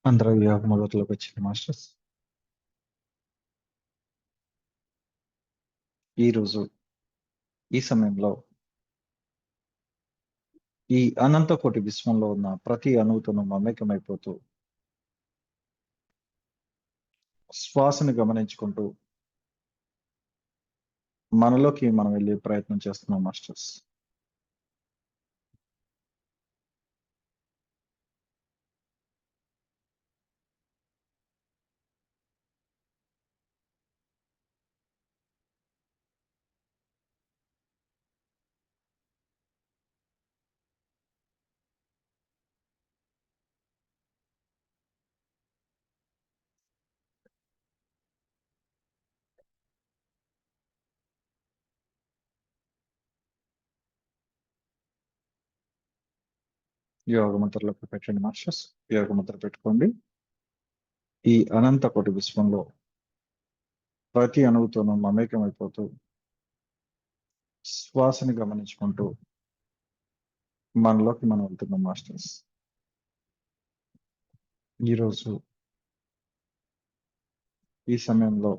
అందరూ యోగ మొదట్లోకి వచ్చిన మాస్టర్స్ ఈరోజు ఈ సమయంలో ఈ అనంత కోటి విశ్వంలో ఉన్న ప్రతి అణువుతోనూ మమేకమైపోతూ శ్వాసను గమనించుకుంటూ మనలోకి మనం వెళ్ళే ప్రయత్నం చేస్తున్నాం మాస్టర్స్. యోగ ముద్రలోకి పెట్టండి మాస్టర్స్. యోగ ముద్ర పెట్టుకోండి. ఈ అనంత కోటి విశ్వంలో ప్రతి అణువుతోనూ మమేకమైపోతూ శ్వాసని గమనించుకుంటూ మనలోకి మనం వెళ్తున్నాం మాస్టర్స్. ఈరోజు ఈ సమయంలో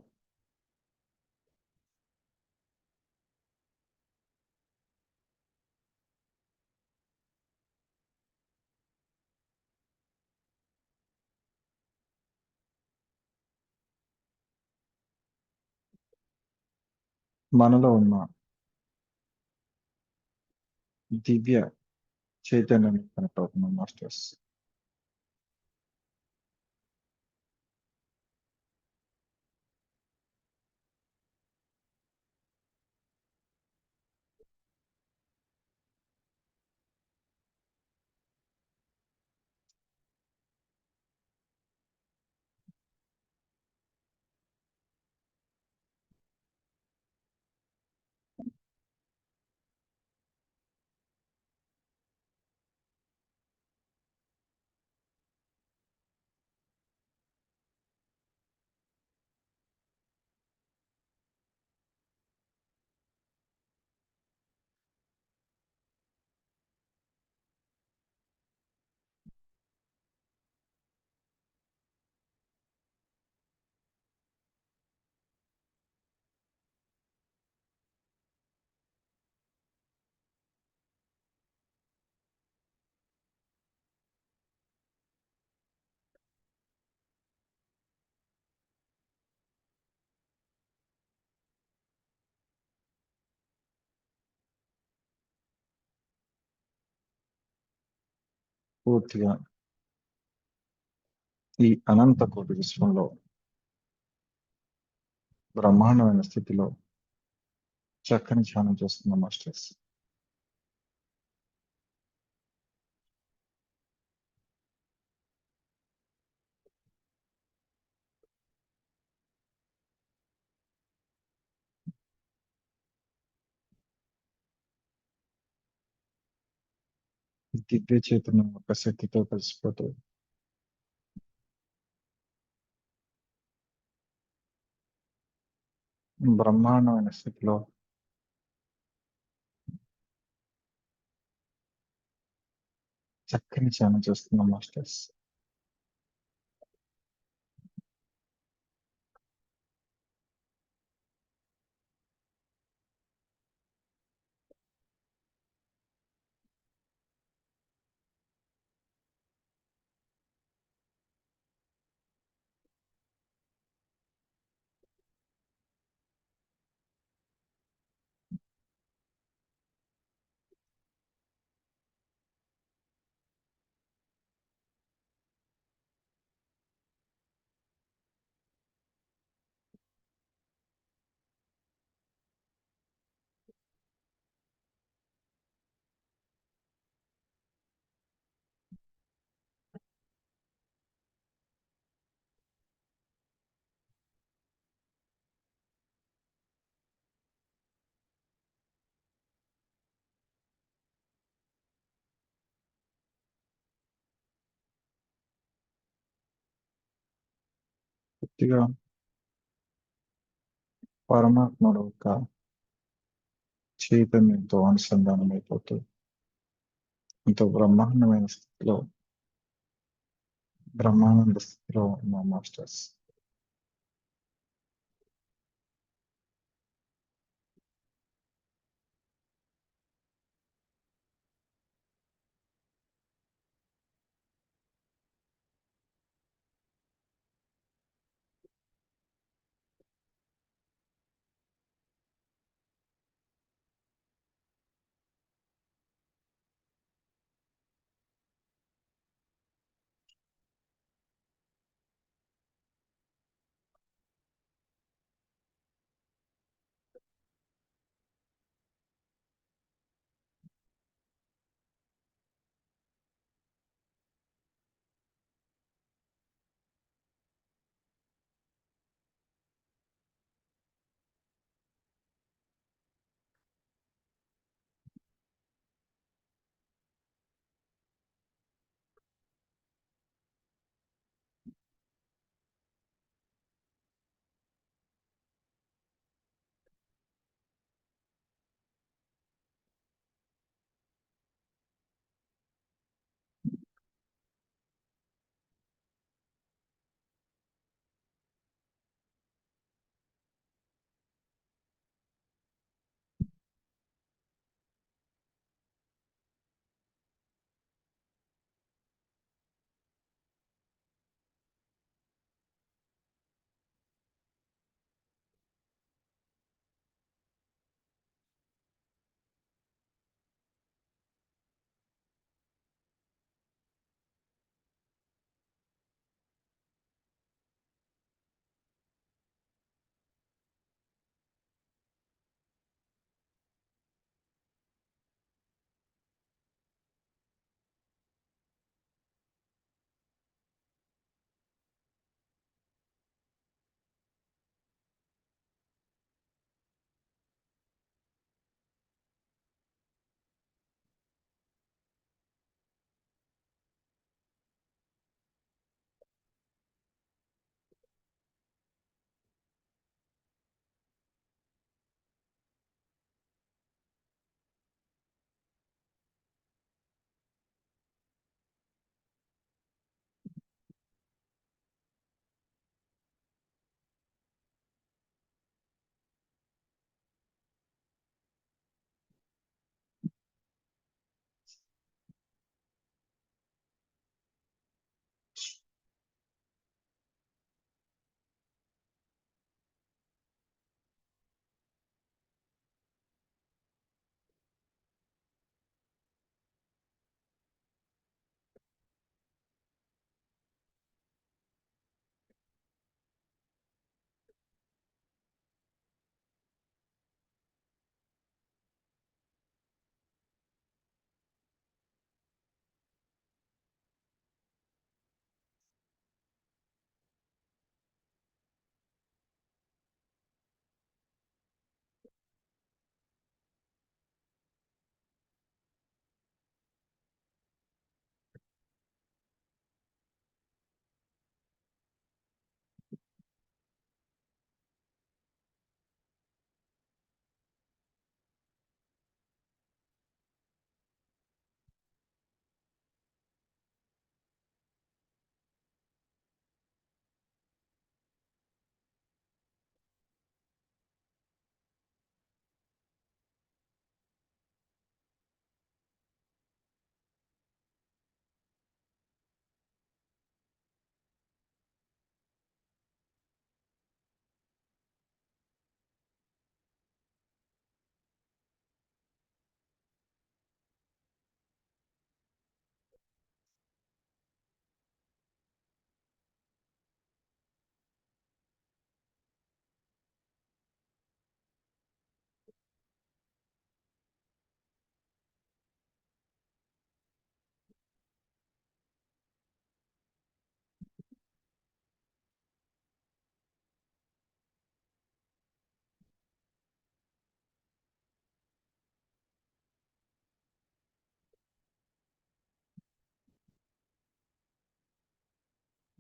మనలో ఉన్న దివ్య చైతన్యాన్ని కనెక్ట్ అవుతున్నాం మాస్టర్స్. పూర్తిగా ఈ అనంత కోటి విశ్వంలో బ్రహ్మాండమైన స్థితిలో చక్కని ధ్యానం చేస్తున్నాం మాస్టర్స్. దివ్య చైతన్యం యొక్క శక్తితో కలిసిపోతూ బ్రహ్మాండమైన స్థితిలో చక్కని ధ్యానం చేస్తున్నాం మాస్టర్స్. పూర్తిగా పరమాత్మలో యొక్క చైతన్యంతో అనుసంధానం అయిపోతూ ఎంతో బ్రహ్మాండమైన స్థితిలో బ్రహ్మానంద స్థితిలో ఉన్న మాస్టర్స్.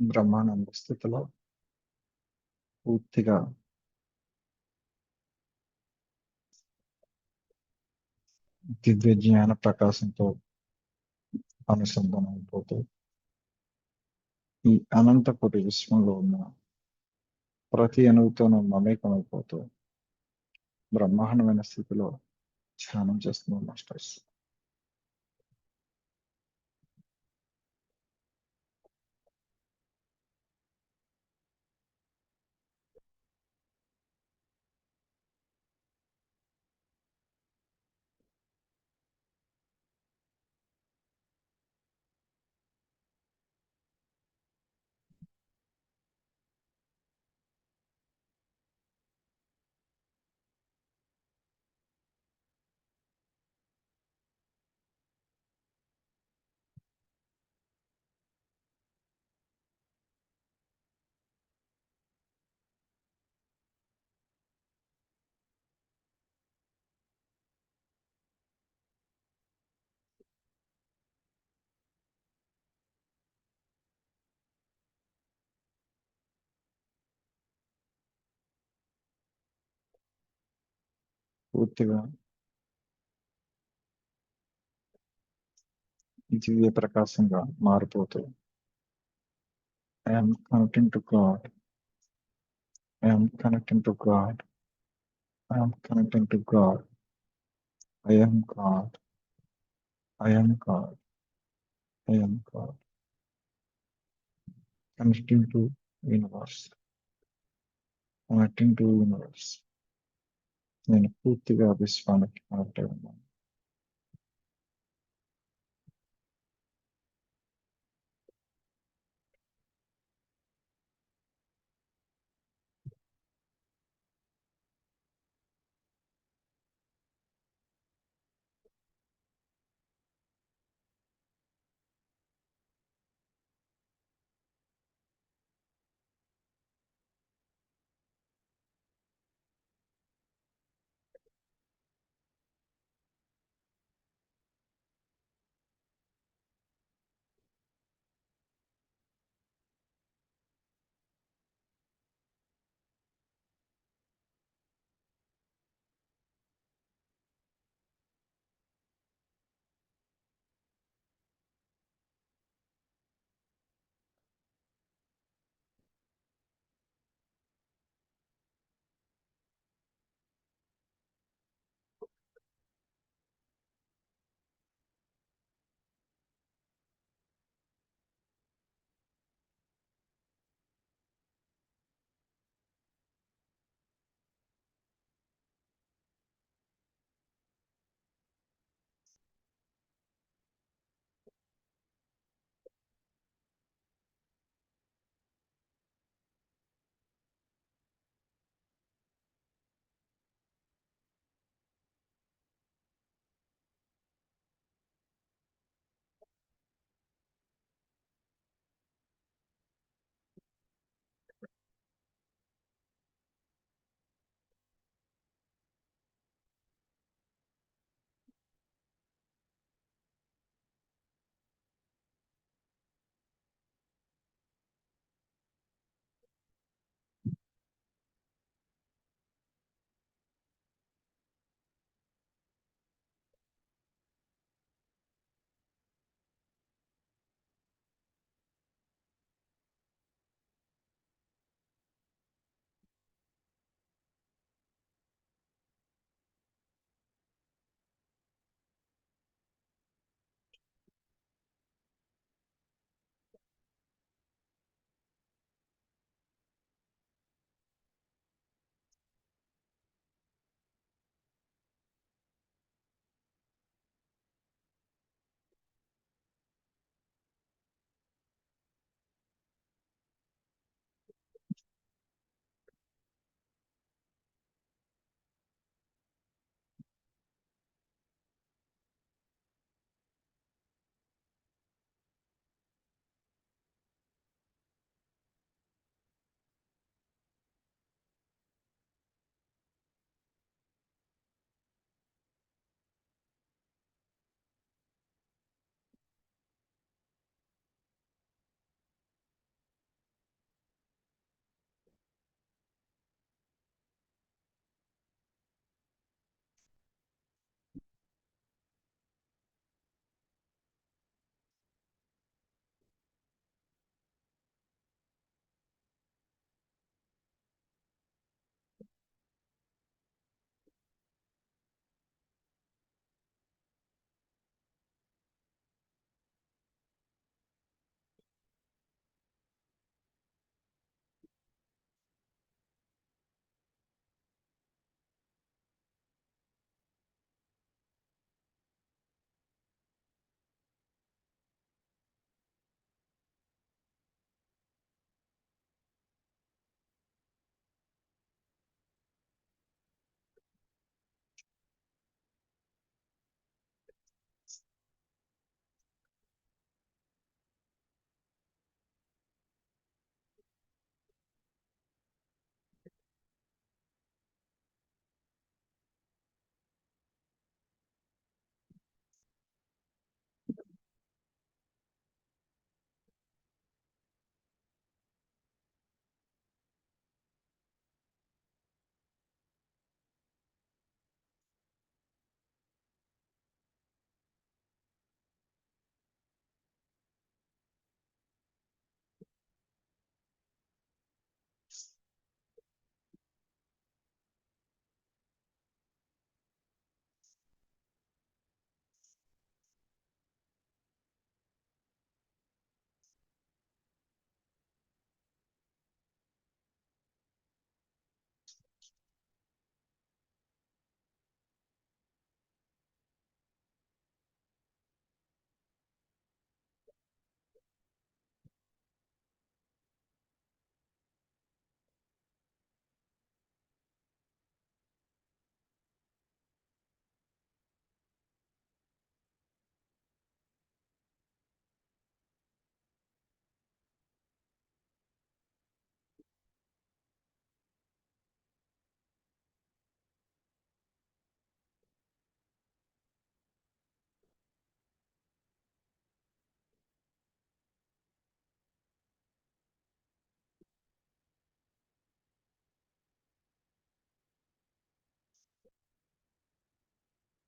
బ్రహ్మానంద స్థితిలో పూర్తిగా దివ్య జ్ఞాన ప్రకాశంతో అనుసంధానం అయిపోతూ ఈ అనంత కోటి విశ్వంలో ఉన్న ప్రతి అణువుతోనూ మమేకమైపోతూ బ్రహ్మాండమైన స్థితిలో ధ్యానం చేస్తున్నాం మాస్టర్స్. పూర్తిగా దివ్య ప్రకాశంగా మారిపోతూ I'm connecting to God, I'm connecting to God, I'm connecting to God, I'm God, I'm God, I'm God, connecting to universe, connecting to universe. నేను పూర్తిగా విశ్వానికి కనెక్ట్ అయి ఉన్నాను.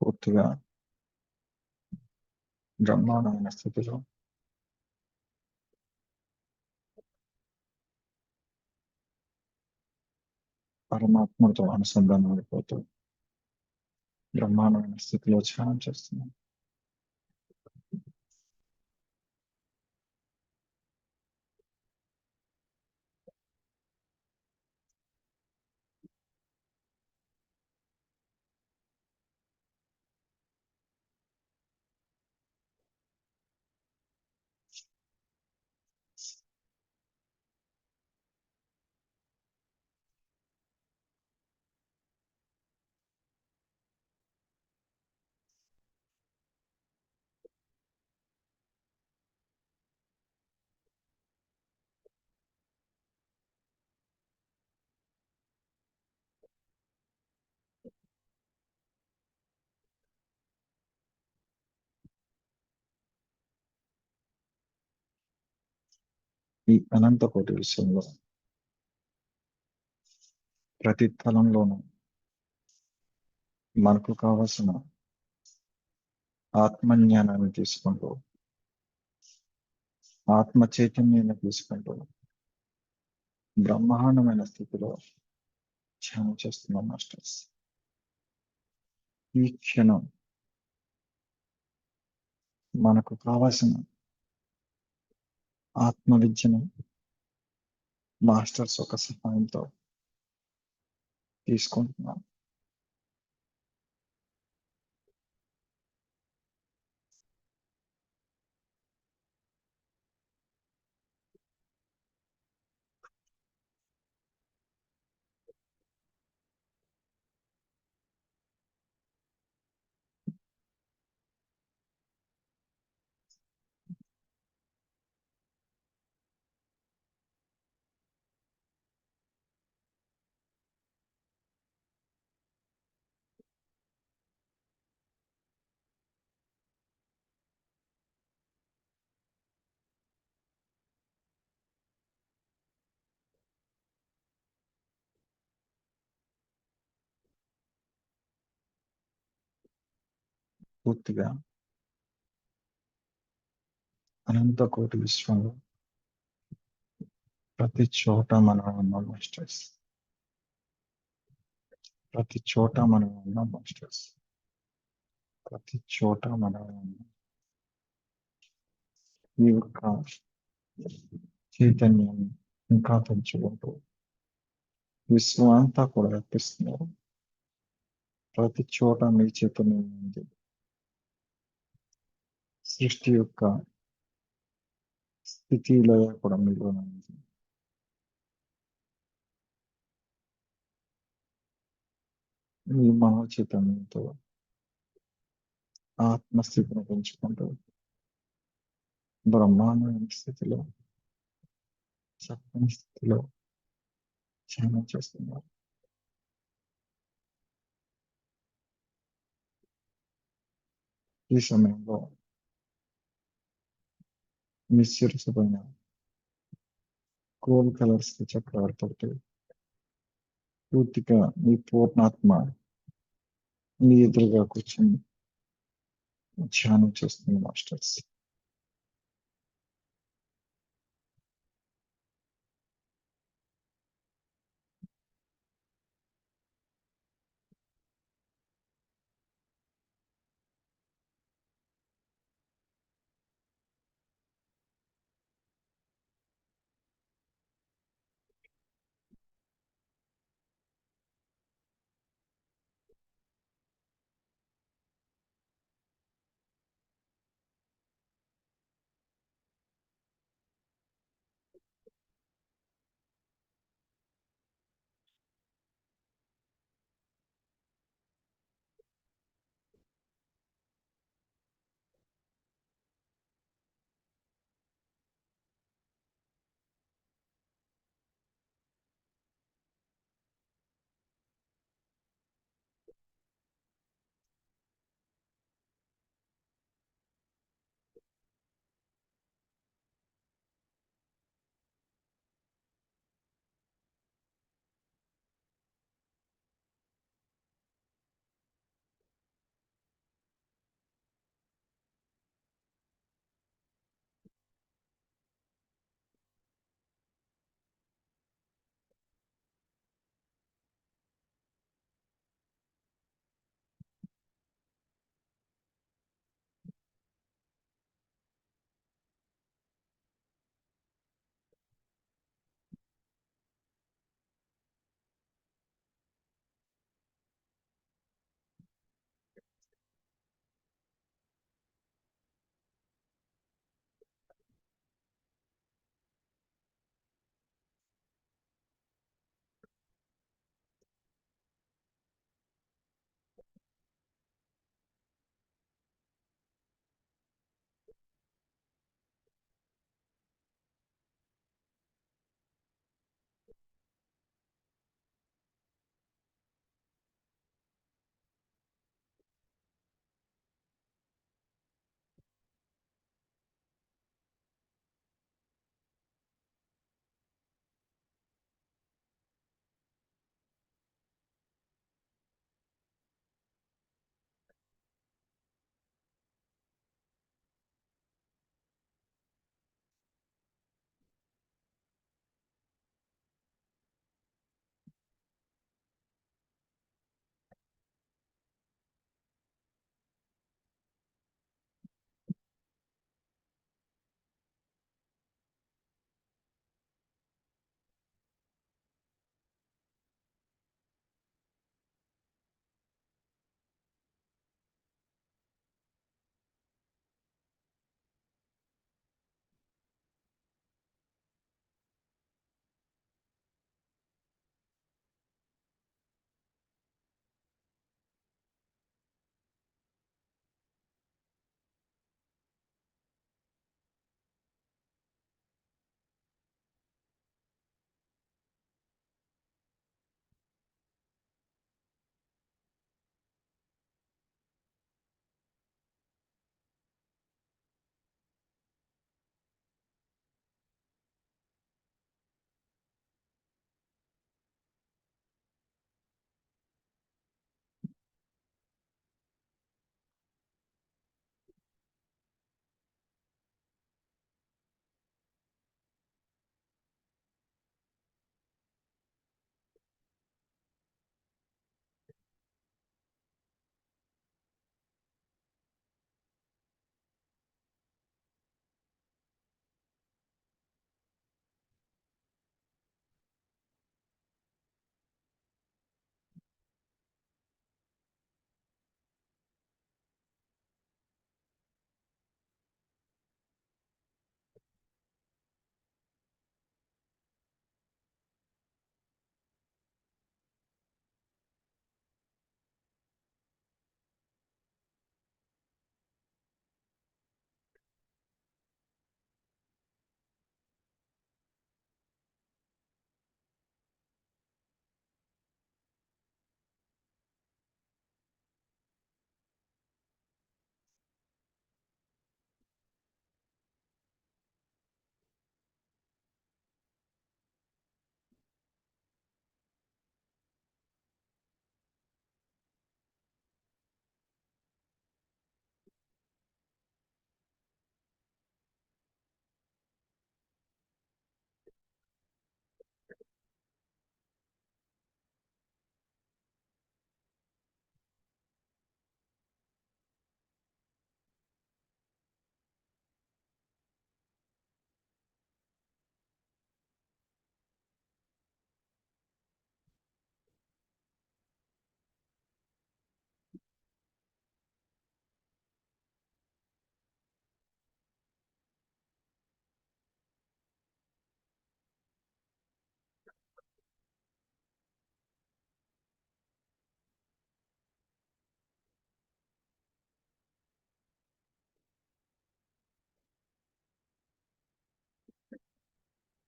పూర్తిగా బ్రహ్మాండమైన స్థితిలో పరమాత్మతో అనుసంధానం అయిపోతూ బ్రహ్మాండమైన స్థితిలో ధ్యానం చేస్తున్నాం. ఈ అనంత కోటి విషయంలో ప్రతి తలంలోనూ మనకు కావలసిన ఆత్మజ్ఞానాన్ని తీసుకుంటూ ఆత్మ చైతన్యాన్ని తీసుకుంటూ బ్రహ్మాండమైన స్థితిలో ధ్యానం చేస్తున్నాం మాస్టర్స్. ఈ క్షణం మనకు కావలసిన ఆత్మ విద్యను మాస్టర్స్ ఒక సహాయంతో తీసుకుంటున్నాం. పూర్తిగా అనంత కోటి విశ్వంలో ప్రతి చోట మనం ఉన్నాం మాస్టర్స్. ప్రతి చోట మనం ఉన్నాం మాస్టర్స్. ప్రతి చోట మనం ఉన్నాం. ఈ యొక్క చైతన్యాన్ని ఇంకా పెంచుకుంటూ విశ్వం అంతా కూడా వ్యాపిస్తున్నారు. ప్రతి చోట మీ చైతన్యం ఉంది. సృష్టి యొక్క స్థితిలో కూడా మీలోనే ఉంది. మీ మనో చైతన్యంతో ఆత్మస్థితిని పెంచుకుంటూ బ్రహ్మాండమైన స్థితిలో చక్కని స్థితిలో ధ్యానం చేస్తున్నారు. ఈ సమయంలో మీ శిరస్సు పైన గోల్డ్ కలర్స్ చక్రాలతోటి పూర్తిగా మీ పూర్ణాత్మ మీ ఎదురుగా కూర్చొని ధ్యానం చేస్తుంది మాస్టర్స్.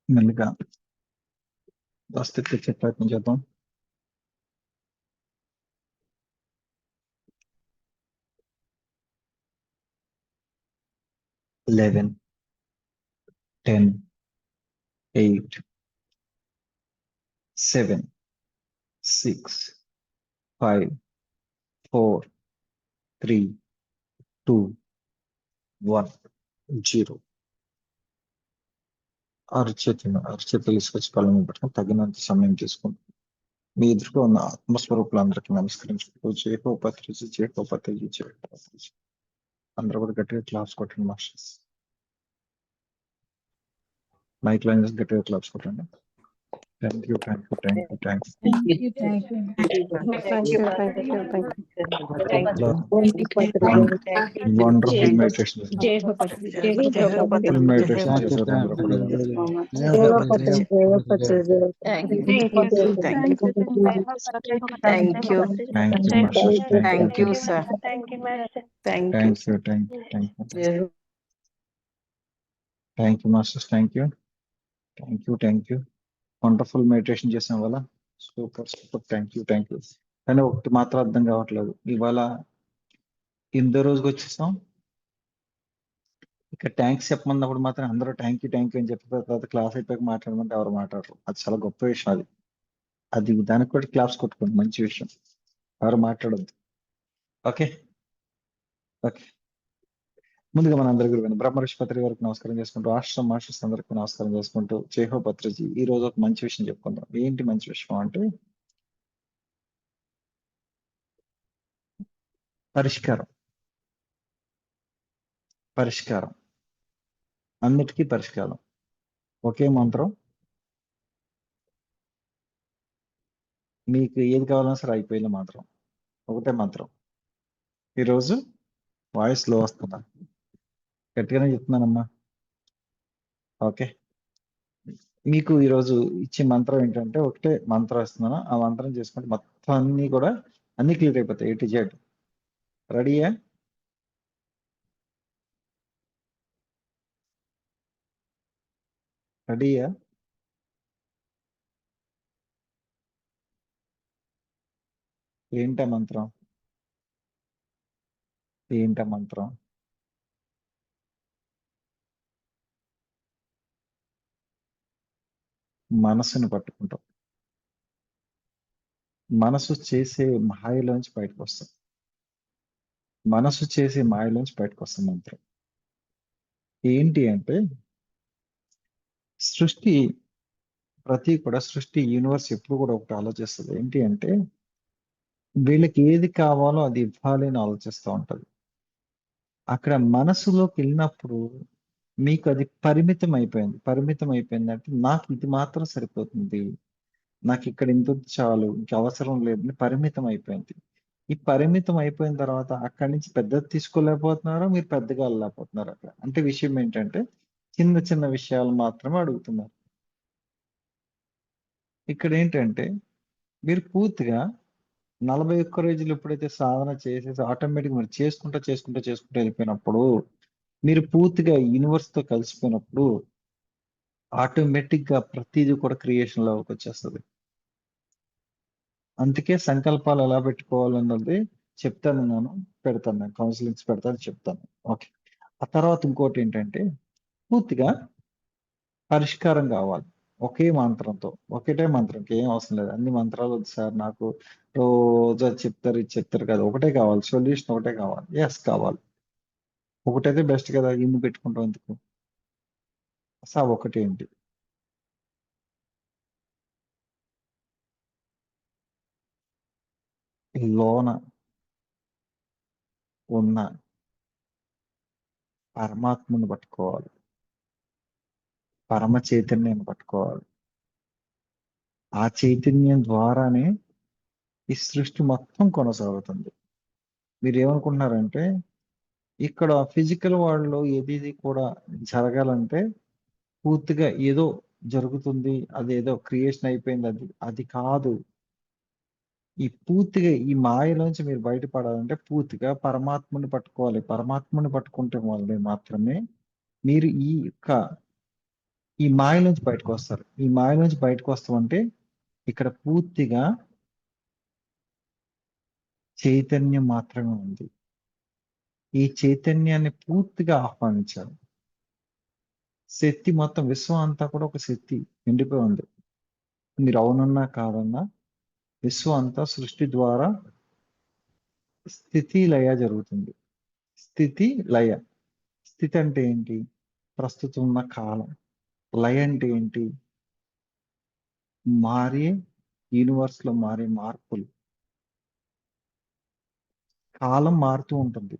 మెల్లిగా దస్తు తెచ్చే ప్రయత్నం చేద్దాం. లెవెన్, 10, 8, 7, 6, 5, 4, 3, 2, 1, 0. అరచేతులు తీసుకొచ్చి కళ్ళు మీద పెట్టుకుని తగినంత సమయం తీసుకుంటాం. మీ ఎదురుగా ఉన్న ఆత్మస్వరూపులందరికీ నమస్కరించుకుంటూ జయహోపత్రిజి జయహోపత్రిజి జయహోపత్రిజి అందరూ కూడా గట్టిగా క్లాప్స్ కొట్టండి. మాస్టర్స్ మైక్ లైన్ గట్టిగా క్లాప్స్ కొట్టండి. Thank you, thank you, thank you, thank you. Wonderful meditation చేశారు అందరూ కూడా. Thank you. Thank you masters, Thank you, sir. Thank you, Master. Thank you. Thank you, thank you, thank you masters, thank you, thank you, thank you. Wonderful meditation చేసాం వల్ల. Super super, thank you, thank you. కానీ ఒకటి మాత్రం అర్థం కావట్లేదు, ఇవాళ 8వ రోజుకి వచ్చేసాం. ఇక థ్యాంక్స్ చెప్పమన్నప్పుడు మాత్రం అందరూ థ్యాంక్ యూ అని చెప్పిన తర్వాత క్లాస్ అయిపోయాక మాట్లాడమంటే ఎవరు మాట్లాడరు. అది చాలా గొప్ప విషయం. అది దానికి కూడా క్లాప్స్ కొట్టుకోండి, మంచి విషయం. ఎవరు మాట్లాడద్దు. Okay okay. ముందుగా మన అందరి గురించి బ్రహ్మఋషిపత్రి గారికి నమస్కారం చేసుకుంటూ, ఆశ్రమ మాస్టర్స్ అందరికి నమస్కారం చేసుకుంటూ, జయహోపత్రిజీ ఈ రోజు ఒక మంచి విషయం చెప్పుకుందాం. ఏంటి మంచి విషయం అంటే పరిష్కారం. పరిష్కారం అన్నిటికీ పరిష్కారం. ఒకే మంత్రం, మీకు ఏది కావాలన్నా సరే అయిపోయిన మంత్రం, ఒకటే మంత్రం. ఈరోజు వాయిస్ లో వస్తుందా? గట్టిగానే చెప్తున్నానమ్మా. ఓకే, మీకు ఈరోజు ఇచ్చే మంత్రం ఏంటంటే ఒకటే మంత్రం ఇస్తున్నాను. ఆ మంత్రం చేసుకుంటే మొత్తం అన్ని క్లియర్ అయిపోతాయి, A to Z. రెడీయా? రెడీయా? ఏంటా మంత్రం? ఏంటా మంత్రం? మనసుని పట్టుకుంటాం. మనసు చేసే మాయలోంచి బయటకు వస్తాం. మనసు చేసే మాయలోంచి బయటకు వస్తాం. మంత్రం ఏంటి అంటే సృష్టి యూనివర్స్ ఎప్పుడు కూడా ఒకటి ఆలోచిస్తుంది. ఏంటి అంటే వీళ్ళకి ఏది కావాలో అది ఇవ్వాలి అని ఆలోచిస్తూ ఉంటది. అక్కడ మనసులోకి వెళ్ళినప్పుడు మీకు అది పరిమితం అయిపోయింది అంటే నాకు ఇది మాత్రం సరిపోతుంది, నాకు ఇక్కడ ఇంత చాలు, ఇంక అవసరం లేదని పరిమితం అయిపోయింది. ఈ పరిమితం అయిపోయిన తర్వాత అక్కడి నుంచి పెద్దది తీసుకోలేకపోతున్నారు, మీరు పెద్దగా వెళ్ళలేకపోతున్నారు. అక్కడ అంటే విషయం ఏంటంటే చిన్న చిన్న విషయాలు మాత్రమే అడుగుతున్నారు. ఇక్కడ ఏంటంటే మీరు పూర్తిగా 41 రోజులు ఎప్పుడైతే సాధన చేసేసి ఆటోమేటిక్ మీరు చేసుకుంటూ వెళ్ళిపోయినప్పుడు, మీరు పూర్తిగా యూనివర్స్ తో కలిసిపోయినప్పుడు ఆటోమేటిక్ గా ప్రతిదీ కూడా క్రియేషన్ లోకి వచ్చేస్తుంది. అందుకే సంకల్పాలు ఎలా పెట్టుకోవాలన్నది చెప్తాను, నేను కౌన్సిలింగ్స్ పెడతాను, చెప్తాను. ఓకే, ఆ తర్వాత ఇంకోటి ఏంటంటే పూర్తిగా పరిష్కారం కావాలి. ఒకే మంత్రంతో, ఒకటే మంత్రంకి ఏం అవసరం లేదు. అన్ని మంత్రాలు వద్దు సార్ నాకు, రోజు అది చెప్తారు ఇది చెప్తారు కదా. ఒకటే కావాలి, సొల్యూషన్ ఒకటే కావాలి. ఎస్ కావాలి, ఒకటైతే బెస్ట్ కదా. ఇన్ని పెట్టుకుంటాం ఎందుకు? అసలు ఒకటి ఏంటి? లోన ఉన్న పరమాత్మను పట్టుకోవాలి, పరమ చైతన్యాన్ని పట్టుకోవాలి. ఆ చైతన్యం ద్వారానే ఈ సృష్టి మొత్తం కొనసాగుతుంది. మీరు ఏమనుకుంటున్నారంటే ఇక్కడ ఫిజికల్ వరల్డ్ లో ఏది కూడా జరగాలంటే పూర్తిగా ఏదో జరుగుతుంది, అదేదో క్రియేషన్ అయిపోయింది, అది కాదు. ఈ పూర్తిగా ఈ మాయలోంచి మీరు బయటపడాలంటే పూర్తిగా పరమాత్మని పట్టుకోవాలి. పరమాత్మని పట్టుకుంటే వల్లే మాత్రమే మీరు ఈ యొక్క ఈ మాయ నుంచి బయటకు వస్తారు. ఈ మాయ నుంచి బయటకు వస్తామంటే ఇక్కడ పూర్తిగా చైతన్యం మాత్రమే ఉంది. ఈ చైతన్యాన్ని పూర్తిగా ఆహ్వానించాలి. శక్తి మొత్తం విశ్వం అంతా కూడా ఒక శక్తి నిండిపోయి ఉంది. మీరు అవునన్నా కాదన్నా విశ్వం అంతా సృష్టి ద్వారా స్థితి లయ జరుగుతుంది. స్థితి లయ. స్థితి అంటే ఏంటి? ప్రస్తుతం ఉన్న కాలం. లయ అంటే ఏంటి? మారే యూనివర్స్ లో మారే మార్పులు. కాలం మారుతూ ఉంటుంది.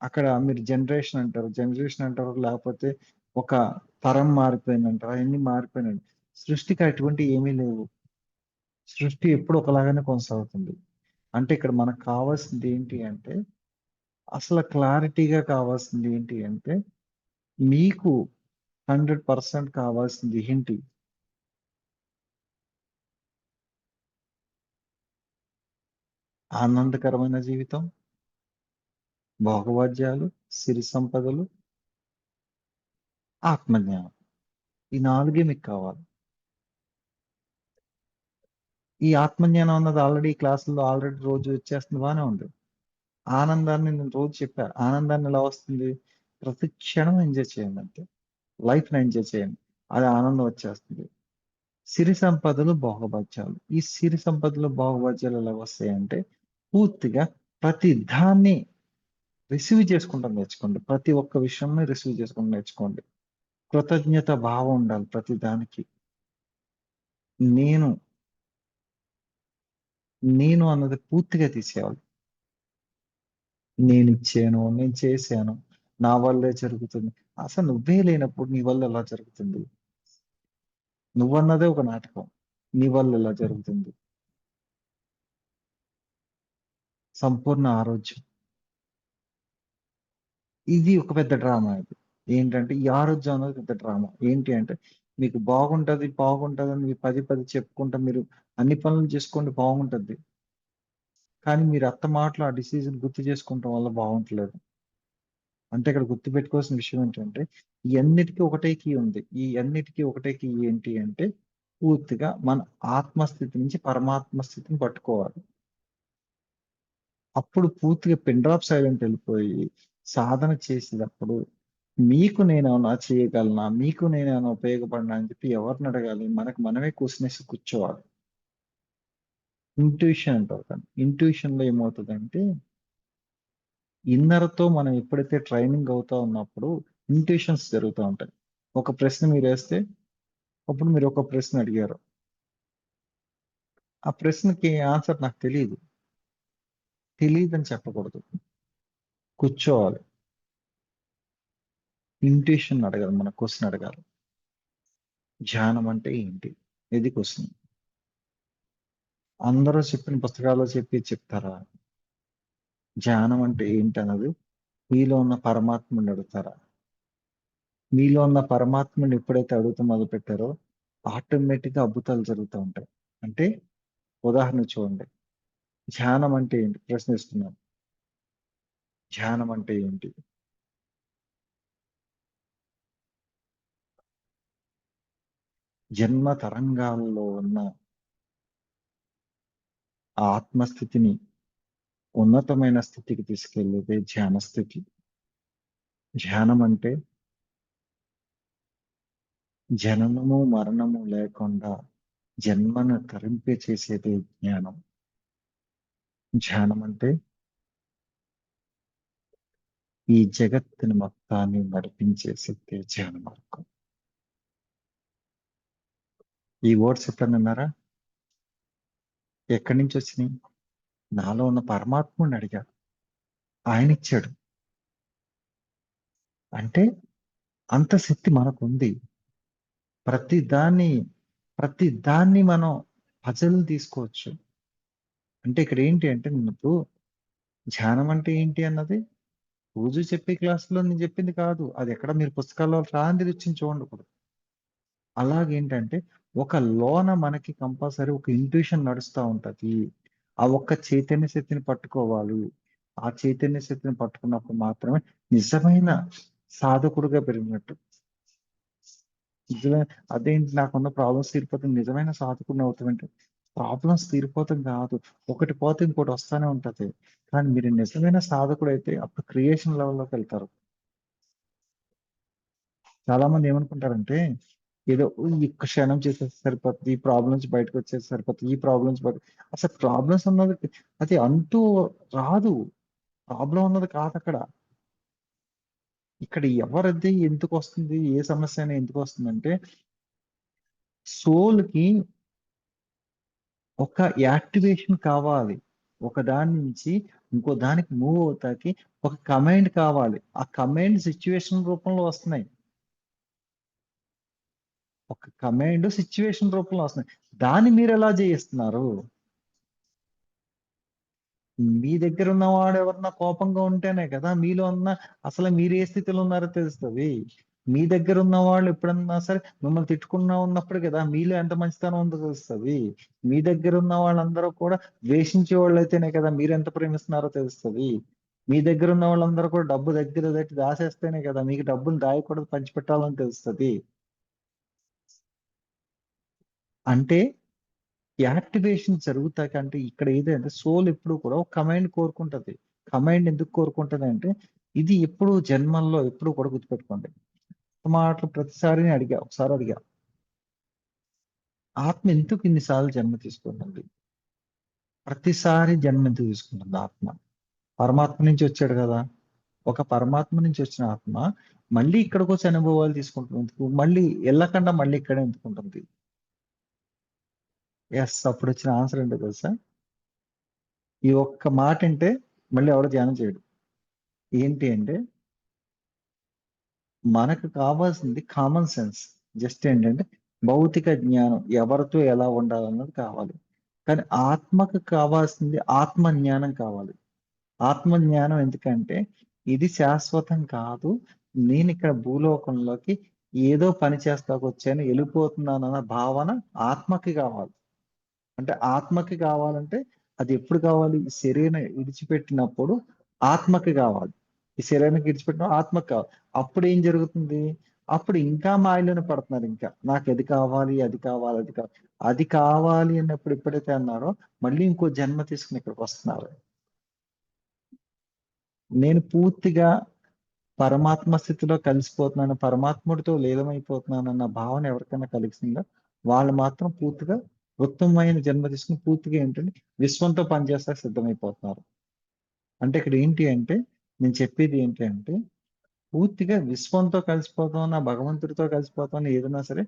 అక్కడ మీరు జనరేషన్ అంటారు, లేకపోతే ఒక తరం మారిపోయిందంటారు, అవన్నీ మారిపోయినాయి. సృష్టికి అటువంటి ఏమీ లేవు. సృష్టి ఎప్పుడు ఒకలాగానే కొనసాగుతుంది. అంటే ఇక్కడ మనకు కావాల్సింది ఏంటి అంటే, అసలు క్లారిటీగా కావాల్సింది ఏంటి అంటే, మీకు 100% కావాల్సింది ఏంటి? ఆనందకరమైన జీవితం, భోగవాద్యాలు, సిరి సంపదలు, ఆత్మజ్ఞానం. ఈ నాలుగే మీకు కావాలి. ఈ ఆత్మజ్ఞానం అన్నది ఆల్రెడీ క్లాసుల్లో ఆల్రెడీ రోజు వచ్చేస్తుంది, బాగానే ఉంది. ఆనందాన్ని నేను రోజు చెప్పా. ఆనందాన్ని ఎలా వస్తుంది? ప్రతి క్షణం ఎంజాయ్ చేయండి అంతే. లైఫ్ని ఎంజాయ్ చేయండి, అది ఆనందం వచ్చేస్తుంది. సిరి సంపదలు, భోగభాగ్యాలు. ఈ సిరి సంపదలు, భోగభాగ్యాలు ఎలా వస్తాయంటే పూర్తిగా ప్రతి దాన్ని రిసీవ్ చేసుకుంటాం నేర్చుకోండి. ప్రతి ఒక్క విషయాన్ని రిసీవ్ చేసుకుంటూ నేర్చుకోండి. కృతజ్ఞత భావం ఉండాలి ప్రతి దానికి. నేను నేను అన్నది పూర్తిగా తీసేయాలి. నేను ఇచ్చాను, నేను చేశాను, నా వల్లే జరుగుతుంది. అసలు నువ్వే లేనప్పుడు నీ వల్ల ఎలా జరుగుతుంది? నువ్వన్నదే ఒక నాటకం. నీ వల్ల ఎలా జరుగుతుంది? సంపూర్ణ ఆరోగ్యం. ఇది ఒక పెద్ద డ్రామా. ఇది ఏంటంటే ఈ ఆరోగ్యం అనేది పెద్ద డ్రామా. ఏంటి అంటే మీకు బాగుంటది, బాగుంటది అని మీరు పది పది చెప్పుకుంటా మీరు అన్ని పనులు చేసుకోండి, బాగుంటది. కానీ మీరు అత్త మాటలు ఆ డిసీజన్ గుర్తు చేసుకోవటం వల్ల బాగుంటలేదు. అంటే ఇక్కడ గుర్తు పెట్టుకోవాల్సిన విషయం ఏంటంటే ఈ అన్నిటికీ ఒకటే కీ ఉంది. ఈ అన్నిటికీ ఒకటే కీ ఏంటి అంటే పూర్తిగా మన ఆత్మస్థితి నుంచి పరమాత్మ స్థితిని పట్టుకోవాలి. అప్పుడు పూర్తిగా పిన్ డ్రాప్ సైలెంట్ వెళ్ళిపోయి సాధన చేసేటప్పుడు మీకు నేనేమన్నా చేయగలనా, మీకు నేనేమైనా ఉపయోగపడినా అని చెప్పి ఎవరిని అడగాలి? మనకు మనమే క్వశ్చన్ కూర్చోవాలి. ఇంట్యూషన్ అంటారు కానీ ఇంట్యూషన్ లో ఏమవుతుందంటే ఇన్నర్ తో మనం ఎప్పుడైతే ట్రైనింగ్ అవుతా ఉన్నప్పుడు ఇంట్యూషన్స్ జరుగుతూ ఉంటాయి. ఒక ప్రశ్న మీరు వేస్తే అప్పుడు మీరు ఒక ప్రశ్న అడిగారు, ఆ ప్రశ్నకి ఆన్సర్ నాకు తెలియదు అని చెప్పకూడదు. కూర్చోవాలి, ఇంట్యూషన్ అడగాలి, మన క్వశ్చన్ అడగాలి. ధ్యానం అంటే ఏంటి? ఇది క్వశ్చన్. అందరూ చెప్పిన పుస్తకాల్లో చెప్తారా? ధ్యానం అంటే ఏంటి అన్నది మీలో ఉన్న పరమాత్మని అడుగుతారా? మీలో ఉన్న పరమాత్మని ఎప్పుడైతే అడుగుతూ మొదలు పెట్టారో ఆటోమేటిక్ గా అద్భుతాలు జరుగుతూ ఉంటాయి. అంటే ఉదాహరణ చూడండి, ధ్యానం అంటే ఏంటి ప్రశ్నిస్తున్నాను. ధ్యానం అంటే ఏంటి? జన్మ తరంగాల్లో ఉన్న ఆ ఆత్మస్థితిని ఉన్నతమైన స్థితికి తీసుకెళ్లేదే ధ్యాన స్థితి. ధ్యానం అంటే జననము మరణము లేకుండా జన్మను తరింపే చేసేదే జ్ఞానం. ధ్యానం అంటే ఈ జగత్తుని మొత్తాన్ని నడిపించే శక్తి ధ్యాన మార్గం. ఈ వర్డ్స్ ఎప్పుడన్నా విన్నారా? ఎక్కడి నుంచి వచ్చినాయి? నాలో ఉన్న పరమాత్ముడిని అడిగాడు, ఆయన ఇచ్చాడు. అంటే అంత శక్తి మనకు ఉంది. ప్రతి దాన్ని ప్రతి దాన్ని మనం పజల్ తీసుకోవచ్చు. అంటే ఇక్కడ ఏంటి అంటే నేను ఇప్పుడు ధ్యానం అంటే ఏంటి అన్నది రోజు చెప్పే క్లాసులో నేను చెప్పింది కాదు. అది ఎక్కడ మీరు పుస్తకాల్లో రాంది వచ్చింది చూడండి ఇప్పుడు. అలాగేంటంటే ఒక లోన మనకి కంపల్సరీ ఒక ఇంట్యూషన్ నడుస్తూ ఉంటది. ఆ ఒక్క చైతన్య శక్తిని పట్టుకోవాలి. ఆ చైతన్య శక్తిని పట్టుకున్నప్పుడు మాత్రమే నిజమైన సాధకుడుగా పెరిగినట్టు. నిజమే. అదేంటి నాకున్న ప్రాబ్లమ్స్ తీరిపోతుంది. నిజమైన సాధకుడిని అవుతామంటే ప్రాబ్లమ్స్ తీరిపోవటం కాదు. ఒకటి పోతే ఇంకోటి వస్తానే ఉంటది. కానీ మీరు నిజమైన సాధకుడైతే అప్పుడు క్రియేషన్ లెవెల్‌లోకెళ్తారు. చాలా మంది ఏమనుకుంటారంటే, ఏదో ఈ క్షణం చేసేస్తే సరిపోద్ది. ఈ ప్రాబ్లమ్ నుంచి బయటకొచ్చేస్తే సరిపోద్ది. ఈ ప్రాబ్లమ్ నుంచి బయట అసలు ప్రాబ్లమ్స్ అన్నది అది అంటూ రాదు. ప్రాబ్లమ్ అన్నది కాదక్కడ. ఇక్కడ ఎవరిది ఎందుకొస్తుంది? ఏ సమస్య అయినా ఎందుకొస్తుందంటే, సోల్‌కి ఒక యాక్టివేషన్ కావాలి. ఒక దాని నుంచి ఇంకో దానికి మూవ్ అవుతాకి ఒక కమాండ్ కావాలి. ఆ కమాండ్ సిట్యుయేషన్ రూపంలో వస్తున్నాయి. ఒక కమాండ్ సిట్యుయేషన్ రూపంలో వస్తున్నాయి. దాన్ని మీరెలా జయిస్తున్నారు? మీ దగ్గరున్న వాడెవరన్నా కోపంగా ఉంటేనే కదా! మీలో ఉన్న అసలు మీరు ఏ స్థితిలో ఉన్నారో తెలుస్తది. మీ దగ్గరున్న వాళ్ళు ఎప్పుడన్నా సరే మిమ్మల్ని తిట్టుకున్నా ఉన్నప్పుడు కదా! మీలో ఎంత మంచితనం ఉందో తెలుస్తది. మీ దగ్గరున్న వాళ్ళందరూ కూడా ద్వేషించే వాళ్ళైతేనే కదా! మీరెంత ప్రేమిస్తున్నారో తెలుస్తది. మీ దగ్గరున్న వాళ్ళందరూ కూడా డబ్బు దగ్గర పెట్టి దాచేస్తేనే కదా! మీకు డబ్బులు దాయకూడదు పంచిపెట్టాలని తెలుస్తది. అంటే యాక్టివేషన్ జరుగుతాకంటే ఇక్కడ ఏదంటే సోల్ ఎప్పుడు కూడా ఒక కమాండ్ కోరుకుంటది. కమాండ్ ఎందుకు కోరుకుంటదంటే, ఇది ఎప్పుడు జన్మల్లో ఎప్పుడు కూడా గుర్తుపెట్టుకోండి. మాటలు ప్రతిసారి నేను అడిగా. ఒకసారి అడిగా. ఆత్మ ఎందుకు ఇన్ని సార్లు జన్మ తీసుకుంటుంది? ప్రతిసారి జన్మ ఎందుకు తీసుకుంటుంది ఆత్మ? పరమాత్మ నుంచి వచ్చాడు కదా! ఒక పరమాత్మ నుంచి వచ్చిన ఆత్మ మళ్ళీ ఇక్కడికొచ్చి అనుభవాలు తీసుకుంటుంది ఎందుకు? మళ్ళీ ఎళ్ళకుండా మళ్ళీ ఇక్కడే ఎందుకుంటుంది? యెస్. అప్పుడొచ్చిన ఆన్సర్ ఏంటో తెలుసా? ఈ ఒక్క మాటింటే మళ్ళీ ఎవడు ధ్యానం చేయడు. ఏంటి అంటే మనకు కావాల్సింది కామన్ సెన్స్. జస్ట్ ఏంటంటే భౌతిక జ్ఞానం. ఎవరితో ఎలా ఉండాలన్నది కావాలి. కానీ ఆత్మకు కావాల్సింది ఆత్మ జ్ఞానం కావాలి. ఆత్మ జ్ఞానం ఎందుకంటే ఇది శాశ్వతం కాదు. నేనిక్కడ భూలోకంలోకి ఏదో పని చేస్తాకొచ్చాను, ఎళ్ళిపోతున్నానన్న భావన ఆత్మకి కావాలి. అంటే ఆత్మకి కావాలంటే అది ఎప్పుడు కావాలి? ఈ శరీరం విడిచిపెట్టినప్పుడు ఆత్మకి కావాలి. ఈ శరీరానికి విడిచిపెట్టిన ఆత్మకి కావాలి. అప్పుడేం జరుగుతుంది? అప్పుడు ఇంకా మాయలోనే పడుతున్నారు ఇంకా. నాకది కావాలి, అది కావాలి, అది కావాలి. అది కావాలి అన్నప్పుడు ఎప్పుడైతే అన్నారో మళ్ళీ ఇంకో జన్మ తీసుకొని ఇక్కడికొస్తున్నారు. నేను పూర్తిగా పరమాత్మ స్థితిలో కలిసిపోతున్నాను, పరమాత్ముడితో లీలమైపోతున్నానన్న భావన ఎవరికైనా కలిగిందో వాళ్ళు మాత్రం పూర్తిగా ఉత్తమమైన జన్మ తీసుకొని పూర్తిగా ఏంటంటే విశ్వంతో పనిచేస్తానికి సిద్ధమైపోతున్నారు. అంటే ఇక్కడ ఏంటి అంటే నేను చెప్పేది ఏంటి అంటే పూర్తిగా విశ్వంతో కలిసిపోతామన్న, భగవంతుడితో కలిసిపోతామన్న ఏదైనా సరే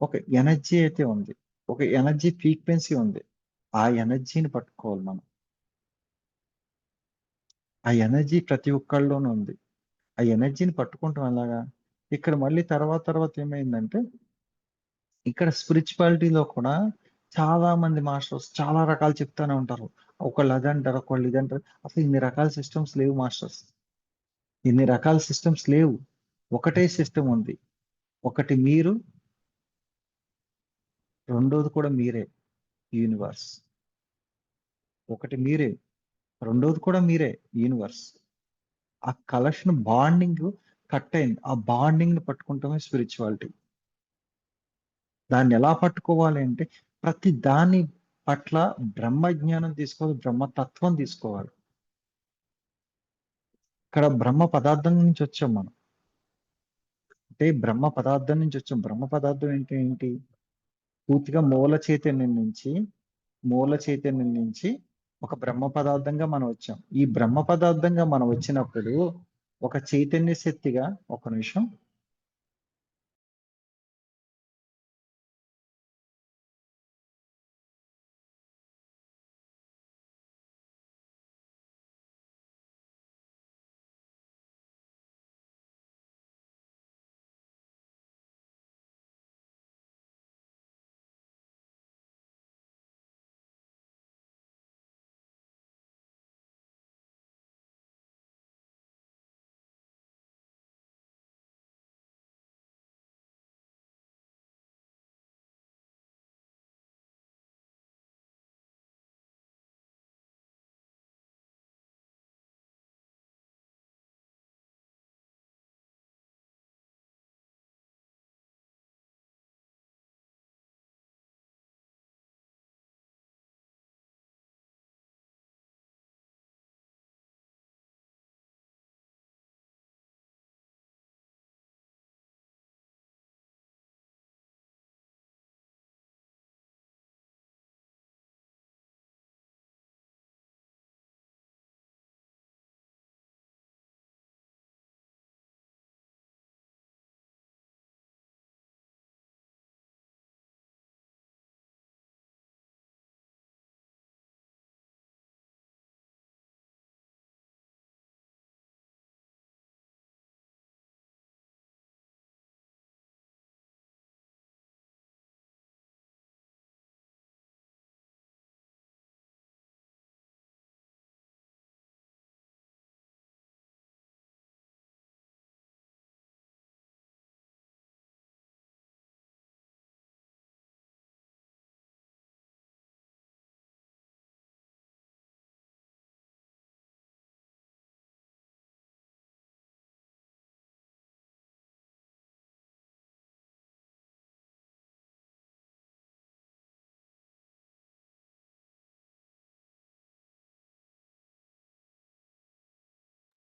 ఒక ఎనర్జీ అయితే ఉంది. ఒక ఎనర్జీ ఫ్రీక్వెన్సీ ఉంది. ఆ ఎనర్జీని పట్టుకోవాలి మనం. ఆ ఎనర్జీ ప్రతి ఒక్కళ్ళలోనూ ఉంది. ఆ ఎనర్జీని పట్టుకుంటాం ఎలాగా? ఇక్కడ మళ్ళీ తర్వాత ఏమైందంటే ఇక్కడ స్పిరిచువాలిటీలో కూడా చాలా మంది మాస్టర్స్ చాలా రకాలు చెప్తానే ఉంటారు. ఒకళ్ళు అదంటారు, ఒకళ్ళు ఇదంటారు. అసలు ఇన్ని రకాల సిస్టమ్స్ లేవు మాస్టర్స్. ఇన్ని రకాల సిస్టమ్స్ లేవు. ఒకటే సిస్టమ్ ఉంది. ఒకటి మీరు, రెండోది కూడా మీరే యూనివర్స్. ఒకటి మీరే, రెండోది కూడా మీరే యూనివర్స్. ఆ కలెక్షన్ బాండింగ్ కట్ అయింది. ఆ బాండింగ్‌ని పట్టుకుంటమే స్పిరిచువాలిటీ. దాన్నెలా పట్టుకోవాలి అంటే ప్రతి దాని పట్ల బ్రహ్మజ్ఞానం తీసుకోవాలి. బ్రహ్మతత్వం తీసుకోవాలి. ఇక్కడ బ్రహ్మ పదార్థం నుంచి వచ్చాం మనం. అంటే బ్రహ్మ పదార్థం నుంచి వచ్చాం. బ్రహ్మ పదార్థం ఏంటి ఏంటి? పూర్తిగా మూల చైతన్యం నుంచి ఒక బ్రహ్మ పదార్థంగా మనం వచ్చాం. ఈ బ్రహ్మ పదార్థంగా మనం వచ్చినప్పుడు ఒక చైతన్య శక్తిగా ఒక నిమిషం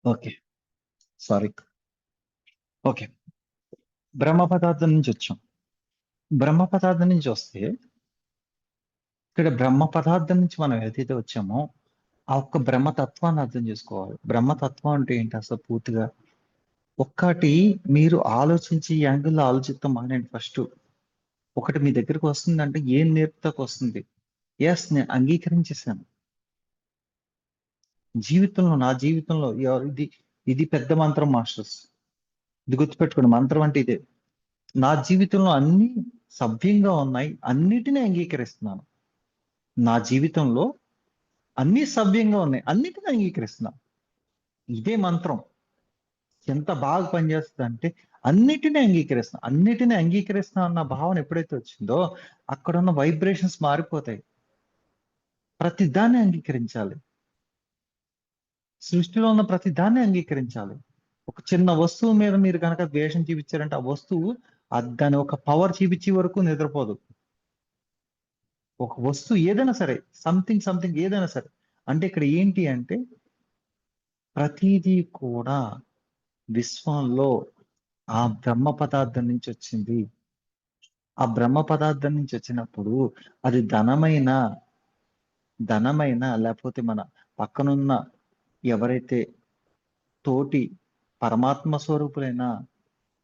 ఓకే. సారీ. ఓకే. బ్రహ్మ పదార్థం నుంచి వచ్చాం. బ్రహ్మ పదార్థం నుంచి వస్తే ఇక్కడ బ్రహ్మ పదార్థం నుంచి మనం ఏదైతే వచ్చామో ఆ ఒక్క బ్రహ్మతత్వాన్ని అర్థం చేసుకోవాలి. బ్రహ్మతత్వం అంటే ఏంటి అసలు పూర్తిగా? ఒక్కటి మీరు ఆలోచించి ఈ యాంగిల్లో ఆలోచిస్తాం మానేయండి ఫస్ట్. ఒకటి మీ దగ్గరికి వస్తుందంటే ఏం నేర్పుతాకు వస్తుంది? ఎస్, నేను అంగీకరించేసాను. జీవితంలో, నా జీవితంలో ఇది ఇది పెద్ద మంత్రం మాస్టర్స్. ఇది గుర్తుపెట్టుకోండి, మంత్రం అంటే ఇదే. నా జీవితంలో అన్ని సవ్యంగా ఉన్నాయి, అన్నిటినీ అంగీకరిస్తున్నాను. నా జీవితంలో అన్ని సవ్యంగా ఉన్నాయి, అన్నిటినీ అంగీకరిస్తున్నాను. ఇదే మంత్రం ఎంత బాగా పనిచేస్తుంది అంటే అన్నిటినీ అంగీకరిస్తున్నాం, అన్నిటినీ అంగీకరిస్తున్నాం అన్న భావన ఎప్పుడైతే వచ్చిందో అక్కడ ఉన్న వైబ్రేషన్స్ మారిపోతాయి. ప్రతి దాన్ని అంగీకరించాలి. సృష్టిలో ఉన్న ప్రతి దాన్ని అంగీకరించాలి. ఒక చిన్న వస్తువు మీద మీరు కనుక ద్వేషం చూపించారంటే ఆ వస్తువు దాని ఒక పవర్ చూపించే వరకు నిద్రపోదు. ఒక వస్తువు ఏదైనా సరే, సంథింగ్ సంథింగ్ ఏదైనా సరే, అంటే ఇక్కడ ఏంటి అంటే ప్రతిదీ కూడా విశ్వంలో ఆ బ్రహ్మ పదార్థం నుంచి వచ్చింది. ఆ బ్రహ్మ పదార్థం నుంచి వచ్చినప్పుడు అది ధనమైన లేకపోతే మన పక్కనున్న ఎవరైతే తోటి పరమాత్మ స్వరూపులైన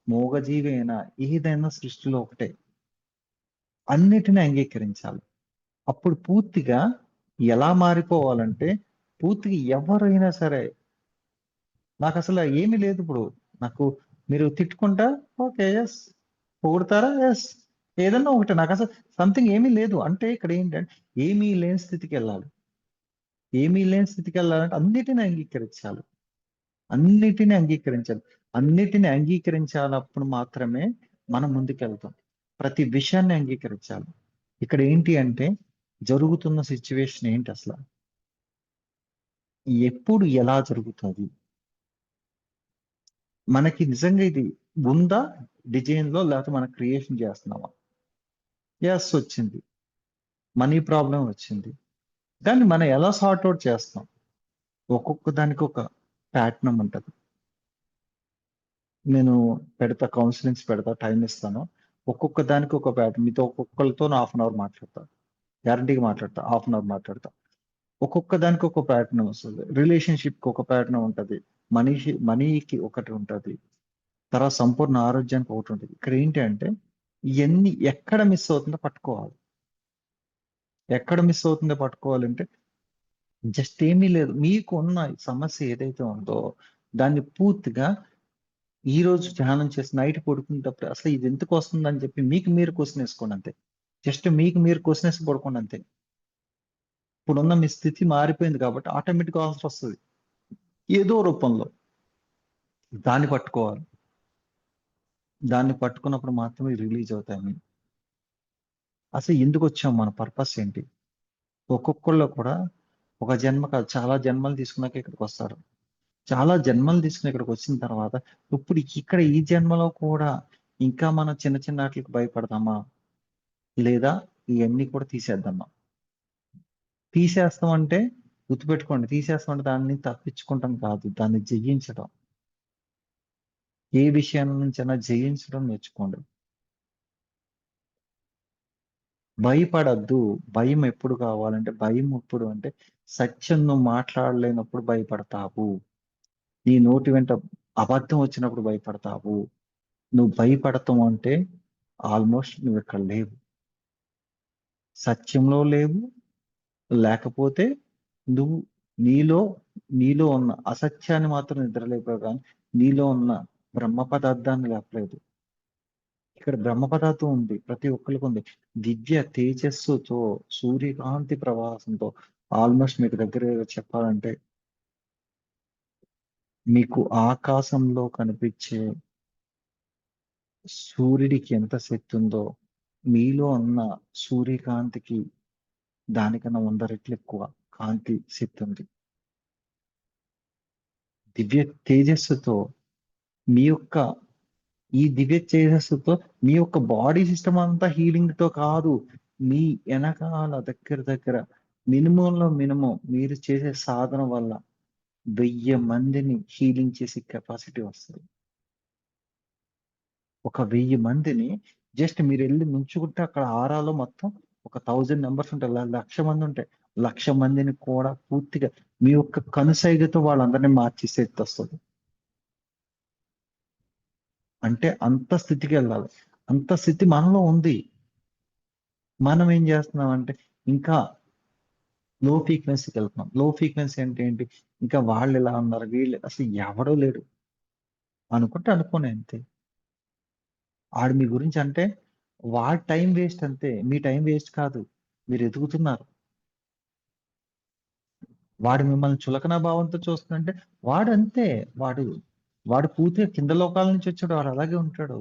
మూగజీవి అయినా ఏదైనా సృష్టిలో ఒకటే, అన్నిటిని అంగీకరించాలి. అప్పుడు పూర్తిగా ఎలా మారిపోవాలంటే పూర్తిగా ఎవరైనా సరే, నాకు అసలు ఏమీ లేదు ఇప్పుడు. నాకు మీరు తిట్టుకుంటా, ఓకే ఎస్, పొగుడతారా ఎస్, ఏదన్నా ఒకటి, నాకు అసలు సంథింగ్ ఏమీ లేదు అంటే ఇక్కడ ఏంటంటే ఏమీ లేని స్థితికి వెళ్ళాలి. ఏమీ లేని స్థితికి వెళ్ళాలంటే అన్నిటిని అంగీకరించాలి. అన్నిటిని అంగీకరించాలి. అన్నిటిని అంగీకరించాలప్పుడు మాత్రమే మనం ముందుకెళ్తాం. ప్రతి విషయాన్ని అంగీకరించాలి. ఇక్కడ ఏంటి అంటే జరుగుతున్న సిచ్యువేషన్ ఏంటి అసలు? ఎప్పుడు ఎలా జరుగుతుంది? మనకి నిజంగా ఇది ఉందా డిజైన్ లో, లేకపోతే మనం క్రియేషన్ చేస్తున్నామా? ఎస్, వచ్చింది. మనీ ప్రాబ్లం వచ్చింది. దాన్ని మనం ఎలా సార్ట్ అవుట్ చేస్తాం? ఒక్కొక్క దానికి ఒక ప్యాటర్న్ ఉంటుంది. నేను కౌన్సిలింగ్స్ పెడతా, టైం ఇస్తాను. ఒక్కొక్క దానికి ఒక ప్యాటర్న్. మీతో ఒక్కొక్కరితో 1/2 అవర్ మాట్లాడతా, గ్యారంటీగా మాట్లాడతా, 1/2 అవర్ మాట్లాడతా. ఒక్కొక్క దానికి ఒక ప్యాటర్న్ వస్తుంది. రిలేషన్షిప్ కి ఒక ప్యాటర్న్ ఉంటుంది, మనీకి ఒకటి ఉంటుంది, తర్వాత సంపూర్ణ ఆరోగ్యానికి ఒకటి ఉంటుంది. ఇక్కడ ఏంటి అంటే ఇవన్నీ ఎక్కడ మిస్ అవుతుందో పట్టుకోవాలి. ఎక్కడ మిస్ అవుతుందో పట్టుకోవాలంటే జస్ట్ ఏమీ లేదు, మీకు ఉన్న సమస్య ఏదైతే ఉందో దాన్ని పూర్తిగా ఈ రోజు ధ్యానం చేసి నైట్ పడుకునేటప్పుడు అసలు ఇది ఎందుకు వస్తుందని చెప్పి మీకు మీరు క్వశ్చన్ వేసుకోండి అంతే. జస్ట్ మీకు మీరు క్వశ్చన్ వేసి పడుకోండి అంతే. ఇప్పుడున్న మీ స్థితి మారిపోయింది కాబట్టి ఆటోమేటిక్ ఆన్సర్ వస్తుంది ఏదో రూపంలో. దాన్ని పట్టుకోవాలి. దాన్ని పట్టుకున్నప్పుడు మాత్రమే రిలీజ్ అవుతాయి అవి. అసలు ఎందుకు వచ్చాం, మన పర్పస్ ఏంటి? ఒక్కొక్కళ్ళు కూడా ఒక జన్మ కాదు, చాలా జన్మలు తీసుకున్నాక ఇక్కడికి వస్తారు. చాలా జన్మలు తీసుకుని ఇక్కడికి వచ్చిన తర్వాత ఇప్పుడు ఇక్కడ ఈ జన్మలో కూడా ఇంకా మనం చిన్న చిన్న వాటికి భయపడతామా, లేదా ఇవన్నీ కూడా తీసేద్దామా? తీసేస్తామంటే గుర్తుపెట్టుకోండి, తీసేస్తామంటే దాన్ని తప్పించుకుంటాం కాదు, దాన్ని జయించడం. ఏ విషయం నుంచైనా జయించడం నేర్చుకోండి. భయపడద్దు. భయం ఎప్పుడు కావాలంటే, భయం ఎప్పుడు అంటే సత్యం నువ్వు మాట్లాడలేనప్పుడు భయపడతావు. నీ నోటి వెంట అబద్ధం వచ్చినప్పుడు భయపడతావు. నువ్వు భయపడతావు అంటే ఆల్మోస్ట్ నువ్వు ఇక్కడ లేవు, సత్యంలో లేవు. లేకపోతే నువ్వు నీలో నీలో ఉన్న అసత్యాన్ని మాత్రం నిద్రలేపావు, కానీ నీలో ఉన్న బ్రహ్మ పదార్థాన్ని లేపలేదు. ఇక్కడ బ్రహ్మ పదార్థం ఉంది, ప్రతి ఒక్కరికి ఉంది. దివ్య తేజస్సుతో, సూర్యకాంతి ప్రవాహంతో, ఆల్మోస్ట్ మీకు దగ్గర చెప్పాలంటే మీకు ఆకాశంలో కనిపించే సూర్యుడికి ఎంత శక్తి ఉందో మీలో ఉన్న సూర్యకాంతికి దానికన్నా 100 రెట్లు ఎక్కువ కాంతి శక్తి ఉంది. దివ్య తేజస్సుతో మీ యొక్క ఈ దివ్య తేజస్సుతో మీ యొక్క బాడీ సిస్టమ్ అంతా హీలింగ్ తో కాదు, మీ వెనకాల దగ్గర దగ్గర మినిమంలో మినిమం మీరు చేసే సాధన వల్ల 1000 మందిని హీలింగ్ చేసే కెపాసిటీ వస్తుంది. ఒక 1000 మందిని జస్ట్ మీరు వెళ్ళి నుంచుకుంటే అక్కడ ఆరాలో మొత్తం ఒక 1000 మెంబర్స్ ఉంటారు, 1,00,000 మంది ఉంటాయి. 1,00,000 మందిని కూడా పూర్తిగా మీ యొక్క కనుసైగతో వాళ్ళందరినీ మార్చి శక్తి వస్తుంది. అంటే అంత స్థితికి వెళ్ళాలి. అంత స్థితి మనలో ఉంది. మనం ఏం చేస్తున్నాం అంటే ఇంకా లో ఫ్రీక్వెన్సీకి వెళ్తున్నాం. లో ఫ్రీక్వెన్సీ అంటే ఏంటి? ఇంకా వాళ్ళు ఇలా ఉన్నారు, వీళ్ళు అసలు ఎవడో లేడు అనుకుంటే అనుకోని అంతే. ఆడు మీ గురించి అంటే వాడి టైం వేస్ట్ అంతే, మీ టైం వేస్ట్ కాదు. మీరు ఎదుగుతున్నారు. వాడు మిమ్మల్ని చులకన భావంతో చూస్తుందంటే వాడు అంతే. వాడు వాడు పూర్తిగా కింద లోకాల నుంచి వచ్చాడు, వాడు అలాగే ఉంటాడు.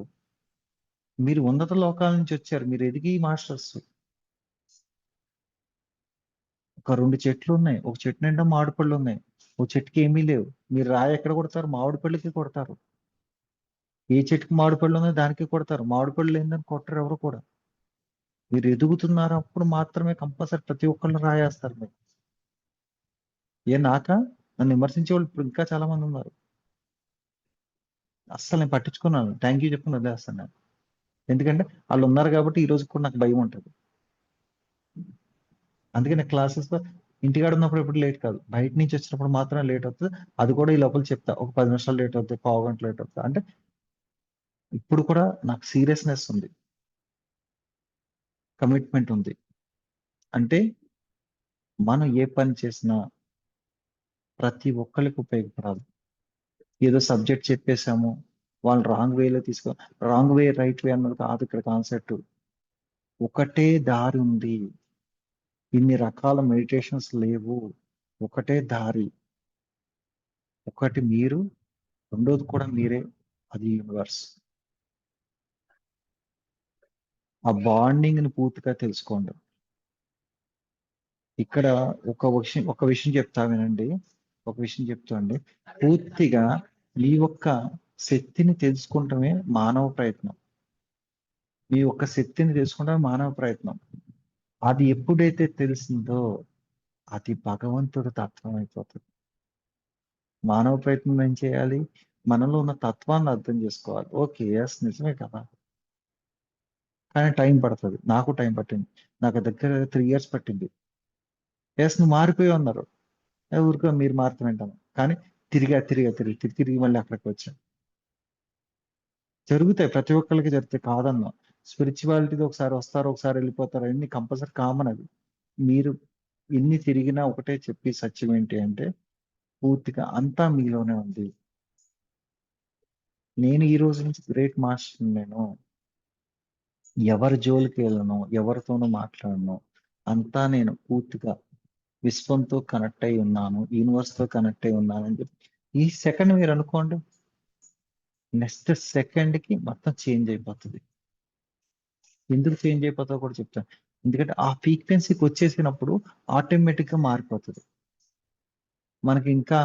మీరు ఉన్నత లోకాల నుంచి వచ్చారు, మీరు ఎదిగి మాస్టర్స్. ఒక 2 చెట్లు ఉన్నాయి, ఒక చెట్టు నిండా మామిడి పళ్ళు ఉన్నాయి, ఒక చెట్టుకి ఏమీ లేవు. మీరు రాయి ఎక్కడ కొడతారు? మామిడి పళ్ళకి కొడతారు. ఏ చెట్టుకి మామిడి పళ్ళు ఉన్నాయో దానికి కొడతారు. మామిడి పళ్ళు లేదని కొట్టరు ఎవరు కూడా. మీరు ఎదుగుతున్నారు అప్పుడు మాత్రమే కంపల్సరీ ప్రతి ఒక్కళ్ళు రాయేస్తారు మీరు. ఏ నాకా? నన్ను విమర్శించే వాళ్ళు ఇప్పుడు ఇంకా చాలా మంది ఉన్నారు. అస్సలు నేను పట్టించుకున్నాను, థ్యాంక్ యూ చెప్పుకుని వదిలేస్తాను నేను. ఎందుకంటే వాళ్ళు ఉన్నారు కాబట్టి ఈ రోజు కూడా నాకు భయం ఉంటుంది. అందుకే నేను క్లాసెస్ లో ఇంటికాడ ఉన్నప్పుడు ఎప్పుడు లేట్ కాదు, బయట నుంచి వచ్చినప్పుడు మాత్రమే లేట్ అవుతుంది. అది కూడా ఈ లోపల చెప్తా, ఒక 10 నిమిషాలు లేట్ అవుతుంది, పావు గంట లేట్ అవుతుంది అంటే. ఇప్పుడు కూడా నాకు సీరియస్నెస్ ఉంది, కమిట్మెంట్ ఉంది. అంటే మనం ఏ పని చేసినా ప్రతి ఒక్కరికి ఉపయోగపడాలి. ఏదో సబ్జెక్ట్ చెప్పేశాము, వాళ్ళు రాంగ్ వేలో తీసుకో, రాంగ్ వే రైట్ వే అన్నది కాదు ఇక్కడ కాన్సెప్ట్. ఒకటే దారి ఉంది, ఇన్ని రకాల మెడిటేషన్స్ లేవు. ఒకటే దారి. ఒకటి మీరు, రెండోది కూడా మీరే, అది యూనివర్స్. ఆ బాండింగ్ ని పూర్తిగా తెలుసుకోండి. ఇక్కడ ఒక విషయం చెప్తా వినండి. ఒక విషయం చెప్తా అండి. పూర్తిగా మీ యొక్క శక్తిని తెలుసుకుంటమే మానవ ప్రయత్నం. మీ యొక్క శక్తిని తెలుసుకుంటమే మానవ ప్రయత్నం. అది ఎప్పుడైతే తెలిసిందో అది భగవంతుడి తత్వం అయిపోతుంది. మానవ ప్రయత్నం ఏం చేయాలి? మనలో ఉన్న తత్వాన్ని అర్థం చేసుకోవాలి. ఓకే, ఎస్, నిజమే కదా. కానీ టైం పడుతుంది. నాకు టైం పట్టింది. నాకు దగ్గర 3 ఇయర్స్ పట్టింది. ఎస్, నువ్వు మారిపోయి ఉన్నారు. ఊరికో మీరు మారుతూ వింటాను. కానీ తిరిగి మళ్ళీ అక్కడికి వచ్చాను. జరుగుతాయి, ప్రతి ఒక్కరికి జరుగుతాయి, కాదన్నా. స్పిరిచువాలిటీది ఒకసారి వస్తారు, ఒకసారి వెళ్ళిపోతారు, అన్ని కంపల్సరీ కామన్ అది. మీరు ఎన్ని తిరిగినా ఒకటే చెప్పి సత్యం ఏంటి అంటే పూర్తిగా అంతా మీలోనే ఉంది. నేను ఈ రోజు నుంచి గ్రేట్ మాస్టర్. నేను ఎవరి జోలికి వెళ్ళను, ఎవరితోనూ మాట్లాడను. అంతా నేను పూర్తిగా విశ్వంతో కనెక్ట్ అయి ఉన్నాను, యూనివర్స్ తో కనెక్ట్ అయి ఉన్నాను అని చెప్పి ఈ సెకండ్ మీరు అనుకోండి, నెక్స్ట్ సెకండ్ కి మొత్తం చేంజ్ అయిపోతుంది. ఎందుకు చేంజ్ అయిపోతుందో కూడా చెప్తాను. ఎందుకంటే ఆ ఫ్రీక్వెన్సీకి వచ్చేసినప్పుడు ఆటోమేటిక్ గా మారిపోతుంది. మనకి ఇంకా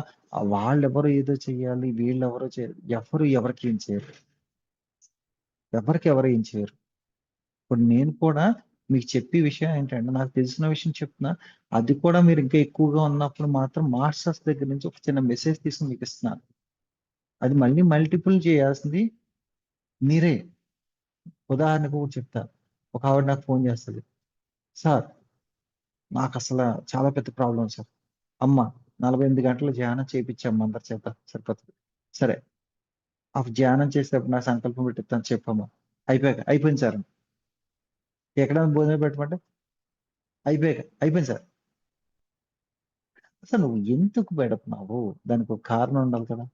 వాళ్ళెవరో ఏదో చెయ్యాలి, వీళ్ళెవరో చేయాలి, ఎవరు ఎవరికి ఏం చేయరు. ఎవరికి ఎవరు ఏం చేయరు. ఇప్పుడు నేను కూడా మీకు చెప్పే విషయం ఏంటంటే నాకు తెలిసిన విషయం చెప్తున్నా. అది కూడా మీరు ఇంకా ఎక్కువగా ఉన్నప్పుడు మాత్రం మాస్టర్స్ దగ్గర నుంచి ఒక చిన్న మెసేజ్ తీసుకుని మీకు ఇస్తున్నాను. అది మళ్ళీ మల్టిపుల్ చేయాల్సింది మీరే. ఉదాహరణకు ఒకటి చెప్తా. ఒక ఆవిడ నాకు ఫోన్ చేస్తుంది. సార్, నాకు అసలు చాలా పెద్ద ప్రాబ్లం సార్. అమ్మ, 48 గంటలు ధ్యానం చేయించమ్మ అందరి చేత, సరిపోతుంది. సరే, ఆ ధ్యానం చేసేటప్పుడు నా సంకల్పం పెట్టిస్తాను చెప్పమ్మా. అయిపోయింది సార్. ఎక్కడైనా భోజనం పెట్టమంటే అయిపోయింది సార్. అసలు నువ్వు ఎందుకు పెడుతున్నావు? దానికి ఒక కారణం ఉండాలి కదా.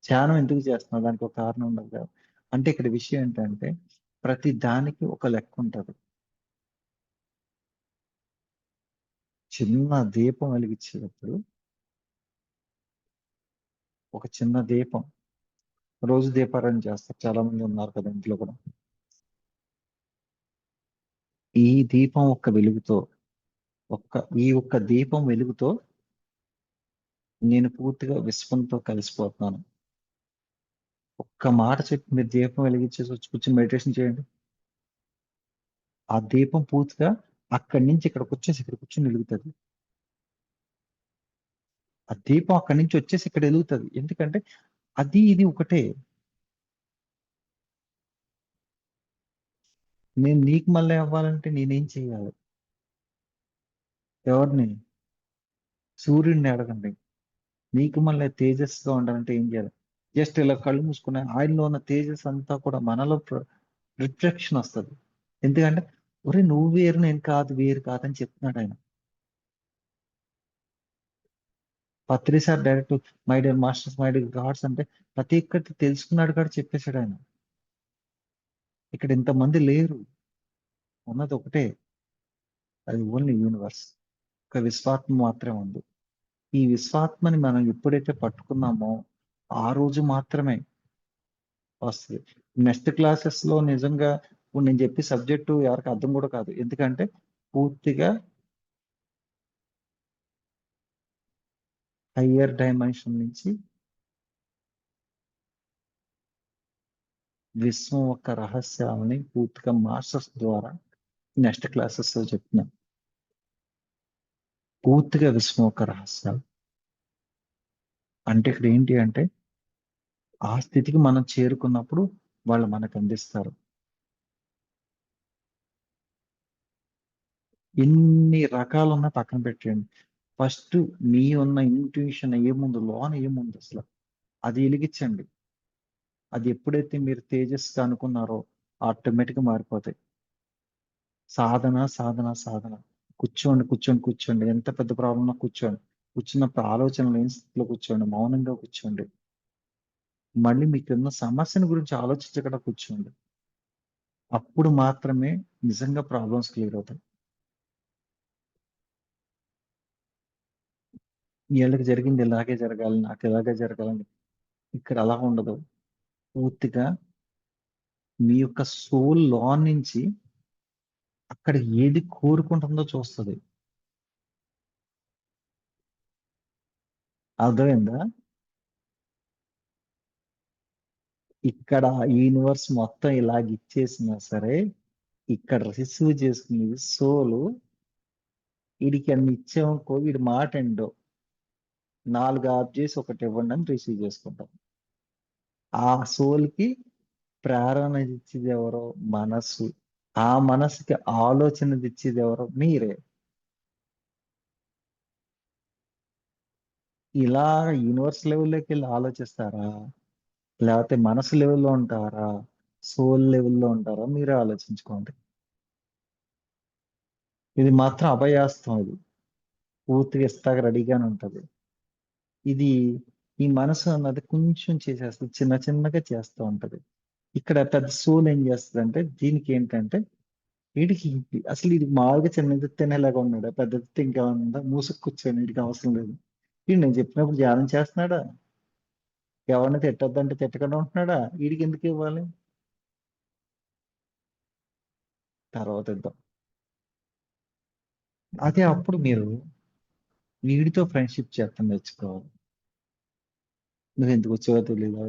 ధ్యానం ఎందుకు చేస్తున్నావు? దానికి ఒక కారణం ఉండాలి కదా. అంటే ఇక్కడ విషయం ఏంటంటే ప్రతి దానికి ఒక లెక్క ఉంటుంది. చిన్న దీపం వెలిగించేటప్పుడు, ఒక చిన్న దీపం, రోజు దీపారాయణ చేస్తారు చాలా మంది ఉన్నారు కదా ఇంట్లో కూడా. ఈ దీపం ఒక్క వెలుగుతో, ఈ ఒక్క దీపం వెలుగుతో నేను పూర్తిగా విశ్వంతో కలిసిపోతున్నాను. ఒక్క మాట చెప్పి మీరు దీపం వెలిగించేసి వచ్చి కూర్చొని మెడిటేషన్ చేయండి. ఆ దీపం పూర్తిగా అక్కడి నుంచి ఇక్కడికి వచ్చేసి ఇక్కడ కూర్చొని వెలుగుతుంది. ఆ దీపం అక్కడి నుంచి వచ్చేసి ఇక్కడ వెలుగుతుంది. ఎందుకంటే అది ఇది ఒకటే. నేను నీకు మళ్ళీ అవ్వాలంటే నేనేం చేయాలి? ఎవరిని? సూర్యుడిని అడగండి. నీకు మళ్ళీ తేజస్గా ఉండాలంటే ఏం చేయాలి? జస్ట్ ఇలా కళ్ళు మూసుకునే ఆయనలో ఉన్న తేజస్ అంతా కూడా మనలో రిఫ్లెక్షన్ వస్తుంది. ఎందుకంటే ఒరే నువ్వు వేరు నేను కాదు, వేరు కాదని చెప్తున్నాడు ఆయన. Patri sir direct my dear masters, my dear gods అంటే ప్రతి ఒక్కటి తెలుసుకున్నాడు కూడా చెప్పేశాడు ఆయన. ఇక్కడ ఇంతమంది లేరు, ఉన్నది ఒకటే, అది ఓన్లీ యూనివర్స్. ఒక విశ్వాత్మ మాత్రమే ఉంది. ఈ విశ్వాత్మని మనం ఎప్పుడైతే పట్టుకున్నామో ఆ రోజు మాత్రమే వస్తుంది. నెక్స్ట్ క్లాసెస్ లో నిజంగా ఇప్పుడు నేను చెప్పే సబ్జెక్టు ఎవరికి అర్థం కూడా కాదు. ఎందుకంటే పూర్తిగా హయ్యర్ డైమెన్షన్ నుంచి విశ్వం యొక్క రహస్యాలని పూర్తిగా మాస్టర్స్ ద్వారా నెక్స్ట్ క్లాసెస్ లో చెప్తున్నాను. పూర్తిగా విశ్వం యొక్క రహస్యాలు అంటే ఇక్కడ ఏంటి అంటే ఆ స్థితికి మనం చేరుకున్నప్పుడు వాళ్ళు మనకు అందిస్తారు. ఎన్ని రకాలున్నా పక్కన పెట్టండి. ఫస్ట్ మీ ఉన్న ఇంట్యూషన్ ఏముంది, లోన ఏముంది అసలు అది వెలిగించండి. అది ఎప్పుడైతే మీరు తేజస్గా అనుకున్నారో ఆటోమేటిక్గా మారిపోతాయి. సాధన సాధన సాధన. కూర్చోండి కూర్చోండి కూర్చోండి, ఎంత పెద్ద ప్రాబ్లం ఉన్నా కూర్చోండి. కూర్చున్నప్పుడు ఆలోచన లేని స్థితిలో కూర్చోండి, మౌనంగా కూర్చోండి. మళ్ళీ మీకున్న సమస్యను గురించి ఆలోచించకుండా కూర్చోండి. అప్పుడు మాత్రమే నిజంగా ప్రాబ్లమ్స్ క్లియర్ అవుతాయి. వీళ్ళకి జరిగింది ఇలాగే జరగాలి, నాకు ఇలాగే జరగాలని ఇక్కడ అలా ఉండదు. పూర్తిగా మీ యొక్క సోల్ లో నుంచి అక్కడ ఏది కోరుకుంటుందో చూస్తుంది. అర్థమైందా? ఇక్కడ యూనివర్స్ మొత్తం ఇలాగ ఇచ్చేసినా సరే ఇక్కడ రిసీవ్ చేసుకునేది సోలు. వీడికి అన్ని ఇచ్చామనుకో వీడి మాట ఎండో 4 ఆఫ్ చేసి ఒకటి ఇవ్వండి అని రిసీవ్ చేసుకుంటాం. ఆ సోల్ కి ప్రేరణ ఇచ్చేది ఎవరో? మనస్సు. ఆ మనసుకి ఆలోచన ఇచ్చేది ఎవరో? మీరే. ఇలా యూనివర్స్ లెవెల్లోకి వెళ్ళి ఆలోచిస్తారా, లేకపోతే మనసు లెవెల్లో ఉంటారా, సోల్ లెవెల్లో ఉంటారా? మీరే ఆలోచించుకోండి. ఇది మాత్రం అభయాస్తం. ఇది పూర్తిగా ఇస్తాక రెడీగానే ఉంటది. ఇది ఈ మనసు అన్నది కొంచెం చేసేస్తుంది, చిన్న చిన్నగా చేస్తూ ఉంటది. ఇక్కడ పెద్ద సోల్ ఏం చేస్తుంది అంటే దీనికి ఏంటంటే వీడికి అసలు ఇది మామూలుగా చిన్నది తినేలాగా ఉన్నాడు, పెద్దది ఇంకా ఉందా మూసుకు కూర్చొని వీడికి అవసరం లేదు. వీడు నేను చెప్పినప్పుడు ధ్యానం చేస్తున్నాడా? ఎవరిని తిట్టొద్దంటే తిట్టకుండా ఉంటున్నాడా? వీడికి ఎందుకు ఇవ్వాలి? తర్వాత ఇద్దాం. అదే అప్పుడు మీరు వీడితో ఫ్రెండ్షిప్ చేస్తాను నేర్చుకోవాలి. నువ్వు ఎందుకు వచ్చావో తెలీదు,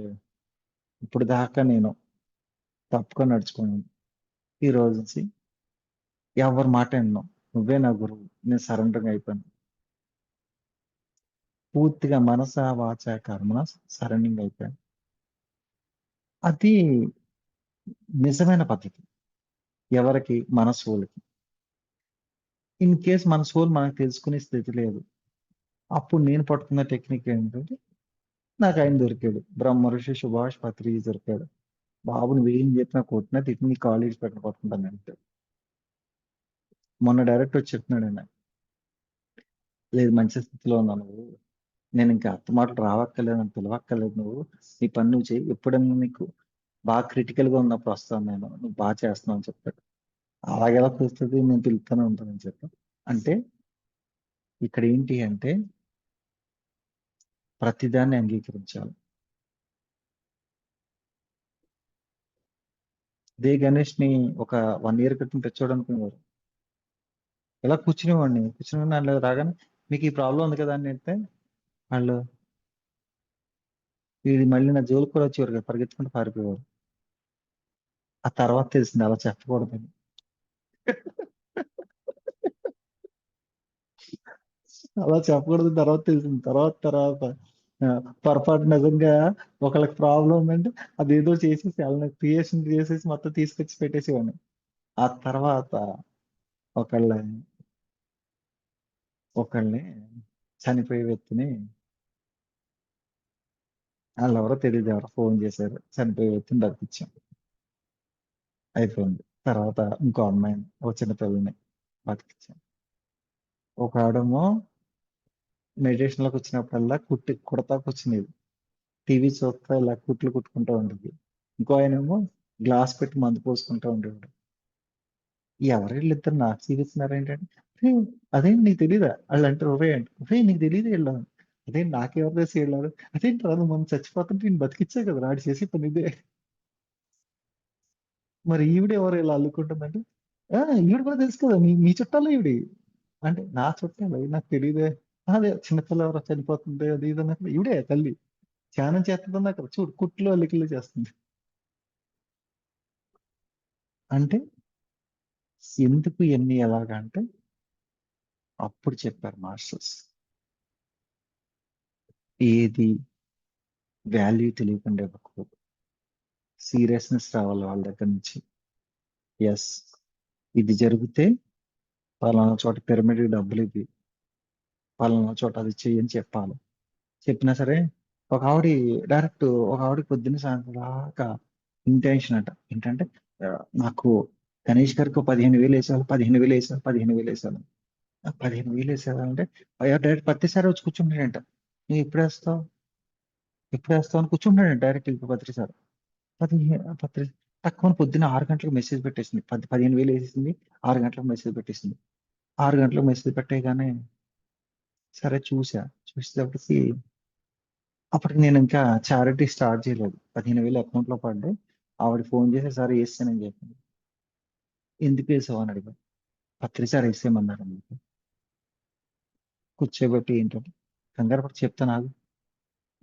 ఇప్పుడు దాకా నేను తప్పుగా నడుచుకున్నాను. ఈ రోజు నుంచి ఎవరి మాట విన్నావు, నువ్వే నా గురువు, నేను సరెండర్ అయిపోయాను. పూర్తిగా మనస వాచ కర్మణ సరెండింగ్ అయిపోయాను. అది నిజమైన పద్ధతి. ఎవరికి? మన సోల్కి. ఇన్ కేస్ మన సోల్ మనకు తెలుసుకునే స్థితి లేదు, అప్పుడు నేను పట్టుకున్న టెక్నిక్ ఏంటంటే నాకు ఆయన దొరికాడు, బ్రహ్మ ఋషి సుభాష్ పత్రి దొరికాడు. బాబు నువ్వు ఏం చెప్పినా కొట్టినా తిట్టి నీ కాలేజ్ పెట్టిన పట్టుకుంటాను అంటే మొన్న డైరెక్ట్ వచ్చి చెప్తున్నాడు ఆయన. లేదు మంచి స్థితిలో ఉన్నావు నువ్వు, నేను ఇంకా అత్త మాటలు రావక్కర్లేదు, నన్ను పిలవక్కర్లేదు, నువ్వు నీ పని నువ్వు చేయి, ఎప్పుడన్నా నీకు బాగా క్రిటికల్ గా ఉన్నప్పుడు వస్తాను నేను, నువ్వు బాగా చేస్తున్నావు అని చెప్పాడు. అలాగెలా తెలుస్తుంది, నేను పిలుస్తూనే ఉంటానని చెప్పాను. అంటే ఇక్కడ ఏంటి అంటే ప్రతిదాన్ని అంగీకరించాలి. దే గణేష్ ని ఒక 1 ఇయర్ క్రితం తెచ్చాడు అనుకునేవారు. ఇలా కూర్చునేవాడిని, కూర్చుని వాళ్ళు రాగానే మీకు ఈ ప్రాబ్లం ఉంది కదా అని చెప్తే వాళ్ళు వీడి మళ్ళీ నా జోలికి కూడా వచ్చేవారు కదా, పరిగెత్తుకుంటూ పారిపోయేవారు. ఆ తర్వాత తెలిసింది అలా చెప్పకూడదని. అలా చెప్పకూడదు తర్వాత తెలిసింది. తర్వాత తర్వాత ఆ, పొరపాటు నిజంగా ఒకళ్ళకి ప్రాబ్లం ఉందంటే అదేదో చేసేసి వాళ్ళని క్రియేషన్ చేసేసి మొత్తం తీసుకొచ్చి పెట్టేసేవాడిని. ఆ తర్వాత ఒకళ్ళ ఒకళ్ళని చనిపోయే వ్యక్తిని వాళ్ళెవరో తెలియదు, ఎవరో ఫోన్ చేశారు, చనిపోయే వ్యక్తిని బతికించాం, అయిపోయింది. తర్వాత ఇంకో అమ్మాయిని, ఒక చిన్న పిల్లని బతికించాం. ఒక ఆడేమో మెడిటేషన్ లోకి వచ్చినప్పుడల్లా కుడతా కూర్చునేది, టీవీ చూస్తా ఇలా కుట్లు కుట్టుకుంటూ ఉండేది. ఇంకో ఆయనేమో గ్లాస్ పెట్టి మందు పోసుకుంటూ ఉండేవాడు. ఎవరు వీళ్ళిద్దరు నాకు చూపిస్తున్నారు ఏంటంటే, "రే, అదేంటి నీకు తెలీదా వాళ్ళు అంటారు, ఒరే అంటే, రే నీకు తెలియదు వీళ్ళు, అదే నాకెవరు తెలిసి వీళ్ళు, అదేంటి రాదు మనం చచ్చిపోతుంటే నేను బతికిచ్చా కదా నాడు చేసి పని ఇదే. మరి ఈవిడ ఎవరు ఇలా అల్లుకుంటుందంటే, ఆ ఈవిడ కూడా తెలుసు కదా, మీ మీ చుట్టాలో ఈవిడి అంటే, నా చుట్టాలు నాకు తెలియదే, అదే చిన్నపిల్ల ఎవరో చనిపోతుంది అది ఇది అన్నప్పుడు ఈవిడే తల్లి ధ్యానం చేస్తుంది అక్కడ చూడు కుట్లు అల్లికలు చేస్తుంది. అంటే ఎందుకు ఎన్ని ఎలాగా అంటే అప్పుడు చెప్పారు మాస్టర్స్, ఏది వాల్యూ తెలియకుండా ఇవ్వకూడదు, సీరియస్నెస్ రావాలి వాళ్ళ దగ్గర నుంచి. ఎస్, ఇది జరిగితే పలానా చోట పిరమిడ్ డబ్బులు ఇది, పలానా చోట అది చెయ్యని చెప్పాలి. చెప్పినా సరే ఒక ఆవిడ డైరెక్ట్ ఒక ఆవిడ పొద్దున్న సాయంత్రం దాకా ఇంటెన్షన్ అంట ఏంటంటే, ఆ, నాకు గణేష్ గారికి 15,000 వేసాను, 15,000 వేసాను, 15,000 వేసాను. 15,000 వేసాను అంటే అయ్యా డైరెక్ట్ ప్రతిసారి వచ్చి కూర్చుంటాడంట, నువ్వు ఎప్పుడు వేస్తావు, ఎప్పుడు వేస్తావు అని కూర్చుంటాడంట డైరెక్ట్ ఇప్పుడు ప్రతిసారి. పత్రి తక్కువ పొద్దున్న 6 గంటలకు మెసేజ్ పెట్టేసింది, 15,000 వేసేసింది, 6 గంటలకు మెసేజ్ పెట్టేసింది. 6 గంటలకు మెసేజ్ పెట్టేయగానే సరే చూసా, చూసేటప్పటికి అప్పటికి నేను ఇంకా చారిటీ స్టార్ట్ చేయలేదు, 15,000 అకౌంట్ లో పడ్డాయి. ఆవిడ ఫోన్ చేసి సార్ వేసానని చెప్పింది. ఎందుకు వేసావు అని అడిగాను. సార్ వేసేయమన్నారు మీకు, కూర్చోబెట్టి ఏంటంటే కంగారు పడి చెప్తాను ఆగు,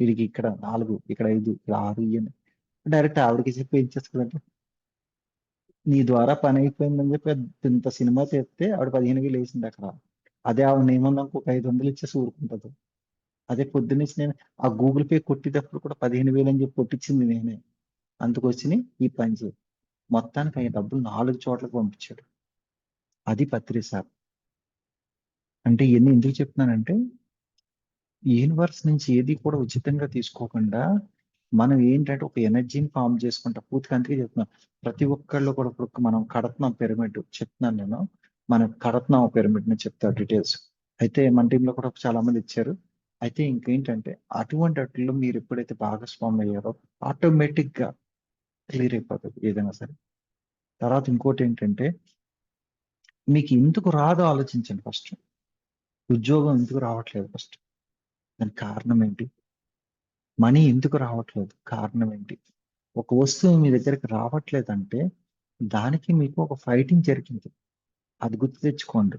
వీడికి ఇక్కడ 4, ఇక్కడ 5, ఇక్కడ 6 ఇయ్యండి, డైరెక్ట్ ఆవిడకి చెప్పి ఏం చేసుకోవాలంటే, నీ ద్వారా పని అయిపోయిందని చెప్పి ఇంత సినిమా చేస్తే ఆవిడ 15,000 వేసింది అక్కడ. అదే ఆవిడ ఏమన్నా ఒక 500 ఇచ్చేసి ఊరుకుంటది. అదే పొద్దున్నేసి నేను ఆ గూగుల్ పే కొట్టేటప్పుడు కూడా 15,000 అని చెప్పి కొట్టించింది నేనే. అందుకొచ్చి ఈ పని చేయి, మొత్తానికి ఆయన డబ్బులు 4 చోట్లకు పంపించాడు. అది పత్రి సార్. అంటే ఇవన్నీ ఎందుకు చెప్తున్నానంటే, యూనివర్స్ నుంచి ఏది కూడా ఉచితంగా తీసుకోకుండా మనం ఏంటంటే ఒక ఎనర్జీని ఫామ్ చేసుకుంటాం. పూర్తిగా అందుకే చెప్తున్నాం, ప్రతి ఒక్కళ్ళు కూడా ఇప్పుడు మనం కడుతున్నాం పిరమిడ్ చెప్తున్నాను నేను, మనం కడుతున్నాం పిరమిడ్ అని చెప్తా డీటెయిల్స్. అయితే మన టీంలో కూడా చాలా మంది ఇచ్చారు. అయితే ఇంకేంటంటే అటువంటి వాటిల్లో మీరు ఎప్పుడైతే భాగస్వామి అయ్యారో ఆటోమేటిక్ గా క్లియర్ అయిపోతుంది ఏదైనా సరే. తర్వాత ఇంకోటి ఏంటంటే, మీకు ఎందుకు రాదో ఆలోచించండి ఫస్ట్. ఉద్యోగం ఎందుకు రావట్లేదు ఫస్ట్, దానికి కారణం ఏంటి? మనీ ఎందుకు రావట్లేదు, కారణం ఏంటి? ఒక వస్తువు మీ దగ్గరికి రావట్లేదంటే దానికి మీకు ఒక ఫైటింగ్ జరిగింది, అది గుర్తు తెచ్చుకోండి.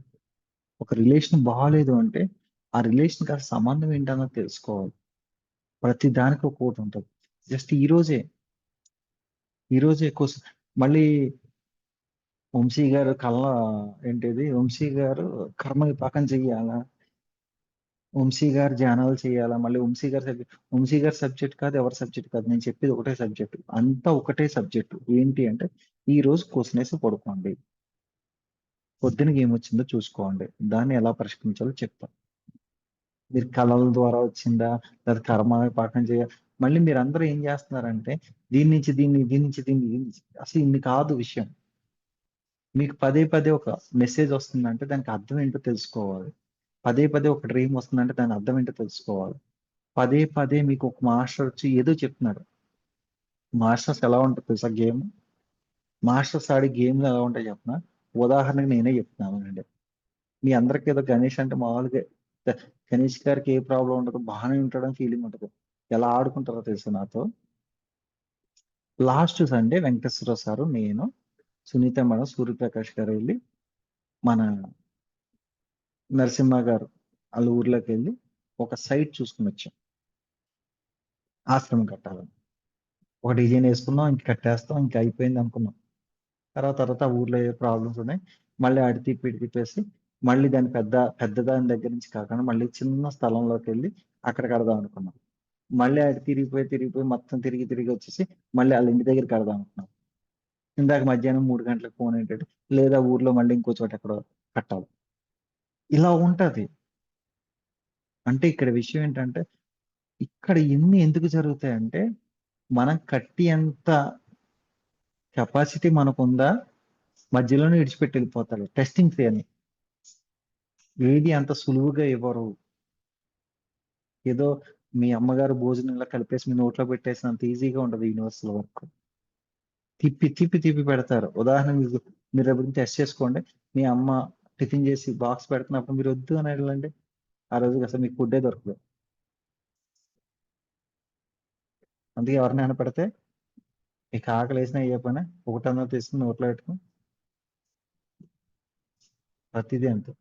ఒక రిలేషన్ బాగాలేదు అంటే ఆ రిలేషన్ కి సంబంధం ఏంటన్నది తెలుసుకోవాలి. ప్రతి దానికి ఒక కోట్ ఉంటుంది. జస్ట్ ఈ రోజే మళ్ళీ వంశీ గారు ఏంటిది, వంశీ గారు కర్మ విపాకం చెయ్యాలా, వంశీ గారు ధ్యానాలు చేయాలా, మళ్ళీ వంశీ గారి సబ్జెక్ట్ కాదు, ఎవరి సబ్జెక్ట్ కాదు, నేను చెప్పేది ఒకటే సబ్జెక్ట్, అంతా ఒకటే సబ్జెక్టు ఏంటి అంటే, ఈ రోజు క్వశ్చన్ వేసి పడుకోండి, పొద్దునకి ఏమొచ్చిందో చూసుకోండి, దాన్ని ఎలా పరిష్కరించాలో చెప్తాం. మీరు కళల ద్వారా వచ్చిందా, లేదా కర్మ పాఠం చేయాలి, మళ్ళీ మీరు అందరూ ఏం చేస్తున్నారంటే దీని నుంచి దీన్ని, దీని నుంచి దీన్ని, అసలు ఇన్ని కాదు విషయం. మీకు పదే పదే ఒక మెసేజ్ వస్తుందంటే దానికి అర్థం ఏంటో తెలుసుకోవాలి. పదే పదే ఒక డ్రీమ్ వస్తుందంటే దాని అర్థం ఏంటో తెలుసుకోవాలి. పదే పదే మీకు ఒక మాస్టర్ వచ్చి ఏదో చెప్తున్నాడు. మాస్టర్స్ ఎలా ఉంటుంది తెలుసా గేమ్, మాస్టర్స్ ఆడి గేమ్లు ఎలా ఉంటాయి చెప్పిన, ఉదాహరణకు నేనే చెప్తున్నాను అండి. మీ అందరికి ఏదో గణేష్ అంటే మామూలుగా గణేష్ గారికి ఏ ప్రాబ్లం ఉండదు, బాగానే ఉంటాడని ఫీలింగ్ ఉంటుంది. ఎలా ఆడుకుంటారో తెలుసు నాతో. లాస్ట్ సండే వెంకటేశ్వర సారు, నేను, సునీత మేడం, సూర్యప్రకాష్ గారు వెళ్ళి మన నరసింహ గారు వాళ్ళ ఊర్లోకి వెళ్ళి ఒక సైట్ చూసుకుని వచ్చాం, ఆశ్రమం కట్టాలని. ఒక డిజైన్ వేసుకున్నాం, ఇంక కట్టేస్తాం, ఇంక అయిపోయింది అనుకున్నాం. తర్వాత తర్వాత ఆ ఊర్లో ఏ ప్రాబ్లమ్స్ ఉన్నాయి, మళ్ళీ అడి తిప్పి ఇటు తిప్పేసి మళ్ళీ దాని పెద్ద దాని దగ్గర నుంచి కాకుండా మళ్ళీ చిన్న స్థలంలోకి వెళ్ళి అక్కడ కడదాం అనుకున్నాం. మళ్ళీ అది తిరిగిపోయి మొత్తం తిరిగి వచ్చేసి మళ్ళీ వాళ్ళ ఇంటి దగ్గర కడదాం అనుకున్నాం. ఇందాక మధ్యాహ్నం 3 గంటలకు ఫోన్ ఏంటంటే లేదా ఊర్లో మళ్ళీ ఇంకో చోట ఎక్కడో కట్టాలి. ఇలా ఉంటది. అంటే ఇక్కడ విషయం ఏంటంటే ఇక్కడ ఇన్ని ఎందుకు జరుగుతాయంటే మనం కట్టి ఎంత కెపాసిటీ మనకుందా మధ్యలోనే విడిచిపెట్టి వెళ్ళిపోతారు. టెస్టింగ్ అని ఏది అంత సులువుగా ఇవ్వరు. ఏదో మీ అమ్మగారు భోజనంలో కలిపేసి మీ నోట్లో పెట్టేసినంత ఈజీగా ఉండదు యూనివర్సల్ వర్క్. తిప్పి పెడతారు. ఉదాహరణ మీరు ఎప్పుడు టెస్ట్ చేసుకోండి. మీ అమ్మ టిఫిన్ చేసి బాక్స్ పెడుతున్నప్పుడు మీరు వద్దు అని వెళ్ళండి. ఆ రోజు అసలు మీకు ఫుడ్డే దొరకదు. అందుకే ఎవరినైనా పెడితే మీకు ఆకలి వేసినా ఏ పని ఒకటన్నా తీసుకుని నోట్లో పెట్టుకుని ప్రతిదీ అంతే.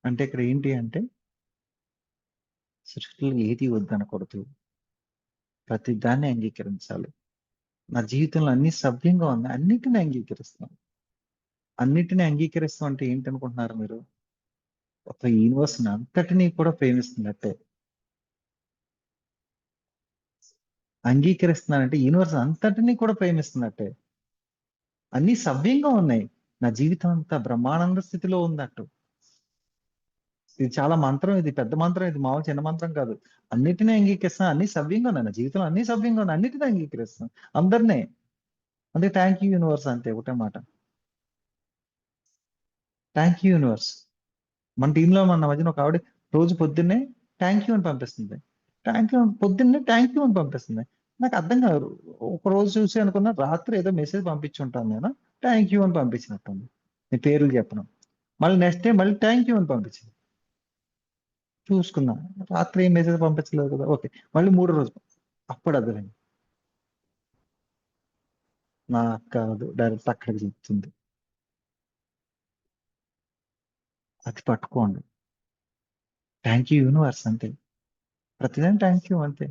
అంటే ఇక్కడ ఏంటి అంటే సృష్టిలో ఏది వద్దనకూడదు. ప్రతి దాన్ని అంగీకరించాలి. నా జీవితంలో అన్ని సవ్యంగా ఉంది. అన్నిటిని అంగీకరిస్తాం. అన్నిటిని అంగీకరిస్తాం అంటే ఏంటనుకుంటున్నారు మీరు? ఒక యూనివర్స్ అంతటినీ కూడా ప్రేమిస్తున్నట్టే. అంగీకరిస్తున్నానంటే యూనివర్స్ అంతటినీ కూడా ప్రేమిస్తున్నట్టే. అన్ని సవ్యంగా ఉన్నాయి. నా జీవితం అంతా బ్రహ్మానంద స్థితిలో ఉందట్టు. ఇది చాలా మంత్రం, ఇది పెద్ద మంత్రం, ఇది మామూలు చిన్న మంత్రం కాదు. అన్నిటినీ అంగీకరిస్తాను, అన్ని సవ్యంగా ఉన్నాయి. నా జీవితంలో అన్ని సవ్యంగా ఉన్నాయి, అన్నిటినీ అంగీకరిస్తాను అందరినీ. అంటే థ్యాంక్ యూ యూనివర్స్ అంతే, ఒకటే మాట. Thank you universe. మన టీంలో మన మధ్యన ఒక ఆవిడ రోజు పొద్దున్నే థ్యాంక్ యూ అని పంపిస్తుంది. పొద్దున్నే థ్యాంక్ యూ అని పంపిస్తుంది. నాకు అర్థం కాదు. ఒక రోజు చూసి అనుకున్నా రాత్రి ఏదో మెసేజ్ పంపించుంటాను నేను. థ్యాంక్ యూ అని పంపించినట్టుంది. నీ పేర్లు చెప్పను. మళ్ళీ నెక్స్ట్ డే మళ్ళీ థ్యాంక్ యూ అని పంపించింది. చూసుకున్నా రాత్రి ఏం మెసేజ్ పంపించలేదు కదా, ఓకే. మళ్ళీ 3వ రోజు అప్పుడు అర్థమైంది. నాకు కాదు, డైరెక్ట్ అక్కడికి చెప్తుంది. అది పట్టుకోండి. థ్యాంక్ యూ యూనివర్స్ అంతే. ప్రతిదాని థ్యాంక్ యూ అంతే.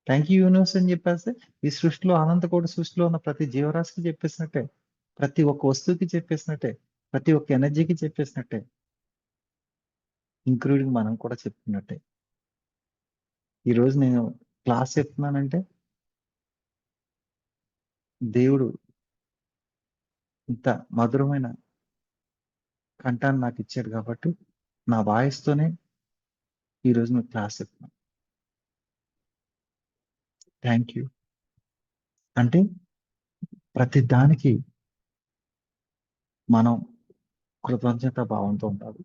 థ్యాంక్ యూ యూనివర్స్ అని చెప్పేస్తే ఈ సృష్టిలో అనంతకోటి సృష్టిలో ఉన్న ప్రతి జీవరాశికి చెప్పేసినట్టే. ప్రతి ఒక్క వస్తువుకి చెప్పేసినట్టే. ప్రతి ఒక్క ఎనర్జీకి చెప్పేసినట్టే. ఇంక్లూడింగ్ మనం కూడా చెప్తున్నట్టే. ఈ రోజు నేను క్లాస్ చెప్తున్నానంటే దేవుడు ఇంత మధురమైన కంఠాన్ని నాకు ఇచ్చాడు కాబట్టి నా వాయిస్ తోనే ఈ రోజు మీకు క్లాస్ చెప్తున్నాను. Thank you. అంటే ప్రతి దానికి మనం కృతజ్ఞత భావంతో ఉండాలి.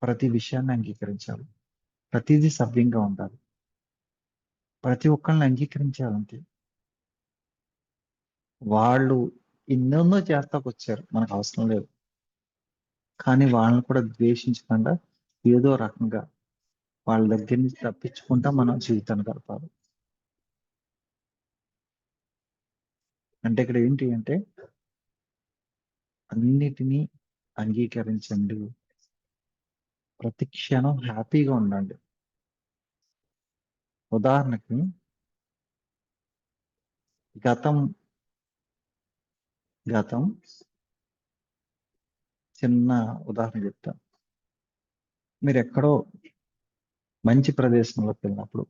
ప్రతి విషయాన్ని అంగీకరించాలి. ప్రతిదీ సవ్యంగా ఉండాలి. ప్రతి ఒక్కళ్ళని అంగీకరించాలంటే వాళ్ళు ఎన్నెన్నో చేస్తాకొచ్చారు, మనకు అవసరం లేదు. కానీ వాళ్ళని కూడా ద్వేషించకుండా ఏదో రకంగా వాళ్ళ దగ్గర నుంచి తప్పించుకుంటా మనం జీవితాన్ని గడపాలి. అంటే ఇక్కడ ఏంటి అంటే అన్నిటినీ అంగీకరించండి. ప్రతి క్షణం హ్యాపీగా ఉండండి. ఉదాహరణకి గతం గతం చిన్న ఉదాహరణ చెప్తా. మీరు ఎక్కడో మంచి ప్రదేశంలోకి వెళ్ళినప్పుడు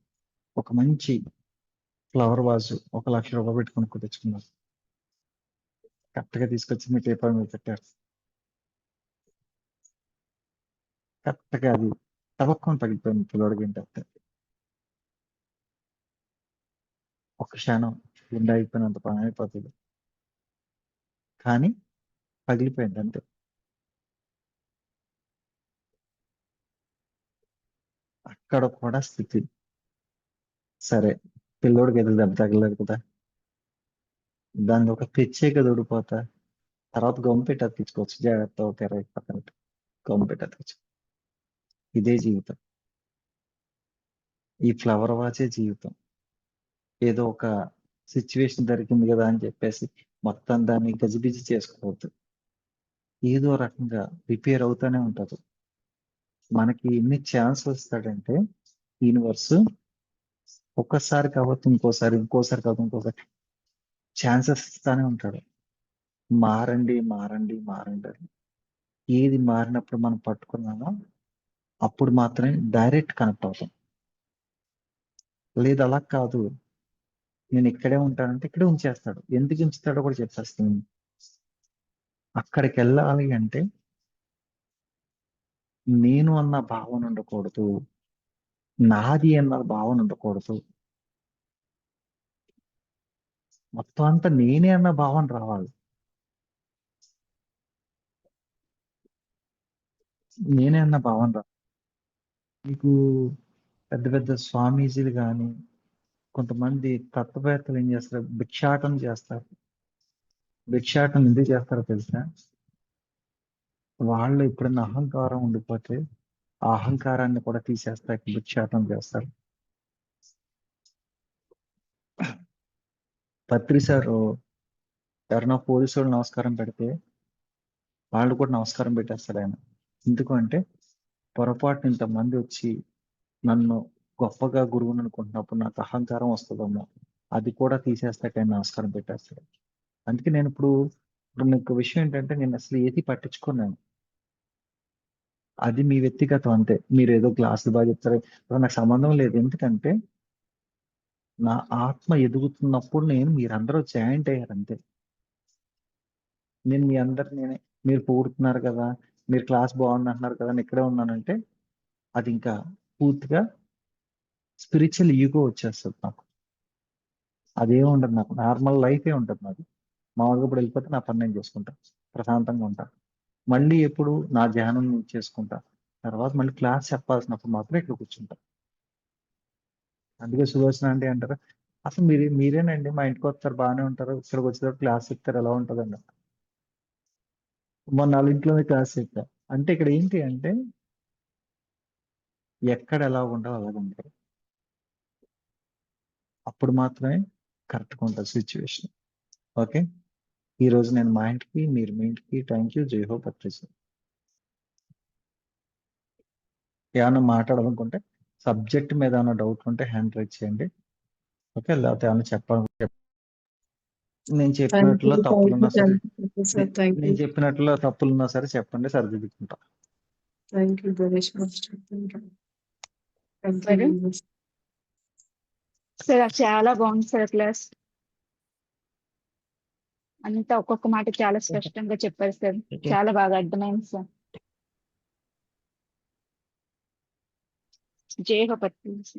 ఒక మంచి ఫ్లవర్ వాజ్ రూ. 1,00,000 పెట్టి కొనుక్కు తెచ్చుకున్నారు. కరెక్ట్గా తీసుకొచ్చి మీ పేపర్ మీద పెట్టారు. కరెక్ట్గా అది తవక్కుని పగిలిపోయింది పిల్లడికి ఏంటంటే ఒక క్షణం గుండె అయిపోయినంత పని అయిపోతుంది. కానీ పగిలిపోయింది అంతే. అక్కడ కూడా స్థితి సరే, పిల్లోడికి ఏదో దెబ్బ తగలేదు కదా, దాన్ని ఒక తెచ్చే కదా ఊడిపోతా. తర్వాత గమ్ పెట్టి అతికించుకోవచ్చు, జాగ్రత్త ఒక 20 పక్కన పెట్టి గమ్ పెట్టి అతికించు. ఇదే జీవితం. ఈ ఫ్లవర్ వాచే జీవితం. ఏదో ఒక సిచ్యువేషన్ దొరికింది కదా అని చెప్పేసి మొత్తం దాన్ని గజిబిజి చేసుకోవద్దు. ఏదో రకంగా రిపేర్ అవుతానే ఉంటది. మనకి ఎన్ని ఛాన్స్ వస్తాడంటే యూనివర్స్ ఒక్కసారి కావచ్చు, ఇంకోసారి కావచ్చు, ఇంకోసారి ఛాన్సెస్ ఇస్తానే ఉంటాడు. మారండి మారండి మారండి అని. ఏది మారినప్పుడు మనం పట్టుకున్నామో అప్పుడు మాత్రమే డైరెక్ట్ కనెక్ట్ అవుతాం. లేదు అలా కాదు, నేను ఇక్కడే ఉంటానంటే ఇక్కడే ఉంచేస్తాడు. ఎందుకు ఉంచుతాడో కూడా చెప్పేస్తాను. అక్కడికి వెళ్ళాలి అంటే నేను అన్న భావన ఉండకూడదు, నాది అన్న భావన ఉండకూడదు, మొత్తం అంతా నేనే అన్న భావన రావాలి. నేనే అన్న భావన రావాలి. మీకు పెద్ద పెద్ద స్వామీజీలు కానీ కొంతమంది తత్వవేత్తలు ఏం చేస్తారు, భిక్షాటన చేస్తారు. భిక్షాటన ఎందుకు చేస్తారో తెలుసా? వాళ్ళు ఎప్పుడైనా అహంకారం ఉండిపోతే ఆ అహంకారాన్ని కూడా తీసేస్తారు, భిక్షాటన చేస్తారు. పత్రి సార్ ఎవరైనా పోలీసు వాళ్ళు నమస్కారం పెడితే వాళ్ళు కూడా నమస్కారం పెట్టేస్తాడు ఆయన. ఎందుకు అంటే పొరపాటున ఇంతమంది వచ్చి నన్ను గొప్పగా గురువుని అనుకుంటున్నప్పుడు నాకు అహంకారం వస్తుందేమో, అది కూడా తీసేస్తాక ఆయన నమస్కారం పెట్టేస్తాడు. అందుకే నేను ఇప్పుడు మీకు విషయం ఏంటంటే నేను అసలు ఏది పట్టించుకున్నాను. అది మీ వ్యక్తిగతం అంతే. మీరు ఏదో క్లాసులు బాగా చెప్తారు, ఇప్పుడు నాకు సంబంధం లేదు. ఎందుకంటే నా ఆత్మ ఎదుగుతున్నప్పుడు నేను మీరందరూ జాయింట్ అయ్యారు అంతే. నేను మీ అందరు నేనే. మీరు పొగుడుతున్నారు కదా, మీరు క్లాస్ బాగుంది అంటున్నారు కదా, నేను ఇక్కడే ఉన్నానంటే అది ఇంకా పూర్తిగా స్పిరిచువల్ ఈగో వచ్చేస్తుంది నాకు. అదేం ఉండదు, నాకు నార్మల్ లైఫే ఉంటుంది నాకు. మామూలుగా ఇప్పుడు వెళ్ళిపోతే నా పని నేను చేసుకుంటా, ప్రశాంతంగా ఉంటా. మళ్ళీ ఎప్పుడు నా ధ్యానం నేను చేసుకుంటా, తర్వాత మళ్ళీ క్లాస్ చెప్పాల్సినప్పుడు మాత్రం ఇక్కడ కూర్చుంటా. అందుకే సుదర్శన అంటే అంటారు, అసలు మీరేనండి మా ఇంటికి వస్తారు బాగానే ఉంటారు, ఇక్కడికి వచ్చేటప్పుడు క్లాస్ చెప్తారు ఎలా ఉంటుందండి. మొన్న వాళ్ళ ఇంట్లోనే క్లాస్ చెప్పా. అంటే ఇక్కడ ఏంటి అంటే ఎక్కడ ఎలా ఉండాలో అలాగ ఉంటారు, అప్పుడు మాత్రమే కరెక్ట్గా ఉంటుంది సిచ్యువేషన్. ఓకే, ఈ రోజు నేను మా ఇంటికి, మీరు మీ ఇంటికి. Thank you. జై హో పత్రిస్. ఏమైనా మాట్లాడాలనుకుంటే సబ్జెక్ట్ మీద ఏమైనా డౌట్ ఉంటే హ్యాండ్ రైజ్ చేయండి. ఓకే, లేకపోతే ఏమైనా చెప్పాలి, నేను Thank చెప్పినట్లో you, తప్పులున్నా సరే, sir. Thank నేను you. చెప్పినట్లో తప్పులున్నా సరే చెప్పండి, సరిదిద్దుకుంటా. Thank you, Ganesh Master. Thank you. Thank Madam? you. Ganesh. Sir చాలా బాగుంది సార్ క్లాస్. అంతా ఒక్కొక్క మాట చాలా స్పష్టంగా చెప్పారు సార్. చాలా బాగా అర్థమైంది సార్. జై హో పత్రిస్.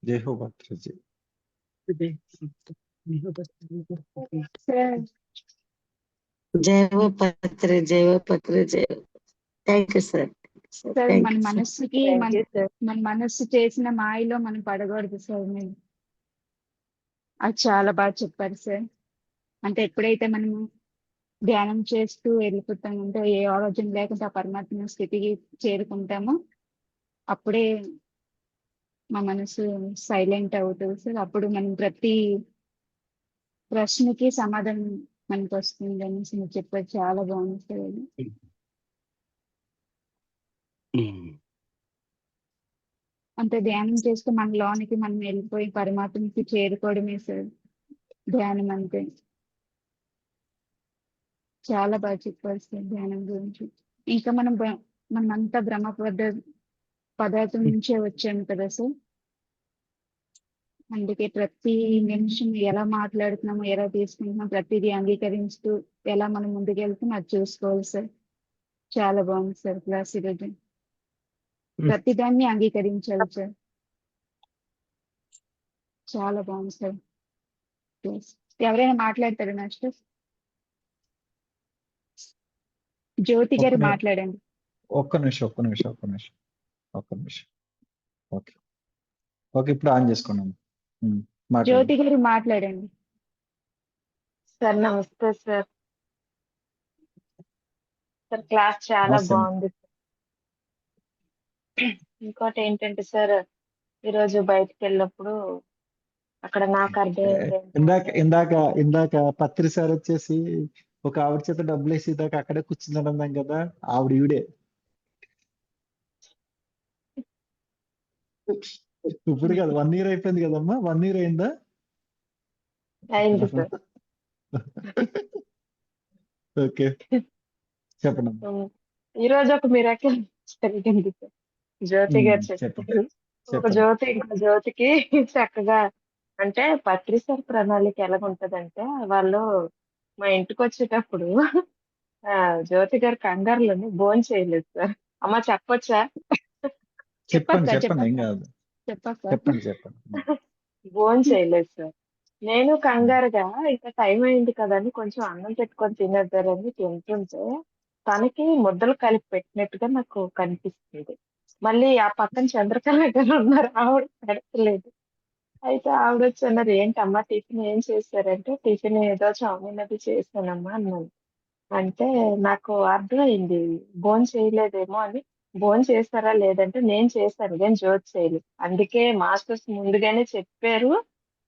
జై హో పత్రిస్. సార్ జైవ పత్రి జైవ పత్రి జైవ. Thank you sir. సార్ మన మనస్సుకి మన మనస్సు చేసిన మాయలో మనం పడకూడదు సార్. మేము అది చాలా బాగా చెప్పారు సార్. అంటే ఎప్పుడైతే మనము ధ్యానం చేస్తూ వెళ్ళిపోతామంటే ఏ ఆలోచన లేకుండా ఆ పరమాత్మ స్థితికి చేరుకుంటామో అప్పుడే మా మనసు సైలెంట్ అవుతుంది సార్. అప్పుడు మనం ప్రతి ప్రశ్నకి సమాధానం మనకు వస్తుంది అనేసి మీరు చెప్పారు. చాలా బాగుంది సార్ అది. అంతే ధ్యానం చేస్తూ మన లోనికి మనం వెళ్ళిపోయి పరమాత్మకి చేరుకోవడమే సార్ ధ్యానం అంటే. చాలా బాగా చెప్పారు సార్ ధ్యానం గురించి. ఇంకా మనమంతా బ్రహ్మ పదార్థం నుంచే వచ్చాము కదా సార్. అందుకే ప్రతి నిమిషం ఎలా మాట్లాడుతున్నామో, ఎలా తీసుకుంటున్నాం, ప్రతిదీ అంగీకరిస్తూ ఎలా మనం ముందుకెళ్తున్నాం అది చూసుకోవాలి సార్. చాలా బాగుంది సార్ క్లాస్ ఈరోజు. ప్రతిదాన్ని అంగీకరించాలి సార్. చాలా బాగుంది సార్ క్లాస్. ఎవరైనా మాట్లాడతారా నెక్స్ట్? జ్యోతి గారు మాట్లాడండి. ఒక్క నిమిషం. ఓకే ఓకే, ఇప్పుడు ఆన్ చేసుకున్నాను. జ్యోతి గారు మాట్లాడండి. సార్ నమస్తే సార్. సార్ క్లాస్ చాలా నమస్తే. బాగుంది. ఇంకోటి ఏంటంటే సార్, ఈరోజు బయటకు వెళ్ళినప్పుడు అక్కడ నాకు అర్థమైంది ఇందాక పత్రి సార్ వచ్చేసి ఒక ఆవిడ చేత డబ్బులు వేసి దాకా అక్కడే కూర్చున్నాడు కదా, ఆవిడ ఈవిడే. ఇప్పుడు కాదు 1 ఇయర్ అయిపోయింది కదమ్మా, 1 ఇయర్ అయిందా? అయింది సార్. ఓకే, చెప్పండి అమ్మా. ఈ రోజు ఒక మిరాకిల్ జరిగింది సార్. జ్యోతి గారు చెప్పండి చెప్పారు. ఒక చెప్పండి. జ్యోతి ఇంకో జ్యోతికి చక్కగా అంటే పత్రిసార్ ప్రణాళిక ఎలాగుంటదంటే వాళ్ళు మా ఇంటికి వచ్చేటప్పుడు జ్యోతి గారు కంగారులోని భోజనం చేయలేదు సార్. అమ్మ చెప్పొచ్చా? చెప్పండి చెప్పక్క చెప్పండి, ఏం చెప్పక్క కాదు. చెప్పక్క. చెప్పండి చెప్పండి. భోజనం చేయలేదు సార్. నేను కంగారుగా ఇంకా టైం అయింది కదా అని కొంచెం అన్నం పెట్టుకొని తినేద్దారని తింటుంటే తనకి ముద్దలు కలిపి పెట్టినట్టుగా నాకు కనిపిస్తుంది. మళ్ళీ ఆ పక్కన చంద్రకళ గారు ఉన్నారు, ఆవిడ పెడతలేదు. అయితే ఆవిడొచ్చి అన్నారు, ఏంటమ్మా టిఫిన్ ఏం చేశారంటే, టిఫిన్ ఏదో చావుమీన్ అది చేశానమ్మా అన్నాను. అంటే నాకు అర్థమైంది భోంచేయలేదేమో అని. భోంచేసారా లేదంటే నేను చేశాను గానీ జ్యోతి చేయలేదు. అందుకే మాస్టర్స్ ముందుగానే చెప్పారు.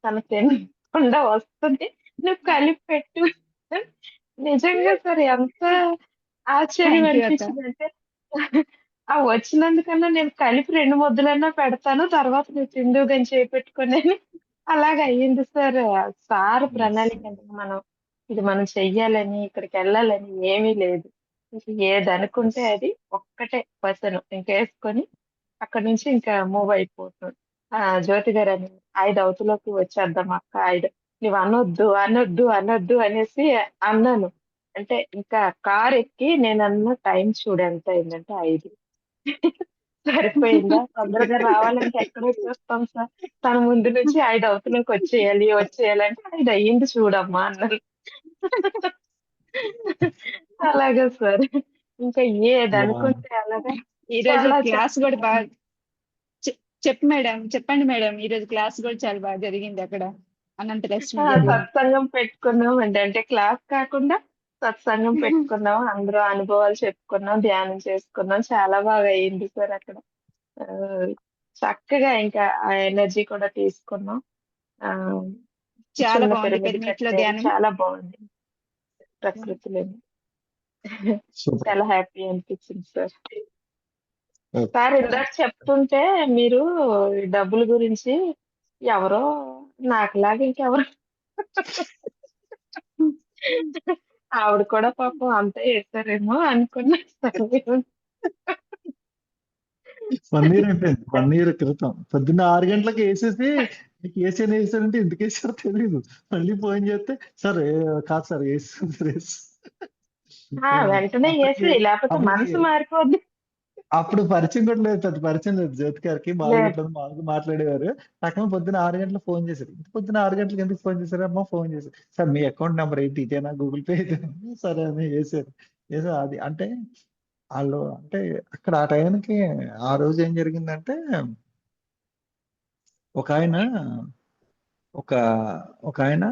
తను తినకుండా వస్తుంది. నువ్వు కలిపి పెట్టు. నిజంగా సార్ ఎంత ఆశ్చర్యం థ్యాంక్ యూ అక్క. అనిపించిందంటే ఆ వచ్చినందుకన్నా నేను కలిపి 2 ముద్దలన్నా పెడతాను. తర్వాత నువ్వు తిందువు గాని చేపెట్టుకొని అని అలాగ అయ్యింది సార్. Sir Yes. ప్రణాళిక అంటే మనం చెయ్యాలని, ఇక్కడికెళ్ళాలని ఏమీ లేదు. ఇంక Yes. ఏదనుకుంటే అది ఒక్కటే బటన్ ఇంకేసుకొని అక్కడి నుంచి ఇంకా మూవ్ అయిపోతాం. జ్యోతి గారని 5 అవతలోకి వచ్చేద్దాం అక్క 5 నువ్వు అనొద్దు, అనొద్దు, అనొద్దు అనేసి అన్నాను. అంటే ఇంకా కారెక్కి నేనన్న టైం చూడు ఎంత అయిందంటే 5. సరిపోయిందా? తొందరగా రావాలంటే ఎక్కడొచ్చేస్తాం సార్. తన ముందు నుంచి 5 అవతలకి వచ్చేయాలి, వచ్చేయాలంటే 5 అయ్యింది చూడమ్మా అన్నారు. అలాగా సార్. ఇంకా బాగుంది. ఏదనుకుంటే అలాగా ఈ రోజు చాలా క్లాస్ కూడా చక్కగా బాగా చెప్పు మేడం, చెప్పండి మేడం. ఈ రోజు క్లాస్ కూడా చాలా బాగా జరిగింది అక్కడ అనంత లక్ష్మి గారి. సత్సంగం పెట్టుకున్నామండి. అంటే క్లాస్ కాకుండా సత్సంగం పెట్టుకున్నాం. అందరూ అనుభవాలు చెప్పుకున్నాం, ధ్యానం చేసుకున్నాం. చాలా బాగా అయింది సార్ అక్కడ. ఆహ్, చక్కగా ఇంకా ఆ ఎనర్జీ కూడా తీసుకున్నాం. ఆహ్, చాలా చిన్న బాగుంది పిరమిడ్ పిరమిడ్ లో కట్టారు. ధ్యానం. చాలా బాగుంది ప్రకృతిలోని. సూపర్. చాలా హ్యాపీ అనిపించింది సార్. ఓకే. సార్ ఇందాక చెప్తుంటే మీరు ఈ డబ్బుల గురించి ఎవరో నాకులాగా ఇంకెవరో ఆవిడ కూడా పాపం అంతే చేశారేమో అనుకున్నా సార్. 1 ఇయర్ అయిపోయింది, 1 ఇయర్ క్రితం పొద్దున్న 6 గంటలకు వేసేసి, మీకు ఏసీని వేసారంటే ఎందుకు వేసారో తెలియదు. మళ్ళీ ఫోన్ చేస్తే సార్ కాదు సార్ వేస్తుంది. వెంటనే అప్పటికి ఏసి లేకపోతే అప్పటికి మనసు మారిపోద్ది. అప్పుడు పరిచయం కూడా లేదు, పెద్ద పరిచయం లేదు జ్యోతి గారికి. మామూలుగా లేదు. ఇట్లా మామూలుగా మాట్లాడేవారు. నాకేమో పొద్దున్న 6 గంటలకు ఫోన్ చేశారు. ఇంత పొద్దున్న 6 గంటలకు ఎందుకు ఫోన్ చేశారు అమ్మా? ఫోన్ చేశారు, సార్ మీ అకౌంట్ నెంబర్ ఏంటి, ఇదేనా, గూగుల్ పే ఇదేనా? సరే అని వేసారు. వేసారు అది అంటే వాళ్ళు అంటే అక్కడ ఆ టైంకి ఆ రోజు ఏం జరిగిందంటే, ఒక ఆయన ఒక ఒక ఆయన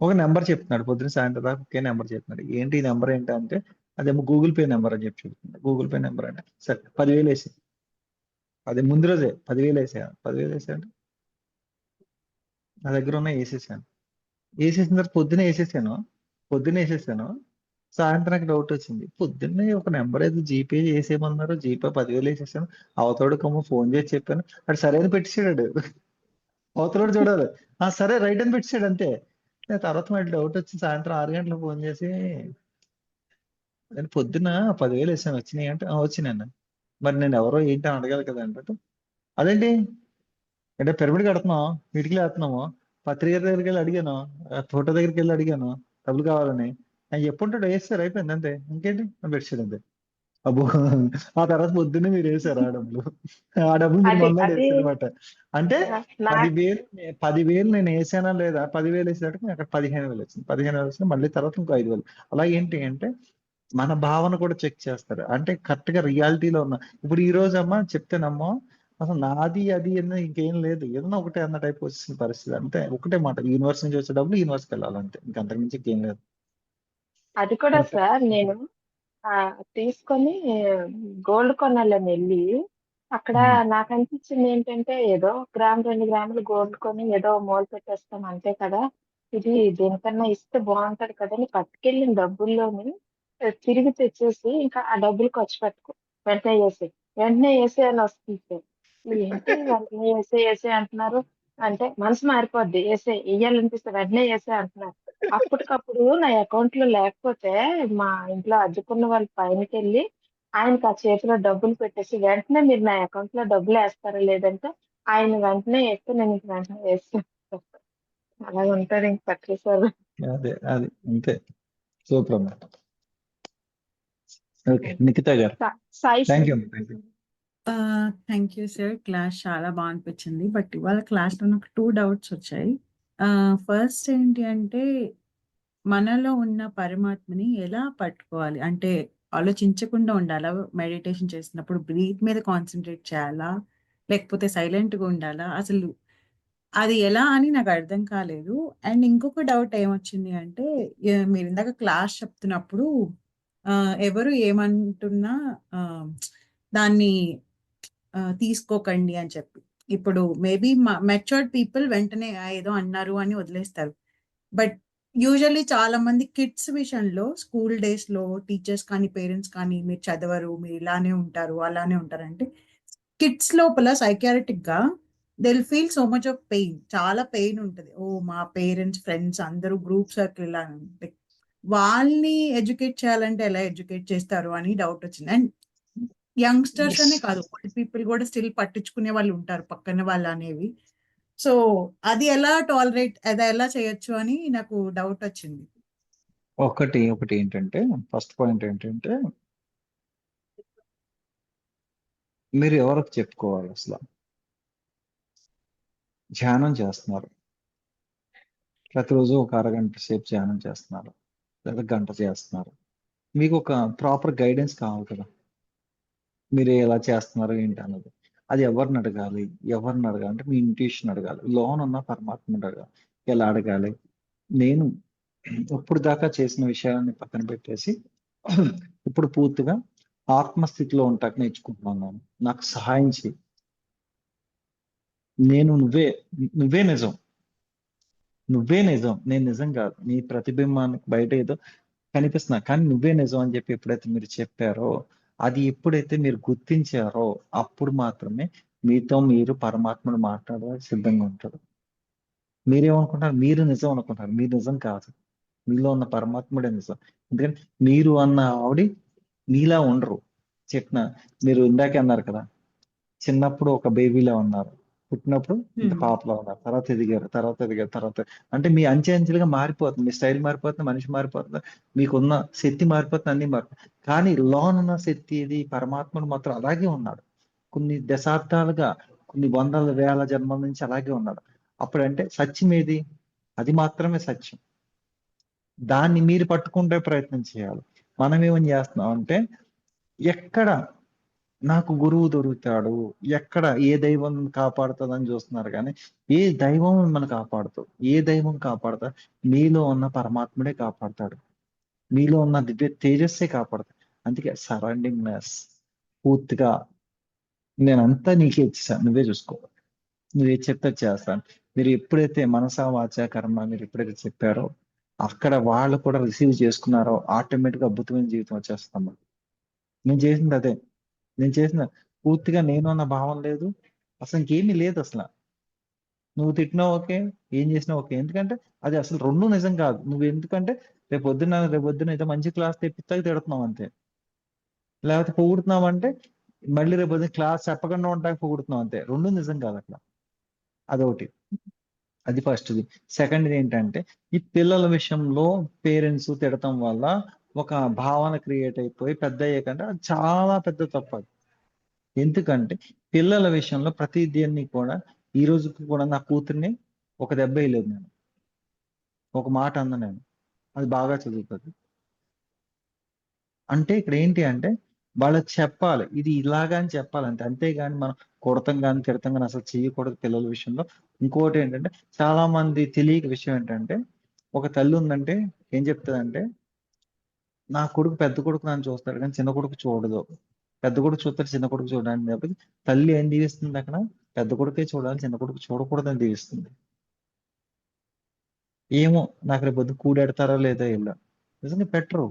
ఒక నెంబర్ చెప్తున్నాడు, పొద్దున్న సాయంత్రం దాకా ఒకే నెంబర్ చెప్తున్నాడు. ఏంటి ఈ నెంబర్ ఏంటంటే, అదేమో గూగుల్ పే నెంబర్ అని చెప్పి చెప్తున్నాడు. గూగుల్ పే నెంబర్ అంటే సరే 10,000 వేసి, అది ముందు రోజే 10,000 వేసా. 10,000 వేసా అంటే నా దగ్గర ఉన్న వేసేసాను. వేసేసిన తర్వాత పొద్దున్నే వేసేసాను. సాయంత్రానికి డౌట్ వచ్చింది. పొద్దున్నే ఒక నెంబర్ ఏదో జీపే చేసేయమన్నారు, జీపే 10,000 వేసేసాను. అవతోడికమ్మో ఫోన్ చేసి చెప్పాను, అటు సరే అని పెట్టేశాడు. అవతలోడు చూడాలి, సరే రైట్ అని పెట్టాడు అంతే. నేను తర్వాత మళ్ళీ డౌట్ వచ్చి సాయంత్రం 6 గంటలకు ఫోన్ చేసి, నేను పొద్దున్న 10,000 వేసాను వచ్చినాయి అంటే, వచ్చినాయి. మరి నేను ఎవరో ఏంటి అని అడగాలి కదా అంటే, అదేంటి అంటే పిరమిడ్ కడుతున్నాం, ఇటుకలు వేస్తున్నాము, పత్రిక దగ్గరికి వెళ్ళి అడిగాను, ఫోటో దగ్గరికి వెళ్ళి అడిగాను డబ్బులు కావాలని. ఆయన చెప్పుంటాడు, వేస్తారు అయిపోయింది అంతే, ఇంకేంటి అని పెట్టాడు అంతే. అబ్బో, ఆ తర్వాత పొద్దున్నే మీరు వేసారు ఆ డబ్బులు. ఆ డబ్బులు మీరు అది మొన్న అది వేసారు అనమాట. అంటే నాకు 10,000 నేను వేసానా లేదా, 10,000 వేసేటప్పుడు అక్కడ 15,000 వచ్చింది. 15,000 వచ్చింది, మళ్ళీ తర్వాత ఇంకో 5,000. అలా ఏంటి అంటే మన భావన కూడా చెక్ చేస్తారు. అంటే కరెక్ట్ గా రియాలిటీలో ఉన్న, ఇప్పుడు ఈ రోజు అమ్మా చెప్తేనమ్మా అసలు నాది అది అన్న ఇంకేం లేదు, ఏదన్నా ఒకటే అన్న టైప్ వచ్చిన పరిస్థితి. అంటే ఒకటే మాట, యూనివర్స్ నుంచి వచ్చే డబ్బులు యూనివర్స్కి వెళ్ళాలంటే, ఇంకంతకు మించి ఇంకేం లేదు. అది కూడా సార్ నేను తీసుకొని గోల్డ్ కొనాలని వెళ్ళి అక్కడ నాకు అనిపించింది ఏంటంటే ఏదో గ్రామ్ 2 గ్రాములు గోల్డ్ కొని ఏదో మూల పెట్టేస్తాం అంతే కదా. ఇది దేనికన్నా ఇస్తే బాగుంటది కదా అని పట్టుకెళ్ళిన డబ్బుల్లోని తిరిగి తెచ్చేసి ఇంకా ఆ డబ్బులు ఖర్చు పెట్టుకో వెంటనే వేసి అని వస్తుంది సార్. ఏంటి వెంటనే ఏసే ఏసే అంటున్నారు అంటే మనసు మారిపోద్ది. ఏసే ఎయ్యాలనిపిస్తే వెంటనే ఏసే అంటున్నారు. అప్పటికప్పుడు నా అకౌంట్ లో లేకపోతే మా ఇంట్లో అద్దెకున్న వాళ్ళ పైనకెళ్ళి ఆయనకి ఆ చేతిలో డబ్బులు పెట్టేసి వెంటనే మీరు నా అకౌంట్ లో డబ్బులు వేస్తారా లేదంటే ఆయన వెంటనే వేస్తే నేను ఇంక వెంటనే వేస్తాను. అలా ఉంటారు ఇంక పట్టేసారు. అదే అది అంతే. సూపర్ అమ్మా. ఓకే నిఖిత గారు. Sai thank you sir. అమ్మా. Thank you. Thank you sir. Class చాలా బాగా అనిపించింది. బట్ ఇవాళ క్లాస్లో నాకు 2 డౌట్స్ వచ్చాయి. ఫస్ట్ ఏంటి అంటే మనలో ఉన్న పరమాత్మని ఎలా పట్టుకోవాలి? అంటే ఆలోచించకుండా ఉండాలా? మెడిటేషన్ చేసినప్పుడు బ్రీత్ మీద కాన్సంట్రేట్ చేయాలా? లేకపోతే సైలెంట్‌గా ఉండాలా? అసలు అది ఎలా అని నాకు అర్థం కాలేదు. అండ్ ఇంకొక డౌట్ ఏమొచ్చింది అంటే మీరు ఇందాక క్లాస్ చెప్తున్నప్పుడు ఎవరు ఏమంటున్నా దాన్ని తీసుకోకండి అని చెప్పి. ఇప్పుడు మేబీ మెచ్యూర్డ్ పీపుల్ వెంటనే ఏదో అన్నారు అని వదిలేస్తారు. బట్ యూజువల్లీ చాలా మంది కిడ్స్ విషయంలో స్కూల్ డేస్‌లో టీచర్స్ కానీ, పేరెంట్స్ కానీ మీరు చదవరు, మీరు ఇలానే ఉంటారు, అలానే ఉంటారంటే కిడ్స్ లోపల సైకియాట్రిక్‌గా they will feel so much of pain. చాలా పెయిన్ ఉంటది. ఓహ్! మా పేరెంట్స్, ఫ్రెండ్స్ అందరూ గ్రూప్ సర్కిల్ ఇలా లైక్ వాళ్ళని ఎడ్యుకేట్ చేయాలంటే ఎలా ఎడ్యుకేట్ చేస్తారు అని డౌట్ వచ్చింది. అండ్ యంగ్‌స్టర్స్ అనే కాదు ఓల్డ్ పీపుల్ కూడా స్టిల్ పట్టించుకునే వాళ్ళు ఉంటారు పక్కన వాళ్ళు అనేవి. సో, అది ఎలా అది ఎలా చేయొచ్చు అని నాకు డౌట్ వచ్చింది. ఒకటి ఏంటంటే ఫస్ట్ పాయింట్ ఏంటంటే మీరు ఎవరికి చెప్పుకోవాలి అసలు? ధ్యానం చేస్తున్నారు. ప్రతిరోజు ఒక అరగంట సేపు ధ్యానం చేస్తున్నారు. లేదా గంట చేస్తున్నారు. మీకు ఒక ప్రాపర్ గైడెన్స్ కావాలి కదా! మీరు ఎలా చేస్తున్నారు ఏంటి అన్నది. అది ఎవరిని అడగాలి? అంటే మీ ఇంట్యూషన్ అడగాలి. లోన ఉన్న పరమాత్మని అడగాలి. ఎలా అడగాలి? నేను ఇప్పుడు దాకా చేసిన విషయాలన్నీ పక్కన పెట్టేసి ఇప్పుడు పూర్తిగా ఆత్మస్థితిలో ఉంటాక నేర్చుకుంటున్నాను. నాకు సహాయం చెయ్యి. నువ్వే నిజం. నువ్వే నిజం. నేను నిజం కాదు. నీ ప్రతిబింబానికి బయట ఏదో కనిపిస్తున్నా. కానీ నువ్వే నిజం అని చెప్పి ఎప్పుడైతే మీరు చెప్పారో, అది ఎప్పుడైతే మీరు గుర్తించారో అప్పుడు మాత్రమే మీతో మీరు పరమాత్ముడు మాట్లాడడానికి సిద్ధంగా ఉంటాడు. మీరేమనుకుంటారు? మీరు నిజం అనుకుంటారు. మీరు నిజం కాదు. మీలో ఉన్న పరమాత్ముడే నిజం. ఎందుకంటే మీరు అన్న ఆవిడ మీలా ఉండరు. మీరు ఇందాకే అన్నారు కదా! చిన్నప్పుడు ఒక బేబీలా ఉన్నారు. పుట్టినప్పుడు ఇంత పాపలా ఉన్నారు. తర్వాత ఎదిగారు. అంటే మీ అంచెలుగా మారిపోతుంది. మీ స్టైల్ మారిపోతుంది, మనిషి మారిపోతుంది, మీకున్న శక్తి మారిపోతుంది, అన్ని మారిపోతుంది. కానీ లోనున్న శక్తి ఇది పరమాత్ముడు మాత్రం అలాగే ఉన్నాడు. కొన్ని దశాబ్దాలుగా, కొన్ని వందల వేల జన్మల నుంచి అలాగే ఉన్నాడు. అప్పుడంటే సత్యం ఏది? అది మాత్రమే సత్యం. దాన్ని మీరు పట్టుకుంటే ప్రయత్నం చేయాలి. మనం ఏమని చేస్తున్నాం అంటే ఎక్కడ నాకు గురువు దొరుకుతాడు, ఎక్కడ ఏ దైవం కాపాడుతుందని చూస్తున్నారు కానీ ఏ దైవం మిమ్మల్ని కాపాడుతూ ఏ దైవం కాపాడుతా? మీలో ఉన్న పరమాత్ముడే కాపాడతాడు. మీలో ఉన్న దివ్య తేజస్సే కాపాడతాడు. అందుకే సరౌండింగ్నెస్ పూర్తిగా నేనంతా నీకే ఇచ్చేసాను, నువ్వే చూసుకో, నువ్వే చెప్తే చేస్తాను. మీరు ఎప్పుడైతే మనసా వాచా కర్మ మీరు ఎప్పుడైతే చెప్పారో అక్కడ వాళ్ళు కూడా రిసీవ్ చేసుకున్నారో ఆటోమేటిక్గా అద్భుతమైన జీవితం వచ్చేస్తాం. నేను చేసింది అదే. నేను చేసిన పూర్తిగా నేను అన్న భావం లేదు. అసలు ఇంకేమీ లేదు అసలు. నువ్వు తిట్టినా ఓకే, ఏం చేసినా ఓకే. ఎందుకంటే అది అసలు రెండు నిజం కాదు. నువ్వు ఎందుకంటే రేపొద్దున ఏదో మంచి క్లాస్ తెప్పిస్తాక తిడుతున్నావు అంతే. లేకపోతే పొగుడుతున్నావు అంటే మళ్ళీ రేపొద్దున క్లాస్ చెప్పకుండా ఉండడానికి పొగుడుతున్నావు అంతే. రెండు నిజం కాదు అట్లా. అదొకటి. అది ఫస్ట్‌ది. సెకండ్‌ది ఏంటంటే ఈ పిల్లల విషయంలో పేరెంట్స్ తిడటం వల్ల ఒక భావన క్రియేట్ అయిపోయి పెద్దయ్యాకంటే అది చాలా పెద్ద తప్పది. ఎందుకంటే పిల్లల విషయంలో ప్రతి దేన్ని కూడా ఈ రోజుకి కూడా నా కూతుర్ని ఒక దెబ్బ వేయలేదు నేను. ఒక మాట అన్నా నేను. అది బాగా చదువుతది. అంటే ఇక్కడ ఏంటి అంటే వాళ్ళకి చెప్పాలి. ఇది ఇలాగా అని చెప్పాలంతే. అంతేగాని మనం కొడతం గాని, తిడతం గాని అసలు చేయకూడదు పిల్లల విషయంలో. ఇంకోటి ఏంటంటే చాలా మంది తెలియక విషయం ఏంటంటే ఒక తల్లి ఉందంటే ఏం చెప్తదంటే నా కొడుకు పెద్ద కొడుకు నన్ను చూస్తాడు కానీ చిన్న కొడుకు చూడదు. పెద్ద కొడుకు చూస్తాడు, చిన్న కొడుకు చూడడానికి కాబట్టి తల్లి ఏం దీవిస్తుంది అక్కడ? పెద్ద కొడుకే చూడాలి, చిన్న కొడుకు చూడకూడదని దీవిస్తుంది. ఏమో నాకు రేపొద్దున కూడెడతారో లేదో ఈళ్ళు. నిజంగా పెట్టరు.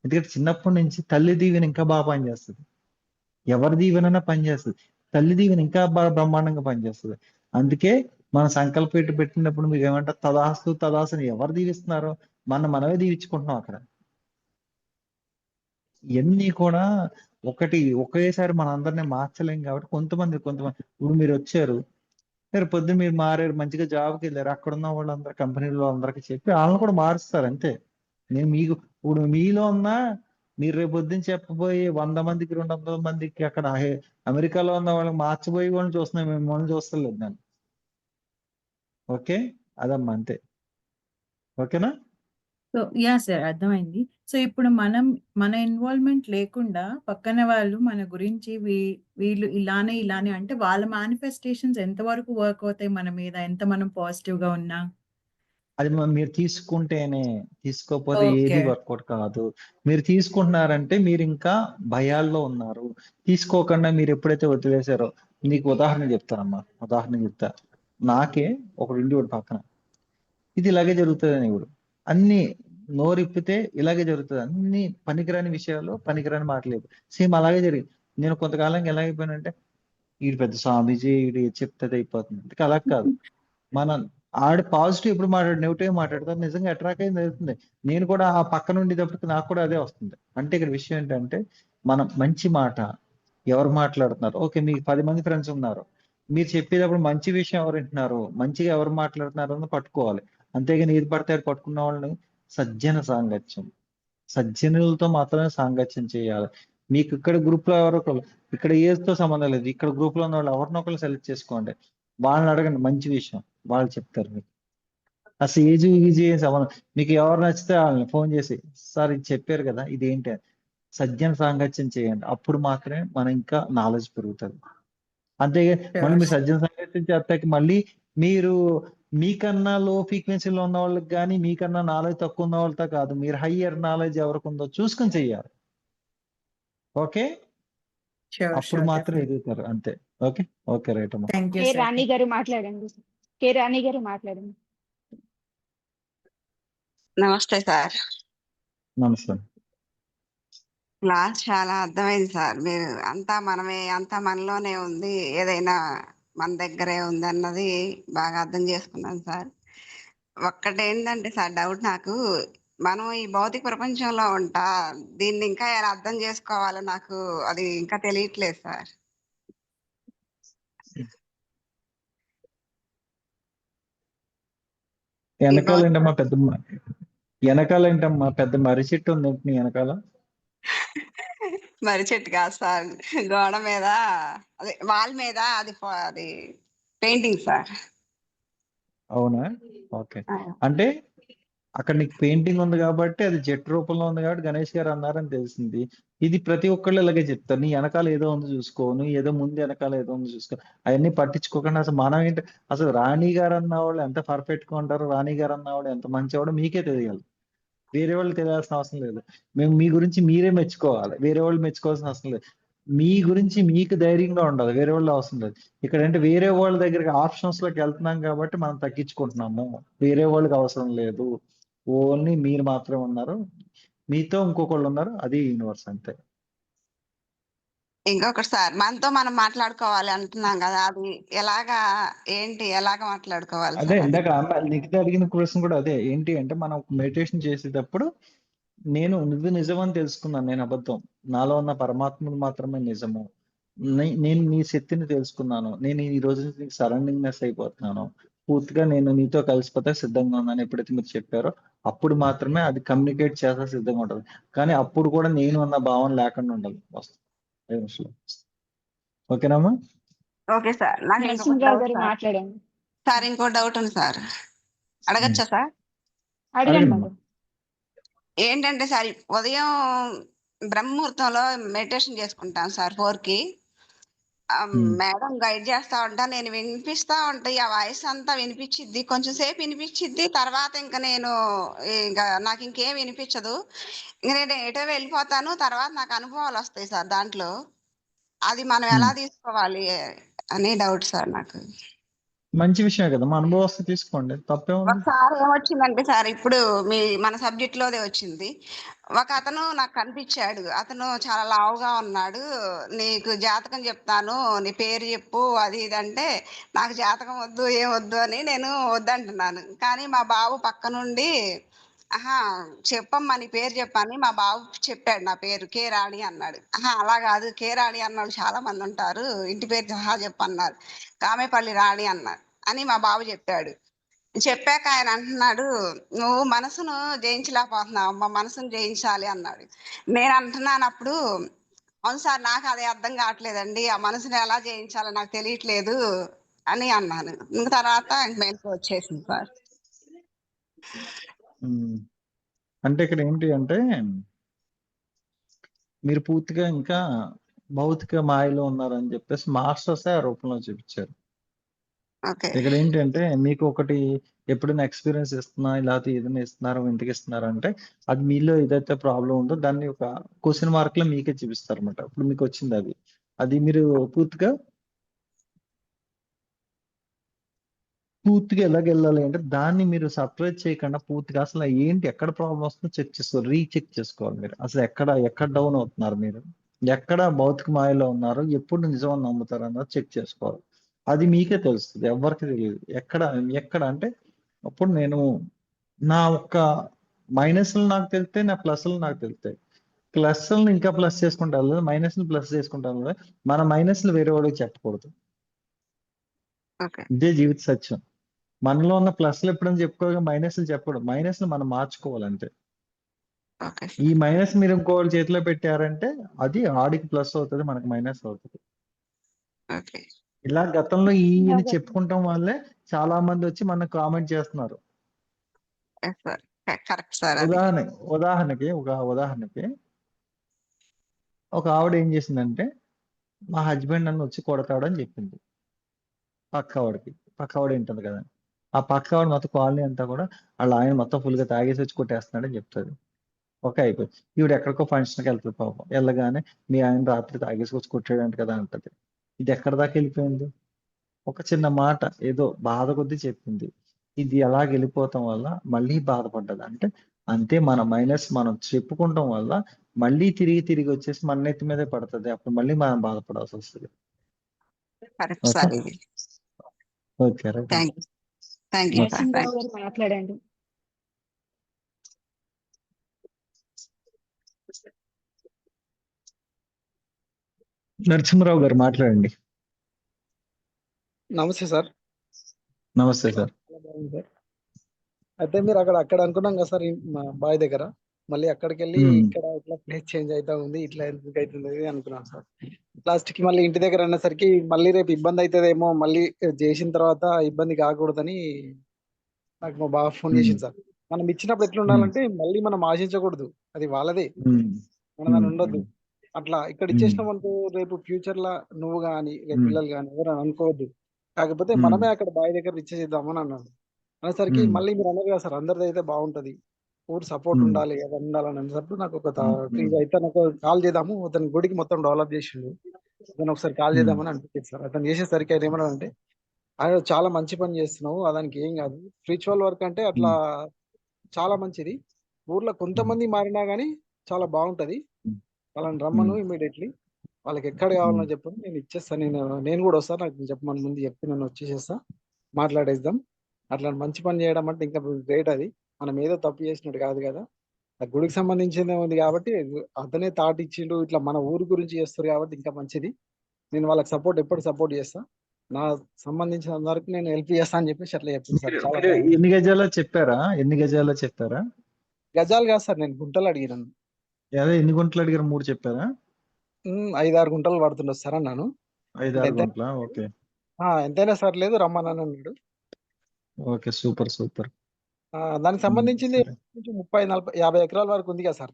ఎందుకంటే చిన్నప్పటి నుంచి తల్లి దీవెన ఇంకా బాగా పనిచేస్తది. ఎవరి దీవెనైనా పనిచేస్తది. తల్లి దీవెన ఇంకా బ్రహ్మాండంగా పనిచేస్తుంది. అందుకే మన సంకల్ప పెట్టినప్పుడు మీకు ఏమంటారు, తదాస్తు తదాస్తు అని ఎవరు దీవిస్తున్నారు? మనమే దీవించుకుంటున్నాం అక్కడ. ఇవన్నీ కూడా ఒకేసారి మన అందరినీ మార్చలేం కాబట్టి కొంతమంది ఇప్పుడు మీరు వచ్చారు, పొద్దున్న మీరు మారారు, మంచిగా జాబ్కి వెళ్ళారు, అక్కడ ఉన్న వాళ్ళందరూ కంపెనీలో అందరికి చెప్పి వాళ్ళని కూడా మారుస్తారు అంతే. నేను మీకు ఇప్పుడు మీలో ఉన్న మీరు రేపు పొద్దున్న చెప్పబోయి 100 మందికి 200 మందికి అక్కడ అమెరికాలో ఉన్న వాళ్ళకి మార్చబోయి వాళ్ళని చూస్తున్నాం, మిమ్మల్ని చూస్తలేదు నేను. ఓకే, అదమ్మా అంతే. ఓకేనా? సో సార్ అర్థమైంది. సో ఇప్పుడు మన ఇన్వాల్వ్మెంట్ లేకుండా పక్కన వాళ్ళు మన గురించి వీళ్ళు ఇలానే అంటే వాళ్ళ మేనిఫెస్టేషన్స్ ఎంతవరకు వర్క్ అవుతాయి మన మీద, ఎంత మనం పాజిటివ్ గా ఉన్నా? అది మీరు తీసుకుంటేనే, తీసుకోకపోతే ఓకే. ఏది వర్కౌట్ కాదు. మీరు తీసుకుంటున్నారంటే మీరు ఇంకా భయాల్లో ఉన్నారు. తీసుకోకుండా మీరు ఎప్పుడైతే వదిలేశారో, నీకు ఉదాహరణ చెప్తానమ్మా, చెప్తా. నాకే ఒకడు ఉండేవాడు పక్కన, ఇది ఇలాగే జరుగుతుందని. ఇప్పుడు అన్ని నోరిప్పితే ఇలాగే జరుగుతుంది, అన్ని పనికిరాని విషయాలు, పనికిరాని మాటలేదు. సేమ్ అలాగే జరిగింది. నేను కొంతకాలంగా ఎలా అయిపోయానంటే, వీడు పెద్ద స్వామీజీ, వీడు చెప్తే అయిపోతుంది. అందుకే అలా కాదు. మనం ఆడు పాజిటివ్ ఎప్పుడు మాట్లాడు, నెగిటివ్ మాట్లాడతారు, నిజంగా అట్రాక్ట్ అయింది జరుగుతుంది. నేను కూడా ఆ పక్కన ఉండేటప్పటికి నాకు కూడా అదే వస్తుంది. అంటే ఇక్కడ విషయం ఏంటంటే, మనం మంచి మాట ఎవరు మాట్లాడుతున్నారు, ఓకే మీకు 10 మంది ఫ్రెండ్స్ ఉన్నారు, మీరు చెప్పేటప్పుడు మంచి విషయం ఎవరు వింటున్నారు, మంచిగా ఎవరు మాట్లాడుతున్నారు అని పట్టుకోవాలి. అంతేగాని ఏది పడితే అది పట్టుకున్న వాళ్ళని. సజ్జన సాంగత్యం, సజ్జనులతో మాత్రమే సాంగత్యం చేయాలి. మీకు ఇక్కడ గ్రూప్ లో ఎవరొకరు, ఇక్కడ ఏజ్తో సంబంధం లేదు, ఇక్కడ గ్రూప్ లో ఉన్న వాళ్ళు ఎవరినొకరు సెలెక్ట్ చేసుకోండి, వాళ్ళని అడగండి మంచి విషయం, వాళ్ళు చెప్తారు మీకు. అసలు ఏజ్ ఏం సంబంధం, మీకు ఎవరు నచ్చితే వాళ్ళని ఫోన్ చేసి, సార్ ఇది చెప్పారు కదా ఇదేంటి అని సజ్జన సాంగత్యం చేయండి. అప్పుడు మాత్రమే మనం ఇంకా నాలెడ్జ్ పెరుగుతుంది. అంతేగా మళ్ళీ మీరు సజ్జన సాంగత్యం చేస్తాకి మళ్ళీ మీరు మీకన్నా లో ఫ్రీక్వెన్సీలో ఉన్న వాళ్ళకి కానీ, మీకన్నా నాలెడ్జ్ తక్కువ ఉన్న వాళ్ళతో కాదు, మీరు హయ్యర్ నాలెడ్జ్ ఎవరికి ఉందో చూసుకొని చెయ్యాలి. ఓకే, అప్పుడు మాత్రం ఎదుగుతారు అంతే. ఓకే, ఓకే రైట్ అమ్మా. కే రాణి గారు మాట్లాడండి. కే రాణి గారు మాట్లాడండి. నమస్తే సార్. నమస్తే. క్లాస్ చాలా అర్థమైంది సార్. మీరు అంతా మనలోనే ఉంది, ఏదైనా మన దగ్గరే ఉంది అన్నది బాగా అర్థం చేసుకున్నాను సార్. ఒక్కటేంటంటే సార్ డౌట్ నాకు, మనం ఈ భౌతిక ప్రపంచంలో ఉంటా దీన్ని ఇంకా ఎలా అర్థం చేసుకోవాలో నాకు అది ఇంకా తెలియట్లేదు సార్. వెనకాలేంటమ్మా పెద్ద మర్రి చెట్టు ఉంది నీ వెనకాల? మరి చెట్టు కాదు సార్, గోడ మీద అదే వాల్ మీద అది పెయింటింగ్ సార్. అవునా, ఓకే. అంటే అక్కడ నీకు పెయింటింగ్ ఉంది కాబట్టి, అది జెట్ రూపంలో ఉంది కాబట్టి గణేష్ గారు అన్నారని తెలిసింది. ఇది ప్రతి ఒక్కళ్ళు ఇలాగే చెప్తారు, నీ వెనకాల ఏదో ఉంది చూసుకో, నువ్వు ఏదో ముందు వెనకాల ఏదో ఉంది చూసుకో, అవన్నీ పట్టించుకోకుండా అసలు మనం ఏంటి, అసలు రాణి గారు అన్న వాళ్ళు ఎంత పర్ఫెక్ట్ గా ఉంటారు, రాణి గారు అన్నవాడు ఎంత మంచివాడు మీకే తెలియాలి, వేరే వాళ్ళు తెలియాల్సిన అవసరం లేదు. మేము మీ గురించి మీరే మెచ్చుకోవాలి, వేరే వాళ్ళు మెచ్చుకోవాల్సిన అవసరం లేదు. మీ గురించి మీకు ధైర్యంగా ఉండాలి, వేరే వాళ్ళు అవసరం లేదు. ఇక్కడ అంటే వేరే వాళ్ళ దగ్గరికి ఆప్షన్స్ లోకి వెళ్తున్నాం కాబట్టి మనం తగ్గించుకుంటున్నాము, వేరే వాళ్ళకి అవసరం లేదు. ఓన్లీ మీరు మాత్రమే ఉన్నారు, మీతో ఇంకొకళ్ళు ఉన్నారు, అది యూనివర్స్ అంతే. ఇంకొకటి సార్, మనతో మనం మాట్లాడుకోవాలి అంటున్నాం కదా, అది ఎలాగా మాట్లాడుకోవాలి అదే సార్? అది ఇందాక నిఖిత అడిగిన క్వశ్చన్ కూడా అదే. ఏంటి అంటే మనం మెడిటేషన్ చేసేటప్పుడు నువ్వు నిజం అని తెలుసుకున్నాను, నేను అబద్ధం, నాలో ఉన్న పరమాత్ముడు మాత్రమే నిజము, నేను నీ శక్తిని తెలుసుకున్నాను, నేను ఈ రోజు నుంచి నీకు సరౌండింగ్నెస్ అయిపోతున్నాను, పూర్తిగా నేను నీతో కలిసిపోతే సిద్ధంగా ఉన్నాను ఎప్పుడైతే మీరు చెప్పారో, అప్పుడు మాత్రమే అది కమ్యూనికేట్ చేస్తా సిద్ధంగా ఉంటుంది. కానీ అప్పుడు కూడా నేను అన్న భావన లేకుండా ఉండాలి. ఓకేనమ్మా? Okay sir. నాకు ఇంకొక నరసింహరావు డౌట్ గారు సార్. మాట్లాడండి. సార్ ఇంకో డౌట్ ఉంది సార్, అడగచ్చా సార్? అడగండి అడగండి. మేడం. ఏంటంటే సార్, ఉదయం బ్రహ్మముహూర్తంలో మెడిటేషన్ చేసుకుంటాను సార్ 4కి. మేడం గైడ్ చేస్తా ఉంటా, నేను వినిపిస్తా ఉంటా, ఆ వాయిస్ అంతా వినిపించిద్ది, కొంచెం సేపు వినిపించిద్ది, తర్వాత ఇంకా నాకు ఇంకేం వినిపించదు, ఇంక నేను ఎటో వెళ్ళిపోతాను, తర్వాత నాకు అనుభవాలు వస్తాయి సార్ దాంట్లో. అది మనం ఎలా తీసుకోవాలి అని డౌట్ సార్ నాకు. మంచి విషయమే కదా, మా అనుభవం తీసుకోండి, తప్పే ఉంది. ఒకసారి ఏమొచ్చిందంటే సార్, ఇప్పుడు మన సబ్జెక్ట్ లోదే వచ్చింది, ఒక అతను నాకు కనిపించాడు. అతను చాలా లావుగా ఉన్నాడు. "నీకు జాతకం చెప్తాను. నీ పేరు చెప్పు" అది ఇది అంటే, నాకు జాతకం వద్దు, ఏం వద్దు అని నేను వద్దంటున్నాను. కానీ మా బాబు పక్కనుండి, "ఆహా! చెప్పమ్మా నీ పేరు చెప్పని" మా బాబు చెప్పాడు నా పేరు. కే. రాణి అన్నాడు. "ఆహా! అలా కాదు. కే. రాణి అన్నోళ్ళు చాలా మందుంటారు. ఇంటి పేరు సహా చెప్పన్నారు." "కామేపల్లి రాణి" అన్నారు. అని మా బాబు చెప్పాడు. చెప్పాక ఆయన అంటున్నాడు, "నువ్వు మనసును జయించలేకపోతున్నావు అమ్మ, మనసును జయించాలి" అన్నాడు. నేను అంటున్నాను అప్పుడు, "అవును సార్, నాకు అది అర్థం కావట్లేదండి. ఆ మనసుని ఎలా జయించాలో నాకు తెలియట్లేదు" అని అన్నాను. ఇంక తర్వాత మెలకు వచ్చేసింది సార్. ఉమ్. అంటే ఇక్కడ ఏంటి అంటే మీరు పూర్తిగా ఇంకా భౌతిక మాయలో ఉన్నారని చెప్పేసి మాస్టర్సే ఆ రూపంలో చూపించారు. ఓకే. ఇక్కడ ఏంటంటే మీకు ఒకటి ఎప్పుడైనా ఎక్స్పీరియన్స్ ఇస్తున్నా లేకపోతే ఏదైనా ఇస్తున్నారు ఇంటికి ఇస్తున్నారంటే అది మీలో ఏదైతే ప్రాబ్లం ఉందో దాన్ని ఒక క్వశ్చన్ మార్క్ లో మీకే చూపిస్తారు అనమాట. ఇప్పుడు మీకు వచ్చింది అది అది మీరు పూర్తిగా ఎలాగెళ్ళాలి అంటే దాన్ని మీరు సపరేట్ చేయకుండా పూర్తిగా అసలు ఏంటి ఎక్కడ ప్రాబ్లం వస్తుందో చెక్ చేసుకోవాలి, రీచెక్ చేసుకోవాలి. మీరు అసలు ఎక్కడ డౌన్ అవుతున్నారు, మీరు ఎక్కడ భౌతిక మాయలో ఉన్నారు, ఎప్పుడు నిజం అని నమ్ముతారు అన్నది చెక్ చేసుకోవాలి. అది మీకే తెలుస్తుంది, ఎవరికి తెలియదు. ఎక్కడ అంటే అప్పుడు నేను నా ఒక్క మైనస్లు నాకు తెలితే నా ప్లస్లు నాకు తెలుస్తాయి. ప్లస్లను ఇంకా ప్లస్ చేసుకుంటాను, మైనస్లు ప్లస్ చేసుకుంటాను. మన మైనస్లు వేరే వాడికి చెప్పకూడదు. ఓకే. ఇదే జీవిత సత్యం. మనలో ఉన్న ప్లస్లు ఎప్పుడైనా చెప్పుకోగా మైనస్లు చెప్పకూడదు. మైనస్లు మనం మార్చుకోవాలంటే ఓకే ఈ సార్. మైనస్ మీరు ఇంకోళ్ళ చేతిలో పెట్టారంటే అది ఆడికి ప్లస్ అవుతుంది, మనకి మైనస్ అవుతుంది. ఓకే. ఇలా గతంలో ఈయన చెప్పుకుంటాం వల్లే చాలా మంది వచ్చి మనకు కామెంట్ చేస్తున్నారు. Yes sir. కరెక్ట్ సార్ అది. ఉదాహరణకి ఒక ఆవిడ ఏం చేసిందంటే మా హస్బెండ్ నన్ను వచ్చి కొడతాడని చెప్పింది పక్క ఆవిడ ఏంటది కదా. ఆ పక్క ఆవిడ మొత్తం కాలనీ అంతా కూడా వాళ్ళ ఆయన మొత్తం ఫుల్ గా తాగేసి వచ్చి కొట్టేస్తున్నాడని చెప్తాడు. ఓకే, అయిపోయింది. ఈవిడ ఎక్కడికో ఫంక్షన్కి వెళ్తుంది పాపం. వెళ్ళగానే మీ ఆయన రాత్రి తాగేసి వచ్చి కొట్టాడంట కదా అంటది. ఇది ఎక్కడ దాకా వెళ్ళిపోయింది? ఒక చిన్న మాట ఏదో బాధ కొద్దీ చెప్పింది. ఇది ఎలా వెళ్ళిపోవటం వల్ల మళ్ళీ బాధపడ్డది. అంటే అంతే, మన మైనస్ మనం చెప్పుకుంటాం వల్ల మళ్ళీ తిరిగి వచ్చేసి మన నెత్తి మీదే పడుతుంది. అప్పుడు మళ్ళీ మనం బాధపడాల్సి వస్తుంది. కరెక్ట్ ఓకే, సార్ ఇది. Okay, right. Thank you. Thank you sir. Narasimha Rao గారు మాట్లాడండి. నరసింహరావు గారు మాట్లాడండి. నమస్తే సార్. నమస్తే సార్. చాలా బాగుంది సార్. అయితే మీరు అక్కడ అనుకున్నాం కదా సార్, మా బాయ్ దగ్గర మళ్ళీ అక్కడికి వెళ్ళి ఇక్కడ ఇట్లా ప్లేస్ చేంజ్ అవుతా ఉంది, ఇట్లా ఎందుకు అవుతుంది అనుకున్నాం సార్. లాస్ట్ కి మళ్ళీ ఇంటి దగ్గర అన్నసరికి మళ్ళీ రేపు ఇబ్బంది అవుతుందేమో, మళ్ళీ చేసిన తర్వాత ఇబ్బంది కాకూడదని నాకు మా బాగా ఫోన్ చేసింది సార్. మనం ఇచ్చినప్పుడు ఎట్లా ఉండాలంటే మళ్ళీ మనం ఆశించకూడదు, అది వాళ్ళదే, మన దాన్ని ఉండొద్దు. అట్లా ఇక్కడ ఇచ్చేసినాం అనుకో, రేపు ఫ్యూచర్ లా నువ్వు గాని రేపు పిల్లలు గాని ఎవరు అనుకోవద్దు. కాకపోతే మనమే అక్కడ బాయ్ దగ్గర ఇచ్చేద్దామని అన్నాడు. అనేసరికి మళ్ళీ మీరు అన్నారు కదా సార్, అందరిది అయితే బాగుంటది, ఊరు సపోర్ట్ ఉండాలి కదా, ఉండాలని అనేసరికి నాకు ఒక ఇది అయితే నాకు కాల్ చేద్దాము, అతని గుడికి మొత్తం డెవలప్ చేసిండు, అతను ఒకసారి కాల్ చేద్దామని అనిపించింది సార్. అతను చేసేసరికి ఆయన ఏమన్నాడంటే, ఆయన చాలా మంచి పని చేస్తున్నావు, దానికి ఏం కాదు, స్పిరిచువల్ వర్క్ అంటే అట్లా చాలా మంచిది, ఊర్లో కొంతమంది మారినా గానీ చాలా బాగుంటది, వాళ్ళని రమ్మను ఇమీడియట్లీ, వాళ్ళకి ఎక్కడ కావాలో చెప్పను, నేను ఇచ్చేస్తాను, నేను కూడా వస్తాను, నాకు చెప్పమని ముందు చెప్తే నేను వచ్చేసేస్తా, మాట్లాడేద్దాం. అట్లా మంచి పని చేయడం అంటే ఇంకా గ్రేట్. అది మనం ఏదో తప్పు చేసినట్టు కాదు కదా, ఆ గుడికి సంబంధించిందే ఉంది కాబట్టి అతనే తాటి ఇచ్చిండు, ఇట్లా మన ఊరు గురించి చేస్తారు కాబట్టి ఇంకా మంచిది. నేను వాళ్ళకి ఎప్పుడు సపోర్ట్ చేస్తా, నా సంబంధించిన వరకు నేను హెల్ప్ చేస్తా అని చెప్పేసి అట్లా చెప్పింది సార్. చాలా మీరు బాగుంది. ఎన్ని గజాలో చెప్పారా? గజాలు కాదు సార్, నేను గుంటలు అడిగినాను. అదే ఎన్ని గుంటలు అడిగారు? 3 చెప్పారా? 5-6 గుంటలు పడుతుండొచ్చు సార్ అన్నాను. 5-6 ఎంత గుంటలా? ఓకే, ఎంతైనా సార్ లేదు రమ్మని అన్నాడు. Okay, super. దానికి సంబంధించింది సరే. 30-40-50 ఎకరాల వరకు ఉంది కదా సార్,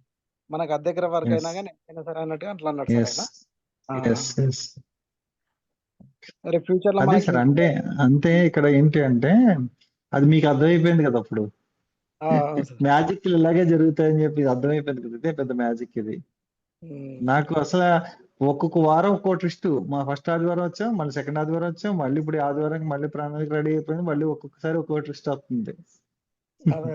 మనకు అర్ధ ఎకరా వరకు ఎస్ అయినా కానీ ఎంతైనా సరే అన్నట్టుగా అట్లా అన్నాడు సార్ ఆయన. ఎస్ రేపు ఫ్యూచర్ లో అదే మనకి సార్. అంటే ఇక్కడ ఏంటి అంటే అది మీకు అర్థమైపోయింది కదా అప్పుడు. అవును సార్. మ్యాజిక్ ఇలాగే జరుగుతాయని చెప్పి ఇది అర్థమైపోయింది కదా, ఇదే పెద్ద మ్యాజిక్ ఇది. నాకు అసలు ఒక్కొక్క వారం ఒక్కో ట్విస్ట్. మా ఫస్ట్ ఆదివారం వచ్చాం, మళ్ళీ సెకండ్ ఆదివారం వచ్చాం, మళ్ళీ ఇప్పుడు ఈ ఆదివారం మళ్ళీ ప్రణాళిక రెడీ అయిపోయింది, మళ్ళీ ఒక్కొక్కసారి ఒక్కో ట్విస్ట్ వస్తుంది. అదే.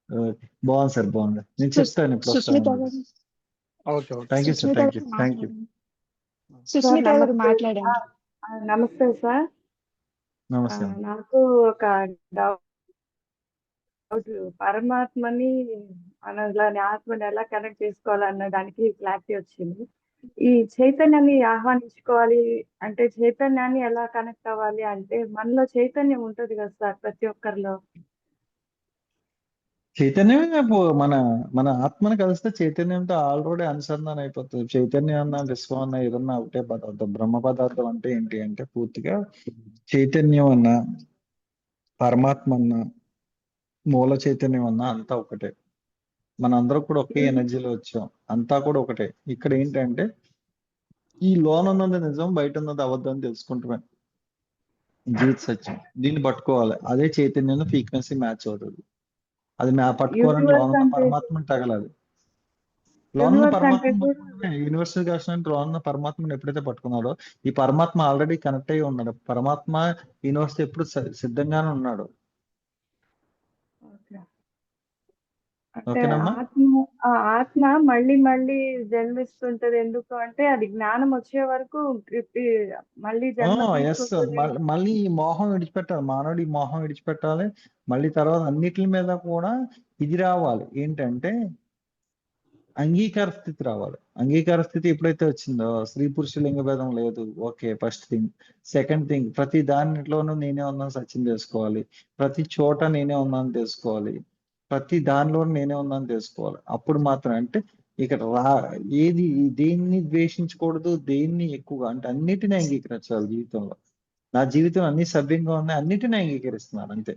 ఓకే. బాగుంది సార్, బాగుంది. నేను సుస్- చెప్తాను ఇప్పుడు సుస్మిత వస్తాను. గారు okay okay thank you sir, Susmitha thank you, గారు థ్యాంక్ యూ. మాట్లాడండి. సార్ సుస్మిత గారు నమస్తే. మాట్లాడండి. నమస్తే సార్. నమస్తే అమ్మ. నాకు ఒక డౌట్. పరమాత్మని మనలోని ఆత్మని ఎలా కనెక్ట్ చేసుకోవాలన్న దానికి క్లారిటీ వచ్చింది. ఈ చైతన్యాన్ని ఆహ్వానించుకోవాలి అంటే చైతన్యాన్ని ఎలా కనెక్ట్ అవ్వాలి అంటే మనలో చైతన్యం ఉంటది కదా సార్ ప్రతి ఒక్కరిలో. చైతన్యమే మన మన ఆత్మను కలిస్తే చైతన్యంతో ఆల్రెడీ అనుసంధానం అయిపోతుంది. చైతన్యం అన్న, విశ్వం అన్న ఏదన్నా ఒకటే పదార్థం. బ్రహ్మ పదార్థం అంటే ఏంటి అంటే పూర్తిగా చైతన్యం అన్న, పరమాత్మ అన్న, మూల చైతన్యం అన్న అంతా ఒకటే. మనందరం కూడా ఒకే ఎనర్జీలో వచ్చాం, అంతా కూడా ఒకటే. ఇక్కడ ఏంటంటే ఈ లోన్ ఉన్నది నిజం, బయట ఉన్నది అబద్ధం అని తెలుసుకుంటామే జీవిత సత్యం. దీన్ని పట్టుకోవాలి, అదే చైతన్యంలో ఫ్రీక్వెన్సీ మ్యాచ్ అవుతుంది. అది పట్టుకోవాలంటే లోన్ యూనివర్స్ ఉన్న అంటే పరమాత్మని తగలాలి. లోన్ ఉన్న యూనివర్స్ అంటే పరమాత్మను కూడా పట్టుకుంటే యూనివర్సల్ దర్శనం లోన్ ఉన్న పరమాత్మను ఎప్పుడైతే పట్టుకున్నాడో ఈ పరమాత్మ ఆల్రెడీ కనెక్ట్ అయ్యి ఉన్నాడు. పరమాత్మ యూనివర్స్ ఎప్పుడు సిద్ధంగానే ఉన్నాడు. ఓకే. అంటే ఓకేనమ్మా? ఆత్మ మళ్ళీ మళ్ళీ జన్మిస్తుంటది. ఎందుకు అంటే అది జ్ఞానం వచ్చే వరకు మళ్ళీ జన్మ ఎస్, తీసుకుంటూనే మళ్ళీ ఈ మోహం విడిచిపెట్టాలి. మానవుడు ఈ మోహం విడిచిపెట్టాలి. మళ్ళీ తర్వాత అన్నిటి మీద కూడా ఇది రావాలి, ఏంటంటే అంగీకార స్థితి రావాలి. అంగీకార స్థితి ఎప్పుడైతే వచ్చిందో స్త్రీ పురుష లింగ భేదం లేదు. Okay, first thing. Second thing, ప్రతి దానిలోనూ నేనే ఉన్నాను సత్యం తెలుసుకోవాలి. ప్రతి చోట నేనే ఉన్నాను తెలుసుకోవాలి. ప్రతి దానిలోనూ నేనే ఉన్నాను తెలుసుకోవాలి. అప్పుడు మాత్రం అంటే ఇక్కడ ఏది దేన్ని ద్వేషించకూడదు, దేన్ని ఎక్కువగా అంటే అన్నిటినీ అంగీకరించాలి జీవితంలో. నా జీవితం అన్ని సవ్యంగా ఉన్నాయి, అన్నిటినీ అంగీకరిస్తున్నాను అంతే.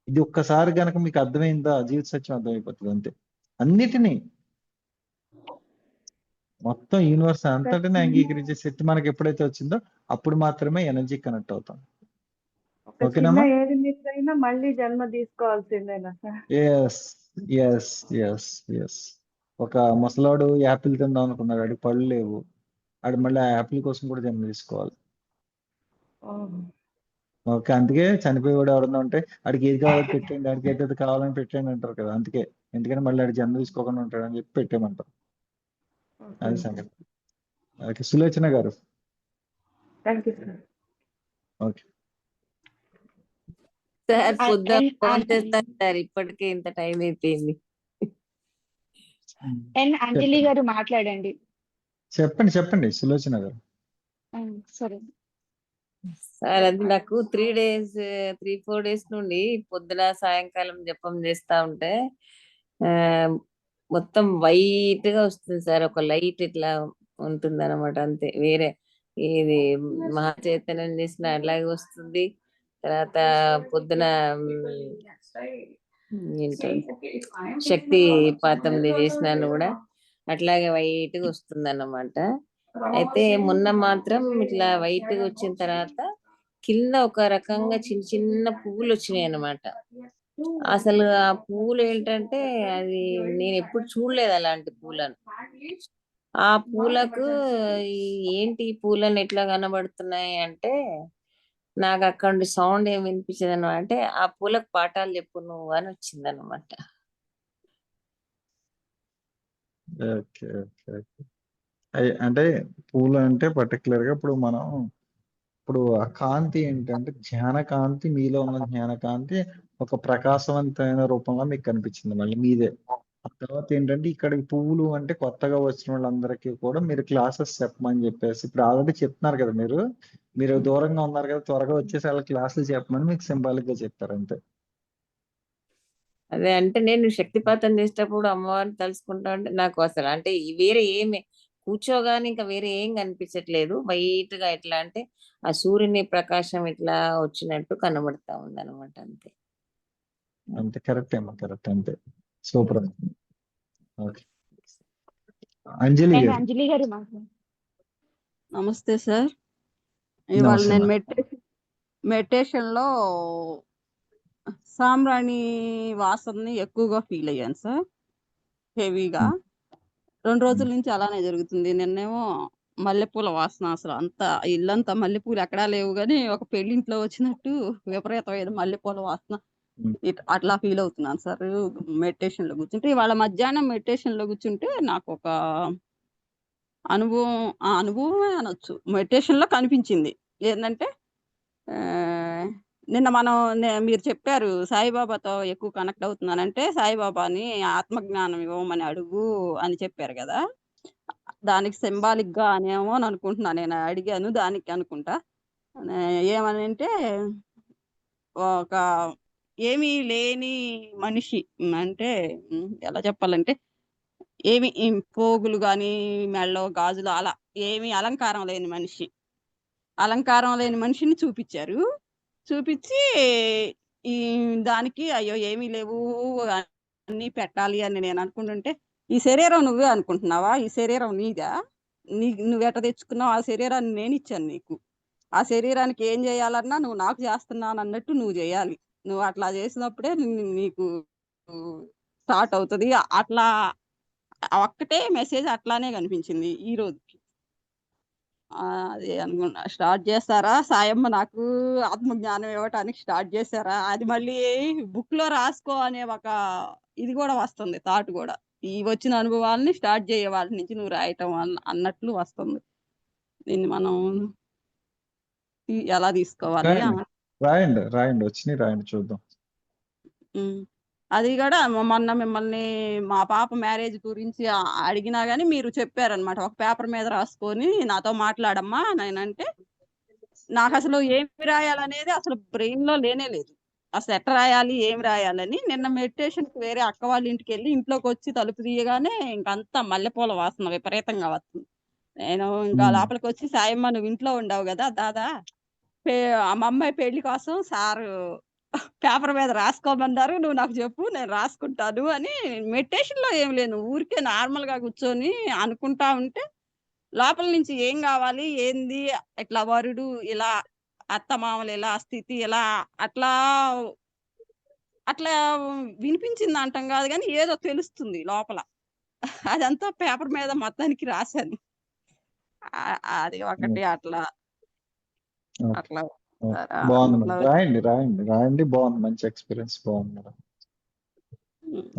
ఇది ఒక్కసారి గనక మీకు అర్థమైందా, జీవిత సత్యం అర్థమైపోతుంది అంతే. అన్నిటినీ మొత్తం యూనివర్స్ ఒక అంతటిని అంగీకరించే శక్తి మనకి ఎప్పుడైతే వచ్చిందో అప్పుడు మాత్రమే ఎనర్జీ కనెక్ట్ అవుతాం. చిన్న ఓకేనమ్మా? ఏది మిస్ అయినా మళ్ళీ జన్మ తీసుకోవాల్సిందేనా sir? Yes, yes, yes, yes. ఒక ముసలాడు యాపిల్ తిందాం అనుకున్నాడు, ఆడికి పళ్ళు లేవు. ఆడు మళ్ళీ ఆ యాపిల్ కోసం కూడా జన్మ తీసుకోవాలి. ఓహో. ఓకే, అందుకే చనిపోయేవాడు ఎవరన్నా ఉంటే ఆడికి ఏది కావాలో పెట్టండి, ఆడికి ఏది కావాలని పెట్టండి అంటారు కదా. అందుకే, ఎందుకంటే మళ్ళీ ఆడి జన్మ తీసుకోకుండా ఉంటాడని చెప్పి పెట్టేయమంటారు. ఓకే అది సంగతి. ఓకే, సులోచన గారు. Thank you sir. Okay. Sir పొద్దున ఫోన్ అండ్ చేస్తాను సార్, ఇప్పటికే ఇంత టైం అయిపోయింది. అంజలి చెప్పండి గారు మాట్లాడండి. చెప్పండి చెప్పండి సులోచన గారు. సరే సార్ అది నాకు 3-4 డేస్ నుండి పొద్దున సాయంకాలం జపం చేస్తా ఉంటే ఆ మొత్తం వైట్ గా వస్తుంది సార్. ఒక లైట్ ఇట్లా ఉంటుంది అనమాట, అంతే. వేరే ఇది మహా చైతన్యం చేసిన అలాగే వస్తుంది. తర్వాత పొద్దున ఏంటి శక్తి పాతం చేసినాను కూడా అట్లాగే వైట్ గా వస్తుంది అన్నమాట. అయితే మొన్న మాత్రం ఇట్లా వైట్ గా వచ్చిన తర్వాత కింద ఒక రకంగా చిన్న చిన్న పువ్వులు వచ్చినాయి అన్నమాట. అసలు ఆ పువ్వులు ఏంటంటే అది నేను ఎప్పుడు చూడలేదు అలాంటి పూలను. ఆ పూలకు ఏంటి ఈ పూలను ఎట్లా కనబడుతున్నాయి అంటే నాకు అక్కడ నుండి సౌండ్ ఏం వినిపించదు అనమాట. అంటే ఆ పూలకు పాఠాలు చెప్పు నువ్వు అని వచ్చింది అనమాట. Okay, okay, okay. అంటే పూలు అంటే పర్టికులర్ గా ఇప్పుడు ఆ కాంతి ఏంటంటే జ్ఞాన కాంతి, మీలో ఉన్న జ్ఞాన కాంతి ఒక ప్రకాశవంతమైన రూపంలో మీకు కనిపించింది మళ్ళీ మీదే. ఆ తర్వాత ఏంటంటే ఇక్కడ ఈ పువ్వులు అంటే కొత్తగా వచ్చిన వాళ్ళందరికీ కూడా మీరు క్లాసెస్ చెప్పమని చెప్పేసి ఇప్పుడు ఆల్రెడీ చెప్తున్నారు కదా. మీరు దూరంగా ఉన్నారు కదా, త్వరగా వచ్చేసి వాళ్ళ క్లాసులు చెప్పమని మీకు సింబాలిక్ గా చెప్తారు అంతే. అదే అంటే నేను శక్తిపాతం చేసేటప్పుడు అమ్మవారిని తలుసుకుంటా ఉంటే నాకు అసలు అంటే వేరే ఏమి కూర్చోగానే ఇంకా వేరే ఏం కనిపించట్లేదు. వైట్ గా ఎట్లా అంటే ఆ సూర్యుని ప్రకాశం ఇట్లా వచ్చినట్టు కనబడతా ఉంది అనమాట, అంతే. అంతే, కరెక్ట్ ఏమో, కరెక్ట్ అంతే. సూపర్. ఓకే, అంజలి అండ్ గారు. అంజలి గారు మాట్లాడండి. నమస్తే సార్. ఇవాళ నమస్తే నేను మేడం. మెడిటేషన్ లో సాంబ్రాణి వాసనని ఎక్కువగా ఫీల్ అయ్యాను సార్, హెవీగా. 2 రోజుల నుంచి అలానే జరుగుతుంది. నిన్నేమో మల్లెపూల వాసన, అసలు అంతా ఇల్లంతా మల్లెపూలు ఎక్కడా లేవు గాని ఒక పెళ్లింట్లో వచ్చినట్టు విపరీతమైన మల్లెపూల వాసన అట్లా ఫీల్ అవుతున్నాను సార్ మెడిటేషన్ లో కూర్చుంటే. ఇవాళ మధ్యాహ్నం మెడిటేషన్ లో కూర్చుంటే నాకు ఒక అనుభవమే అనొచ్చు. మెడిటేషన్ లో కనిపించింది ఏంటంటే నిన్న మీరు చెప్పారు సాయిబాబాతో ఎక్కువ కనెక్ట్ అవుతున్నానంటే సాయిబాబాని ఆత్మజ్ఞానం ఇవ్వమని అడుగు అని చెప్పారు కదా. దానికి సింబాలిక్ గా అనేమో అని అనుకుంటున్నా. నేను అడిగాను దానికి అనుకుంటా. ఏమని అంటే ఒక ఏమీ లేని మనిషి అంటే ఎలా చెప్పాలంటే ఏమి పోగులు గాని మెళ్ళో గాజులు అలా ఏమి అలంకారం లేని మనిషిని చూపించారు. చూపించి ఈ దానికి అయ్యో ఏమీ లేవు అన్ని పెట్టాలి అని నేను అనుకుంటుంటే, ఈ శరీరం నువ్వే అనుకుంటున్నావా? ఈ శరీరం నీదా? నువ్వు ఎట్ట తెచ్చుకున్నావు? ఆ శరీరాన్ని నేను ఇచ్చాను నీకు. ఆ శరీరానికి ఏం చేయాలన్నా నువ్వు నాకు చేస్తున్నాను అన్నట్టు నువ్వు చేయాలి. నువ్వు అట్లా చేసినప్పుడే నీకు స్టార్ట్ అవుతుంది. అట్లా ఒక్కటే మెసేజ్ అట్లానే కనిపించింది ఈ రోజుకి. అది అనుకున్నా స్టార్ట్ చేస్తారా సాయమ్మ నాకు ఆత్మజ్ఞానం ఇవ్వటానికి స్టార్ట్ చేశారా? అది మళ్ళీ బుక్ లో రాసుకో అనే ఒక ఇది కూడా వస్తుంది, థాట్ కూడా. ఈ వచ్చిన అనుభవాలని స్టార్ట్ చేయ వాళ్ళ నుంచి నువ్వు రాయటం అన్నట్లు వస్తుంది. దీన్ని మనం ఎలా తీసుకోవాలి? రాయండి వచ్చినాయి, రాయండి చూద్దాం. అది కూడా మొన్న మిమ్మల్ని మా పాప మ్యారేజ్ గురించి అడిగినా గానీ మీరు చెప్పారనమాట, ఒక పేపర్ మీద రాసుకొని నాతో మాట్లాడమ్మా నేనంటే. నాకు అసలు ఏమి రాయాలనేది అసలు బ్రెయిన్ లో లేనే లేదు. అసలు ఎట్లా రాయాలి ఏం రాయాలని నిన్న మెడిటేషన్ కి వేరే అక్క వాళ్ళ ఇంటికి వెళ్ళి ఇంట్లోకి వచ్చి తలుపు తీయగానే ఇంకంతా మల్లెపూల వాసన విపరీతంగా వస్తుంది. నేను ఇంకా లోపలికి వచ్చి సాయమ్మ నువ్వు ఇంట్లో ఉండవు కదా దాదా, మా అమ్మాయి పెళ్లి కోసం సారు పేపర్ మీద రాసుకోమన్నారు, నువ్వు నాకు చెప్పు నేను రాసుకుంటాను అని. మెడిటేషన్ లో ఏం లేదు, ఊరికే నార్మల్ గా కూర్చొని అనుకుంటా ఉంటే లోపల నుంచి ఏం కావాలి ఏంది ఇట్లా వరుడు ఇలా అత్తమామలు ఇలా స్థితి ఇలా అట్లా అట్లా వినిపించింది అంటాం కాదు కానీ ఏదో తెలుస్తుంది లోపల. అదంతా పేపర్ మీద మొత్తానికి రాశాను. అది ఒకటి అట్లా అట్లా బాగుంది మేడం, రాయండి బాగుంది, మంచి ఎక్స్పీరియన్స్ బాగుంది madam.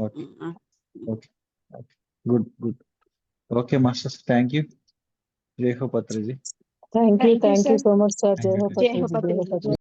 Okay okay okay good good. Okay masters, thank you. జై హో Patriji. Thank you so much, sir. Thank you. Jai Ho Patri.